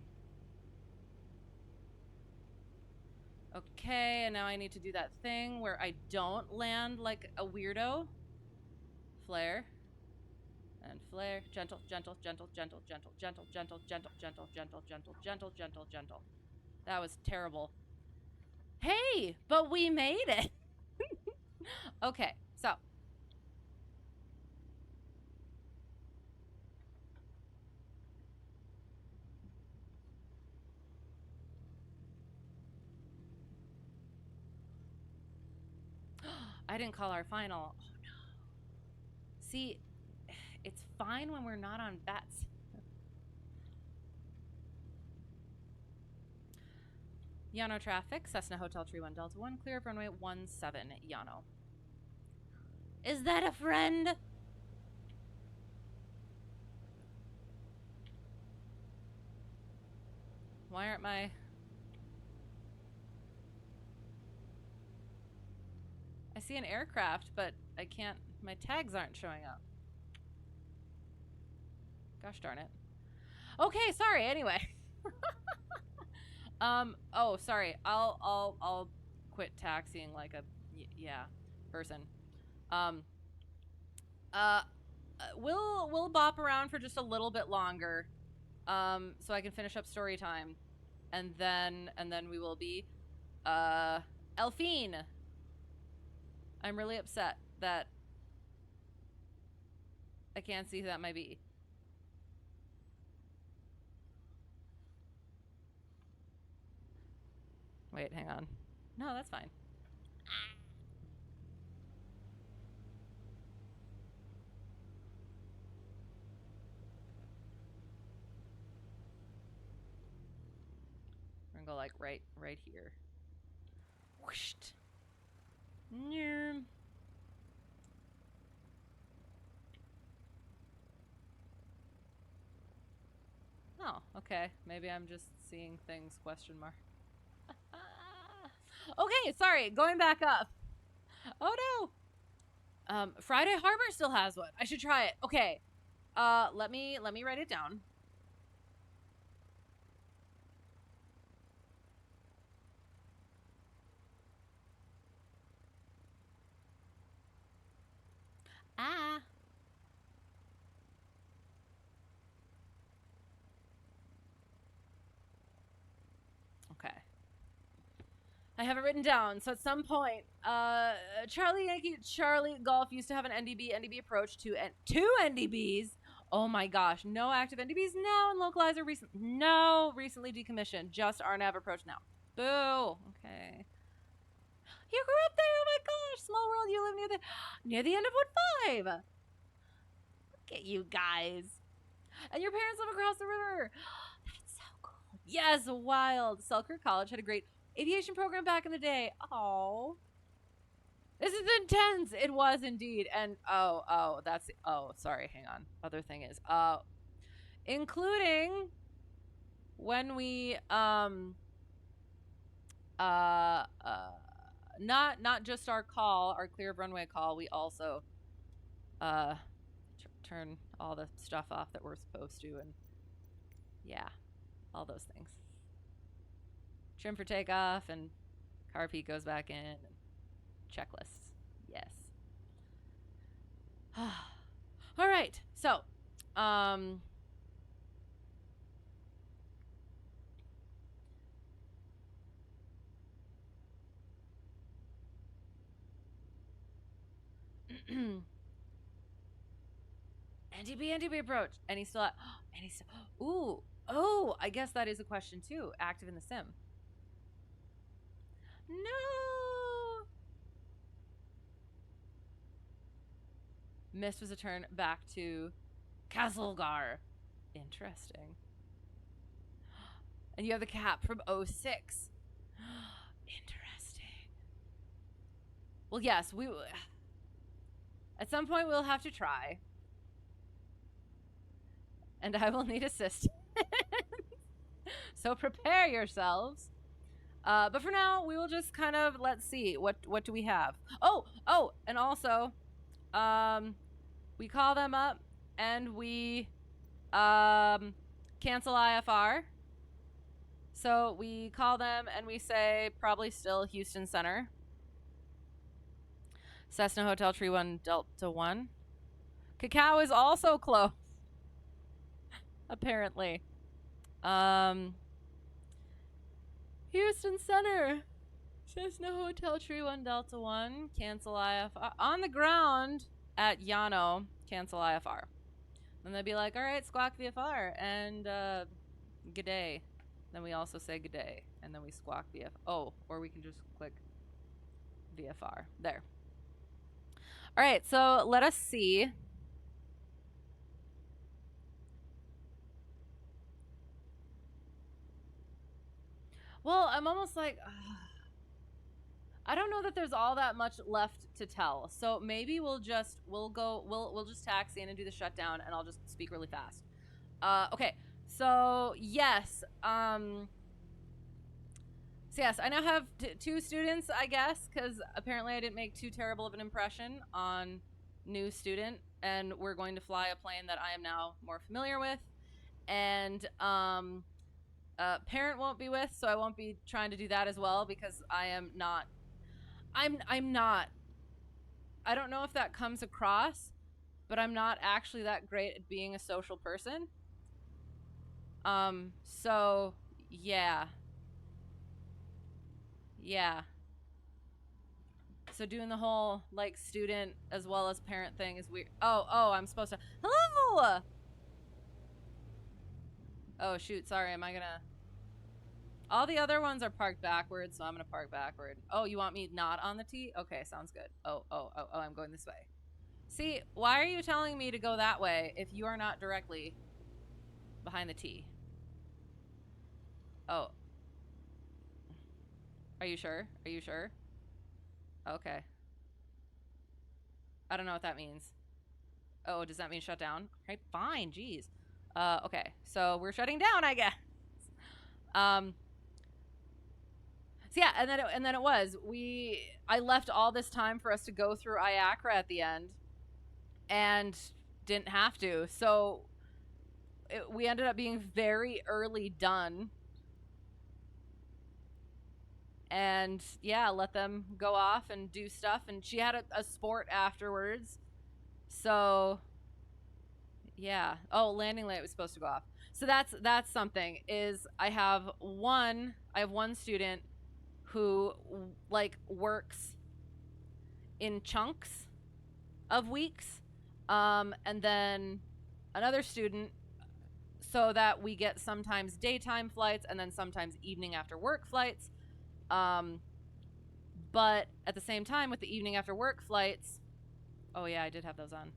Okay, and now I need to do that thing where I don't land like a weirdo. Flare. And flare. Gentle, gentle, gentle, gentle, gentle, gentle, gentle, gentle, gentle, gentle, gentle, gentle, gentle, gentle. That was terrible. Hey, but we made it. Okay, so. I didn't call our final. Oh no. See, it's fine when we're not on VATSIM. Llano traffic, Cessna Hotel 31 Delta 1, clear of runway 17 Llano. Is that a friend? Why aren't my... I see an aircraft, but I can't... My tags aren't showing up. Gosh darn it. Okay, sorry, anyway. Oh, sorry. I'll quit taxiing like a... Yeah, person. We'll bop around for just a little bit longer, so I can finish up story time, and then we will be, Elfine. I'm really upset that I can't see who that might be. Wait, hang on. No, that's fine. We're gonna go like right here. Whoosh. Yeah. Oh, okay. Maybe I'm just seeing things, question mark. Okay, sorry. Going back up. Oh no. Friday Harbor still has one. I should try it. Okay. Let me write it down. Ah. Okay. I have it written down. So at some point, Charlie Yankee Charlie Golf used to have an NDB approach to two NDBs. Oh my gosh, no active NDBs now, and localizer recently decommissioned. Just RNAV approach now. Boo. Okay. You grew up there. Oh my gosh, small world. You live near the end of Wood 5. Look at you guys. And your parents live across the river. That's so cool. Yes, wild. Selkirk College had a great aviation program back in the day. Oh. This is intense. It was indeed. And sorry, hang on. Other thing is, including when we not just our call, our clear of runway call, we also turn all the stuff off that we're supposed to, and yeah, all those things. Trim for takeoff, and car peak goes back in, and checklists. Yes. All right. So, NTB approach. And he's still at, I guess that is a question too. Active in the sim. No. Missed was a turn back to Castlegar. Interesting. And you have the cap from 06. Interesting. Well, yes, we at some point we'll have to try. And I will need assistance. So prepare yourselves. But for now, we will just kind of, let's see, what do we have? Oh, and also, we call them up and we cancel IFR. So we call them and we say probably still Houston Center. Cessna Hotel Tree 1 Delta 1. KAQO is also close. Apparently. Houston Center. Cessna Hotel Tree 1 Delta 1. Cancel IFR. On the ground at Llano. Cancel IFR. And they'd be like, alright, squawk VFR. And, good day. Then we also say good day. And then we squawk VFR. Oh, or we can just click VFR. There. Alright, so let us see. Well, I'm almost like, I don't know that there's all that much left to tell. So maybe we'll just taxi in and do the shutdown, and I'll just speak really fast. Okay. So yes, yes, I now have two students, I guess, because apparently I didn't make too terrible of an impression on new student, and we're going to fly a plane that I am now more familiar with, and parent won't be with, so I won't be trying to do that as well, because I am not, I'm not, I don't know if that comes across, but I'm not actually that great at being a social person. So yeah. So doing the whole like student as well as parent thing is weird. Oh, I'm supposed to, hello. Oh shoot, sorry, am I gonna, all the other ones are parked backwards, so I'm gonna park backward. Oh, you want me not on the T? Okay, sounds good. Oh, I'm going this way. See, why are you telling me to go that way if you are not directly behind the T? Oh. Are you sure? Are you sure? Okay. I don't know what that means. Oh, does that mean shut down? Okay, fine, jeez. Okay, so we're shutting down, I guess. So yeah, and then it was, I left all this time for us to go through IACRA at the end, and didn't have to. So we ended up being very early done. And yeah, let them go off and do stuff. And she had a sport afterwards. So yeah. Oh, landing light was supposed to go off. So that's something, is I have one student who like works in chunks of weeks. And then another student, so that we get sometimes daytime flights and then sometimes evening after work flights. But at the same time with the evening after work flights, oh yeah, I did have those on.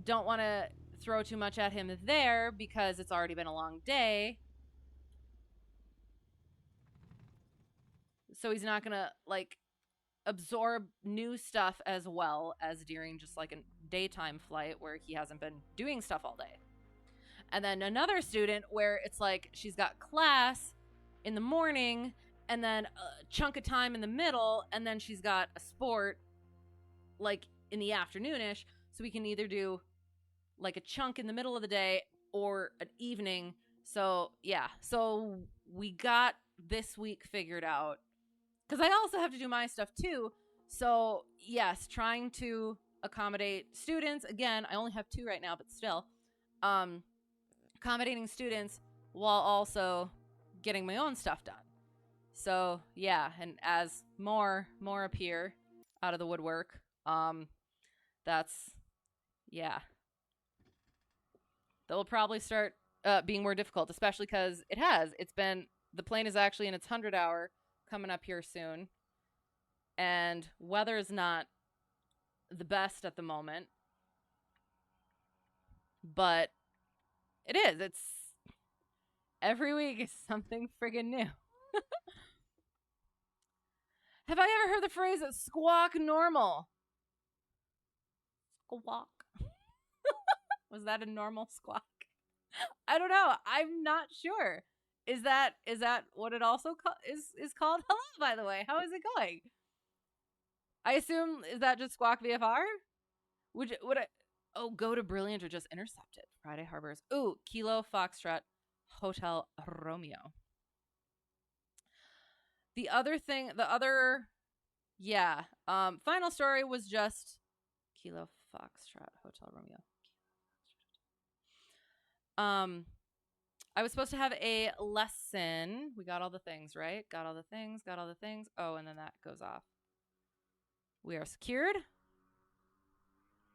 Don't want to throw too much at him there because it's already been a long day. So he's not gonna like absorb new stuff as well as during just like a daytime flight where he hasn't been doing stuff all day. And then another student where it's like she's got class in the morning and then a chunk of time in the middle, and then she's got a sport like in the afternoonish, so we can either do like a chunk in the middle of the day or an evening. So yeah, so we got this week figured out, because I also have to do my stuff too. So yes, trying to accommodate students. Again, I only have 2 right now, but still accommodating students while also getting my own stuff done. So yeah, and as more appear out of the woodwork, that's, yeah, that will probably start being more difficult, especially because the plane is actually in its 100 hour coming up here soon, and weather is not the best at the moment, but it's every week is something friggin' new. Have I ever heard the phrase squawk normal? Squawk. Was that a normal squawk? I don't know. I'm not sure. Is that what it also is called? Hello, by the way. How is it going? I assume, is that just squawk VFR? Would I? Oh, go to Brilliant or just intercepted. Friday Harbors. Ooh, Kilo Foxtrot Hotel Romeo. Final story was just Kilo Foxtrot Hotel Romeo. I was supposed to have a lesson. We got all the things, right? Got all the things. Oh, and then that goes off. We are secured.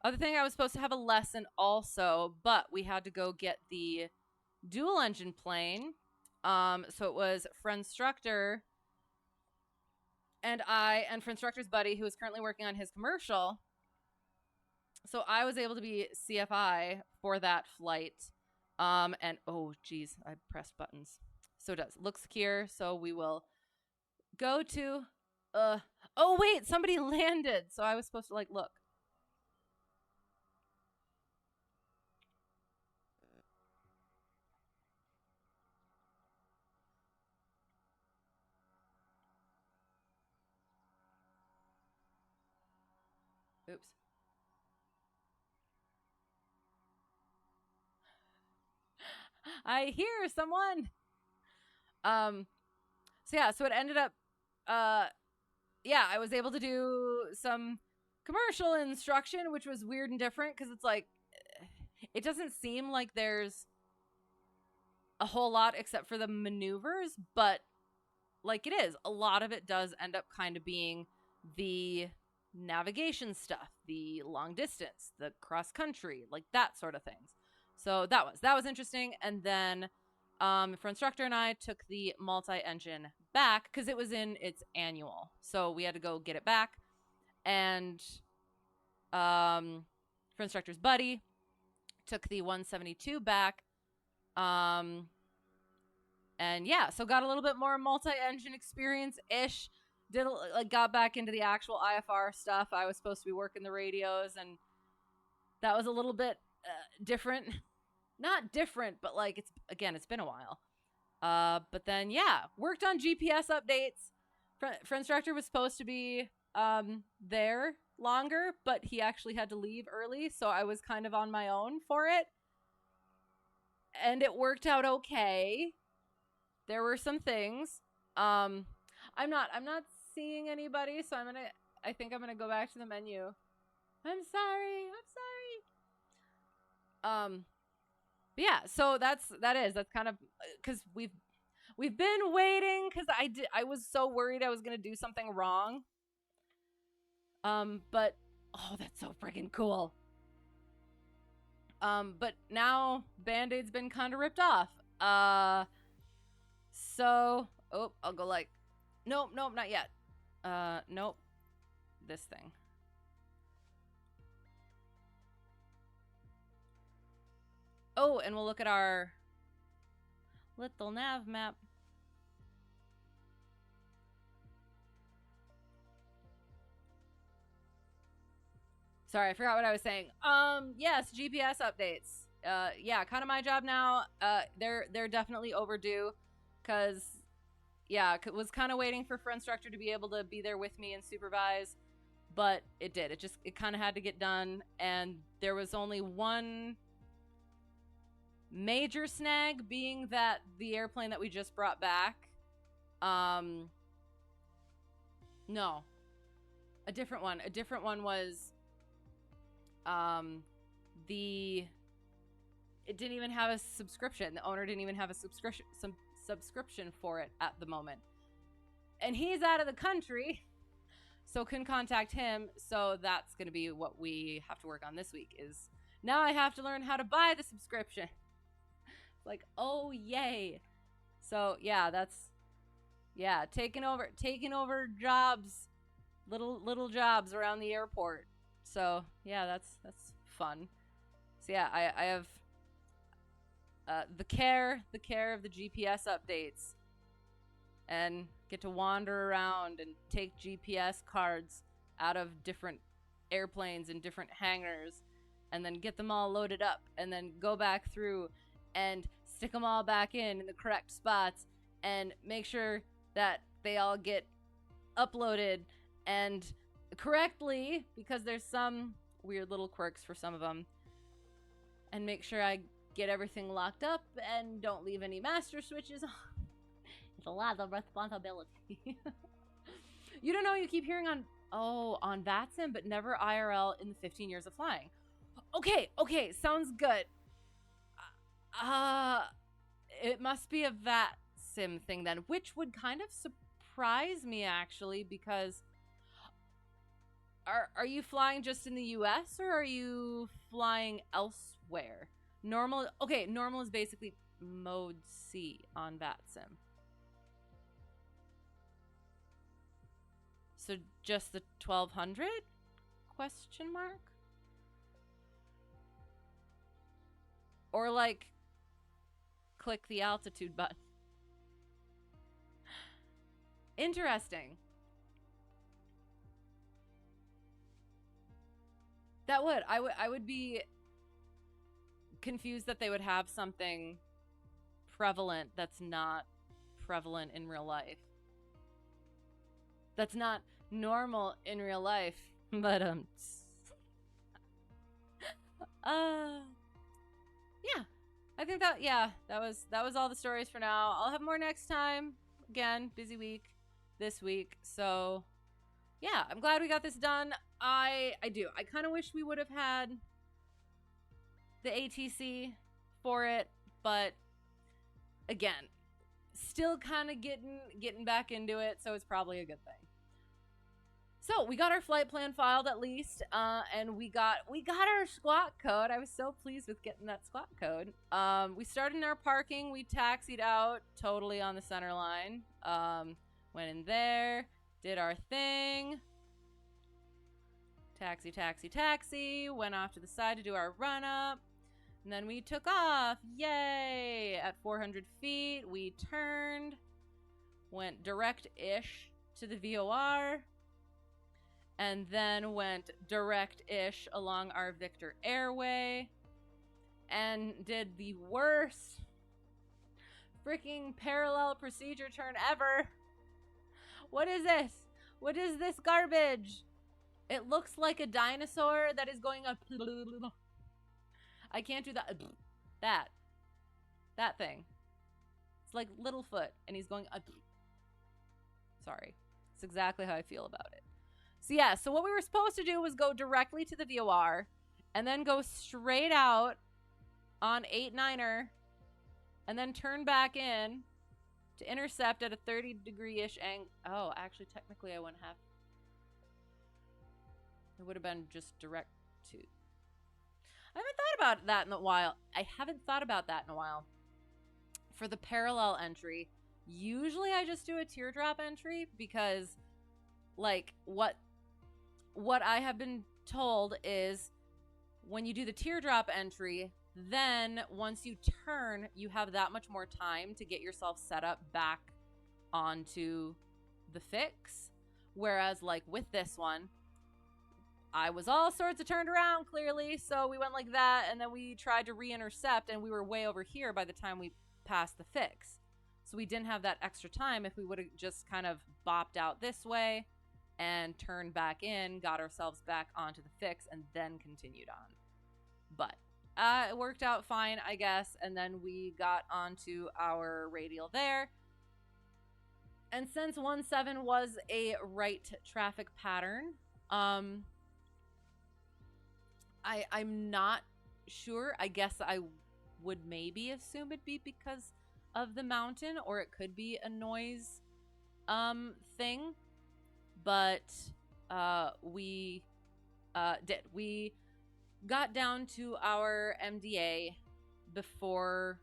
Other thing, I was supposed to have a lesson also, but we had to go get the dual engine plane. So it was Friendstructor and I, and Friendstructor's buddy, who is currently working on his commercial. So I was able to be CFI for that flight. And oh geez, I pressed buttons. So it does look secure. So we will go to, oh wait, somebody landed. So I was supposed to like look. Oops. I hear someone. So it ended up, I was able to do some commercial instruction, which was weird and different because it's like, it doesn't seem like there's a whole lot except for the maneuvers, but like it is, a lot of it does end up kind of being the navigation stuff, the long distance, the cross country, like that sort of things. So that was interesting. And then for instructor and I took the multi-engine back because it was in its annual, so we had to go get it back. And for instructor's buddy took the 172 back. And yeah, so got a little bit more multi-engine experience ish. Got back into the actual IFR stuff. I was supposed to be working the radios, and that was a little bit different. Not different, but like it's been a while. But then yeah, worked on GPS updates. Friendstructor was supposed to be there longer, but he actually had to leave early, so I was kind of on my own for it. And it worked out okay. There were some things. I'm not seeing anybody, so I think I'm gonna go back to the menu. I'm sorry. But yeah, so that's kind of because we've been waiting because I was so worried I was gonna do something wrong. But oh, that's so freaking cool. But now Band-Aid's been kind of ripped off. So I'll go like, nope, not yet. Nope, this thing. Oh, and we'll look at our LittleNavMap. Sorry, I forgot what I was saying. Yes, GPS updates. Yeah, kind of my job now. They're definitely overdue, cause yeah, was kind of waiting for Front Structure to be able to be there with me and supervise, but it did. It kind of had to get done, and there was only one major snag, being that the airplane that we just brought back, no, a different one. A different one was, it didn't even have a subscription. The owner didn't even have a subscription for it at the moment. And he's out of the country, so couldn't contact him. So that's going to be what we have to work on this week, is now I have to learn how to buy the subscription. Like, oh, yay. So yeah, taking over jobs, little jobs around the airport. So yeah, that's fun. So yeah, I have the care of the GPS updates, and get to wander around and take GPS cards out of different airplanes and different hangars, and then get them all loaded up, and then go back through and stick them all back in the correct spots, and make sure that they all get uploaded and correctly, because there's some weird little quirks for some of them, and make sure I get everything locked up and don't leave any master switches on. It's a lot of responsibility. You don't know, you keep hearing on VATSIM, but never IRL in the 15 years of flying. Okay, sounds good. It must be a VATSIM thing then, which would kind of surprise me, actually, because are you flying just in the US, or are you flying elsewhere? Normal is basically mode C on VATSIM. So just the 1200 ? Or like click the altitude button. Interesting. That would. I would be confused that they would have something prevalent that's not prevalent in real life. That's not normal in real life. But yeah. I think that was all the stories for now. I'll have more next time. Again, busy week this week. So yeah, I'm glad we got this done. I do. I kind of wish we would have had the ATC for it, but again, still kind of getting back into it, so it's probably a good thing. So we got our flight plan filed at least, and we got our squawk code. I was so pleased with getting that squawk code. We started in our parking. We taxied out totally on the center line. Went in there, did our thing. Taxi. Went off to the side to do our run up. And then we took off. Yay! At 400 feet, we turned. Went direct-ish to the VOR. And then went direct-ish along our Victor Airway. And did the worst freaking parallel procedure turn ever. What is this? What is this garbage? It looks like a dinosaur that is going up. I can't do that. That thing. It's like Littlefoot, and he's going up. Sorry. It's exactly how I feel about it. So yeah, so what we were supposed to do was go directly to the VOR, and then go straight out on 8-9er, and then turn back in to intercept at a 30-degree-ish angle. Oh, actually, technically, I wouldn't have. It would have been just direct to. I haven't thought about that in a while. For the parallel entry, usually I just do a teardrop entry because, like, what I have been told is when you do the teardrop entry, then once you turn, you have that much more time to get yourself set up back onto the fix. Whereas like with this one, I was all sorts of turned around clearly, so we went like that, and then we tried to re-intercept, and we were way over here by the time we passed the fix. So we didn't have that extra time. If we would have just kind of bopped out this way and turned back in, got ourselves back onto the fix, and then continued on. But it worked out fine, I guess, and then we got onto our radial there. And since 1-7 was a right traffic pattern, I'm not sure. I guess I would maybe assume it'd be because of the mountain, or it could be a noise thing. But we did. We got down to our MDA before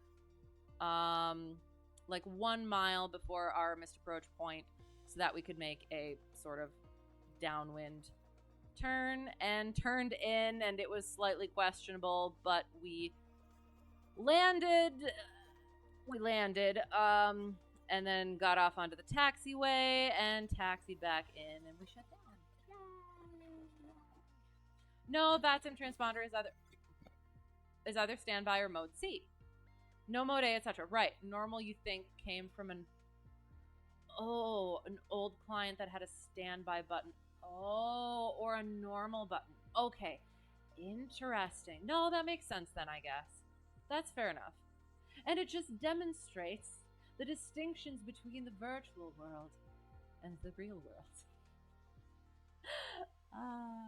like 1 mile before our missed approach point, so that we could make a sort of downwind turn, and turned in, and it was slightly questionable, but we landed, and then got off onto the taxiway and taxied back in, and we shut down. Yay. No, VATSIM transponder is either standby or mode C. No mode A, etc. Right. Normal, you think, came from an old client that had a standby button. Oh, or a normal button. Okay. Interesting. No, that makes sense then, I guess. That's fair enough. And it just demonstrates the distinctions between the virtual world and the real world. Yeah.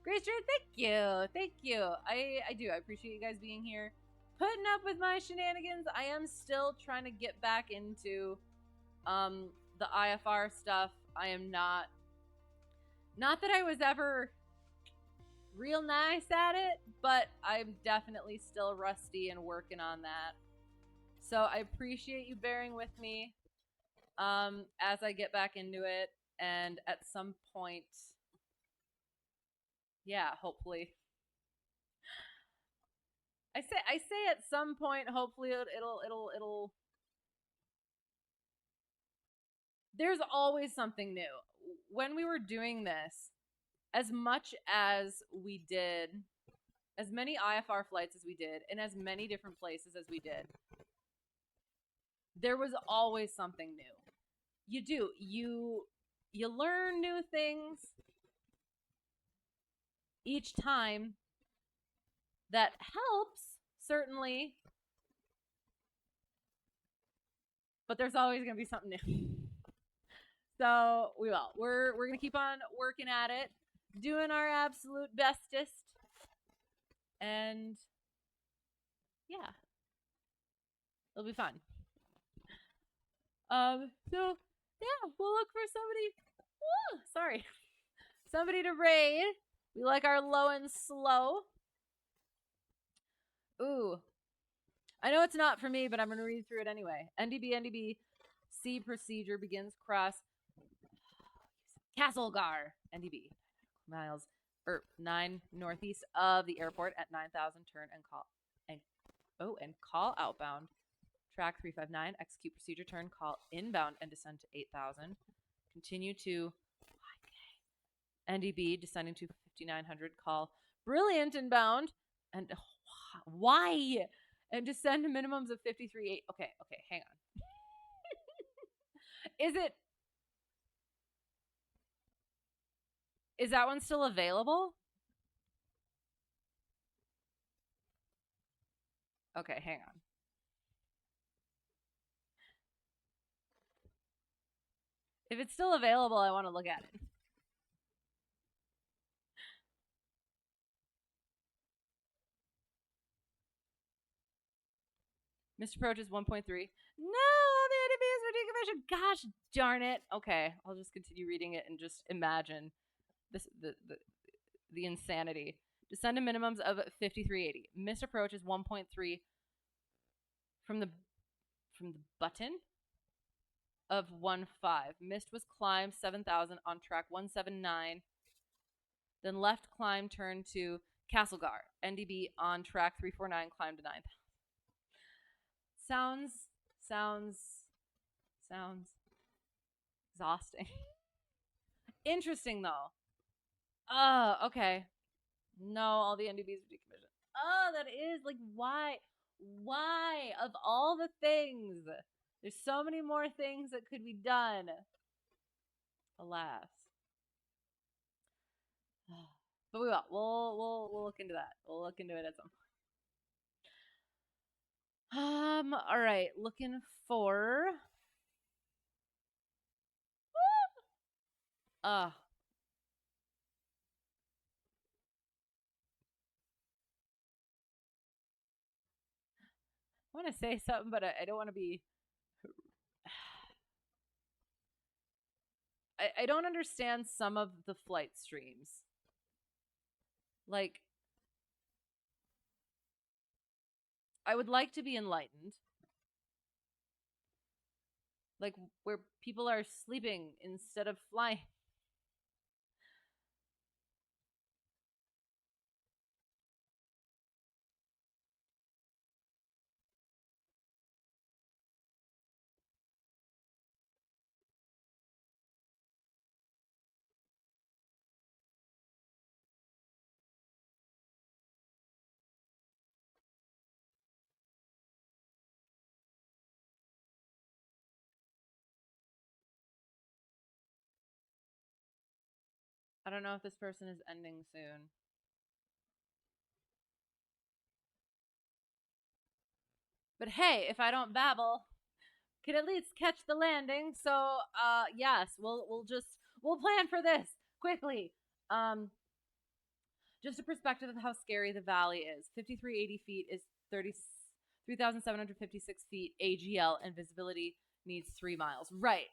Grace, thank you. Thank you. I do. I appreciate you guys being here. Putting up with my shenanigans. I am still trying to get back into the IFR stuff. I am not that I was ever real nice at it, but I'm definitely still rusty and working on that. So I appreciate you bearing with me as I get back into it, and at some point, yeah, hopefully. I say at some point, hopefully it'll. There's always something new. When we were doing this, as much as we did, as many IFR flights as we did, in as many different places as we did, there was always something new. You do. You learn new things each time. That helps, certainly. But there's always going to be something new. So we will. We're going to keep on working at it, doing our absolute bestest. And yeah, it'll be fun. So yeah, we'll look for somebody. Somebody to raid. We like our low and slow. Ooh. I know it's not for me, but I'm going to read through it anyway. NDB, C procedure begins cross Castlegar, NDB, miles, 9 northeast of the airport at 9,000, turn and call outbound. Track 359, execute procedure, turn, call inbound and descend to 8,000. Continue to NDB, descending to 5,900, call brilliant inbound, and why? And descend to minimums of 53.8. Okay, hang on. Is that one still available? Okay, hang on. If it's still available, I want to look at it. Mr. Approach is 1.3. No, the NDB is decommission. Gosh darn it. Okay, I'll just continue reading it and just imagine this the insanity. Descend to minimums of 53.80. Missed approach is 1.3 from the button of 1.5. Missed was climb 7,000 on track 179. Then left climb turn to Castlegar, NDB on track 349, climb to 9th. Sounds exhausting. Interesting though. Oh, okay. No, all the NDBs are decommissioned. Oh, that is like why of all the things? There's so many more things that could be done. Alas. But we will. We'll look into that. We'll look into it at some point. All right. Looking for I want to say something, but I don't want to be I don't understand some of the flight streams. Like, I would like to be enlightened. Like, where people are sleeping instead of flying. I don't know if this person is ending soon. But hey, if I don't babble, could at least catch the landing. So, yes, we'll plan for this quickly. Just a perspective of how scary the valley is. 5,380 feet is 3,756 feet AGL, and visibility needs 3 miles. Right.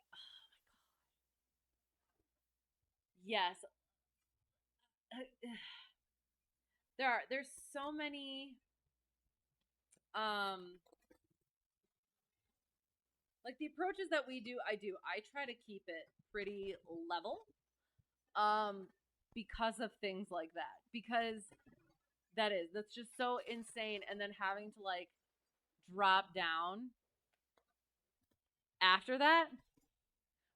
Yes. There's so many like the approaches that we do, I try to keep it pretty level because of things like that, because that's just so insane. And then having to like drop down after that,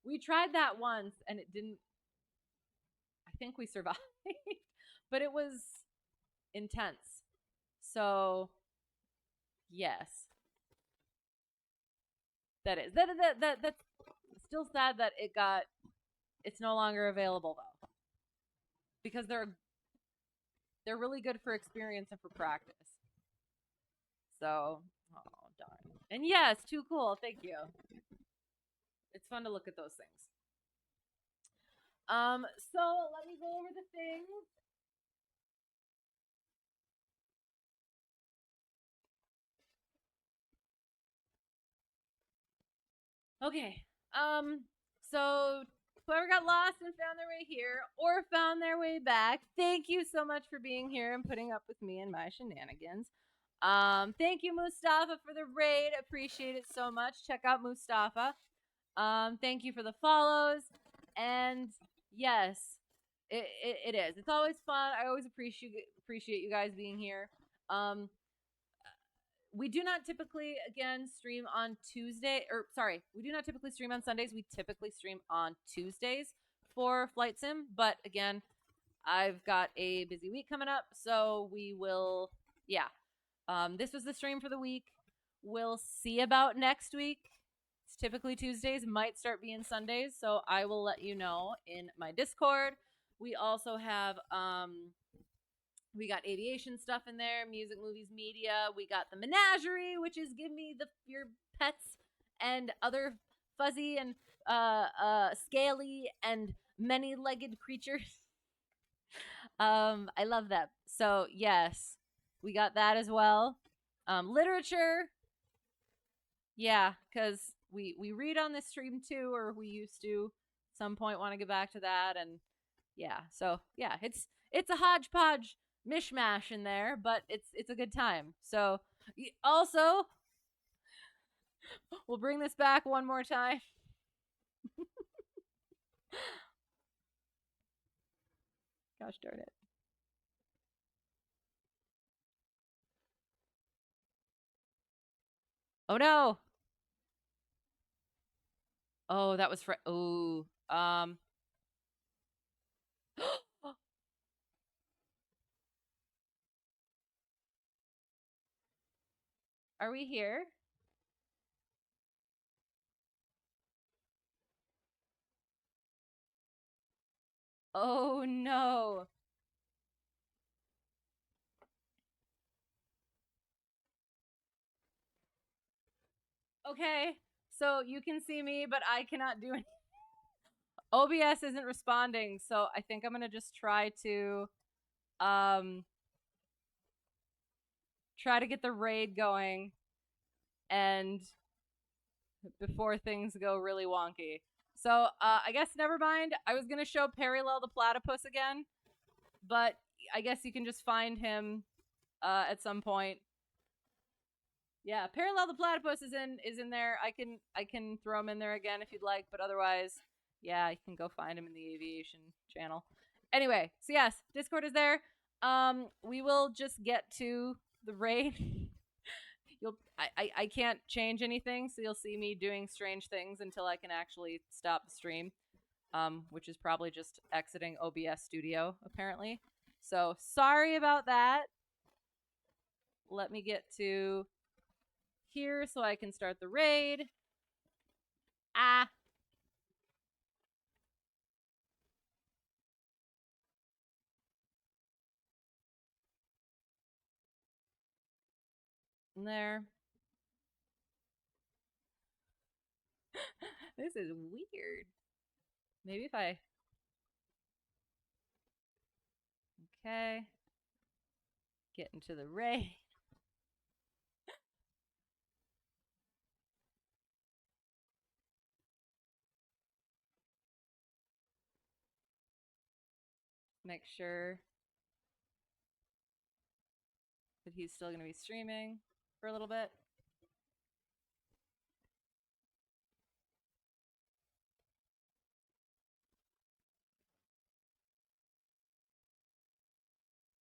we tried that once and it didn't, I think we survived but it was intense. So yes, that's still sad that it's no longer available though, because they're really good for experience and for practice. So, oh darn. And yes, too cool. Thank you. It's fun to look at those things. So let me go over the things. Okay. So whoever got lost and found their way here or found their way back, thank you so much for being here and putting up with me and my shenanigans. Thank you, Mustafa, for the raid. Appreciate it so much. Check out Mustafa. Thank you for the follows. And yes, it is. It's always fun. I always appreciate you guys being here. We do not typically, again, stream on Tuesday, or sorry, we do not typically stream on Sundays. We typically stream on Tuesdays for Flight Sim. But again, I've got a busy week coming up, so we will, yeah. This was the stream for the week. We'll see about next week. It's typically Tuesdays, might start being Sundays, so I will let you know in my Discord. We also have, we got aviation stuff in there, music, movies, media. We got the menagerie, which is give me your pets and other fuzzy and scaly and many-legged creatures. I love that. So yes, we got that as well. Literature, yeah, because we read on this stream too, or we used to. Some point want to get back to that, and yeah, so yeah, it's a hodgepodge mishmash in there, but it's a good time. So also, we'll bring this back one more time. Gosh darn it. Oh no. Oh, that was oh. Are we here? Oh no. Okay. So you can see me, but I cannot do anything. OBS isn't responding, so I think I'm gonna just try to get the raid going and before things go really wonky. So I guess never mind. I was gonna show Perryllel the platypus again, but I guess you can just find him at some point. Yeah, Perryllel the platypus is in there. I can throw him in there again if you'd like, but otherwise, yeah, you can go find him in the aviation channel. Anyway, so yes, Discord is there. We will just get to the raid. I can't change anything, so you'll see me doing strange things until I can actually stop the stream. Which is probably just exiting OBS Studio, apparently. So sorry about that. Let me get to here so I can start the raid. Ah. There. This is weird. Maybe if I... Okay. Get into the raid. Make sure that he's still going to be streaming for a little bit.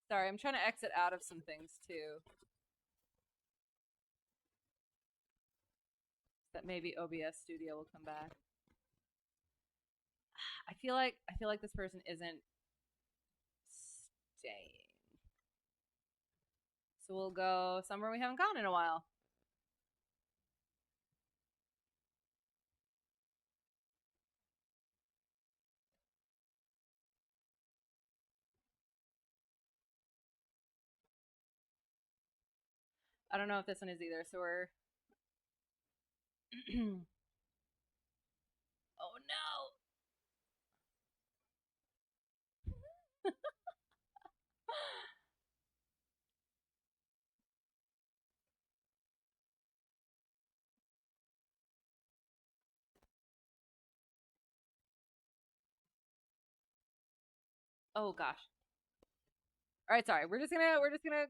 Sorry, I'm trying to exit out of some things too. That maybe OBS Studio will come back. I feel like this person isn't staying. So we'll go somewhere we haven't gone in a while. I don't know if this one is either, so we're... Oh no! Oh gosh. All right, sorry. We're just gonna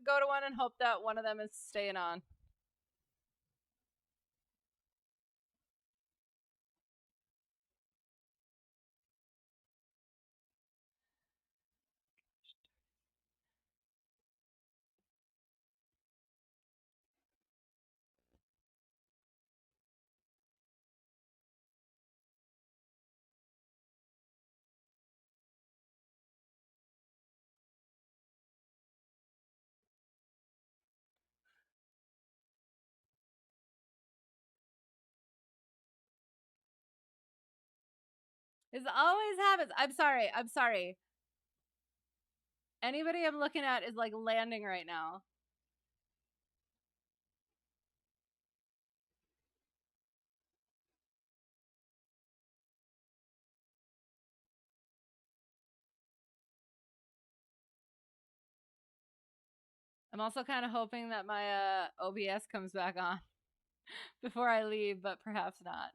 go to one and hope that one of them is staying on. This always happens. I'm sorry. I'm sorry. Anybody I'm looking at is like landing right now. I'm also kind of hoping that my OBS comes back on before I leave, but perhaps not.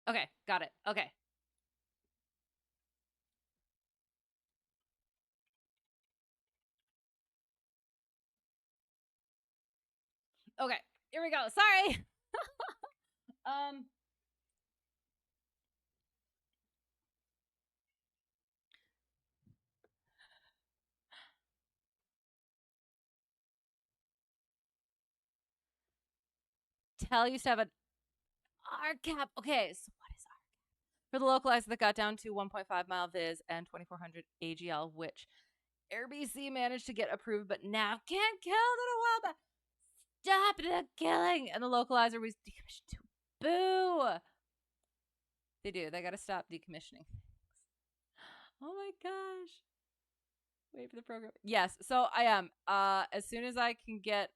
Okay, got it. Okay. Okay, here we go. Sorry. um, tell you to have an R cap. Okay, so what is R? For the localizer that got down to 1.5 mile viz and 2400 AGL, which AirBC managed to get approved, but now can't kill the wildbat. Stop the killing! And the localizer was decommissioned too. Boo! They do. They gotta stop decommissioning. Oh my gosh. Wait for the program. Yes, so I am. As soon as I can get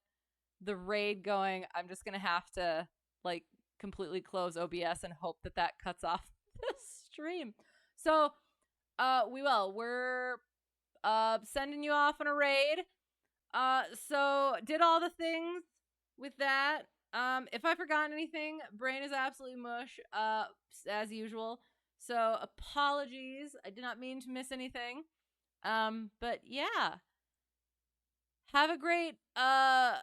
the raid going, I'm just gonna have to like completely close OBS and hope that that cuts off the stream. So, we will. We're sending you off on a raid. So did all the things with that. If I forgot anything, brain is absolutely mush, as usual. So apologies. I did not mean to miss anything. But yeah. Have a great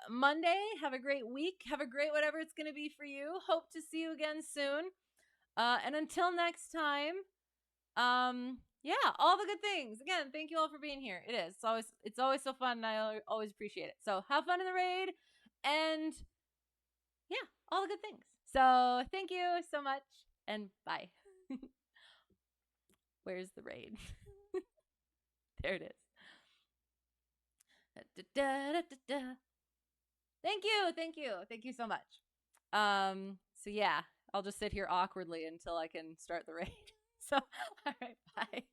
Monday. Have a great week. Have a great whatever it's gonna be for you. Hope to see you again soon. And until next time, yeah, all the good things. Again, thank you all for being here. It is. It's always so fun and I always appreciate it. So have fun in the raid and yeah, all the good things. So thank you so much and bye. Where's the raid? There it is. Thank you so much. So yeah, I'll just sit here awkwardly until I can start the raid. So all right, bye.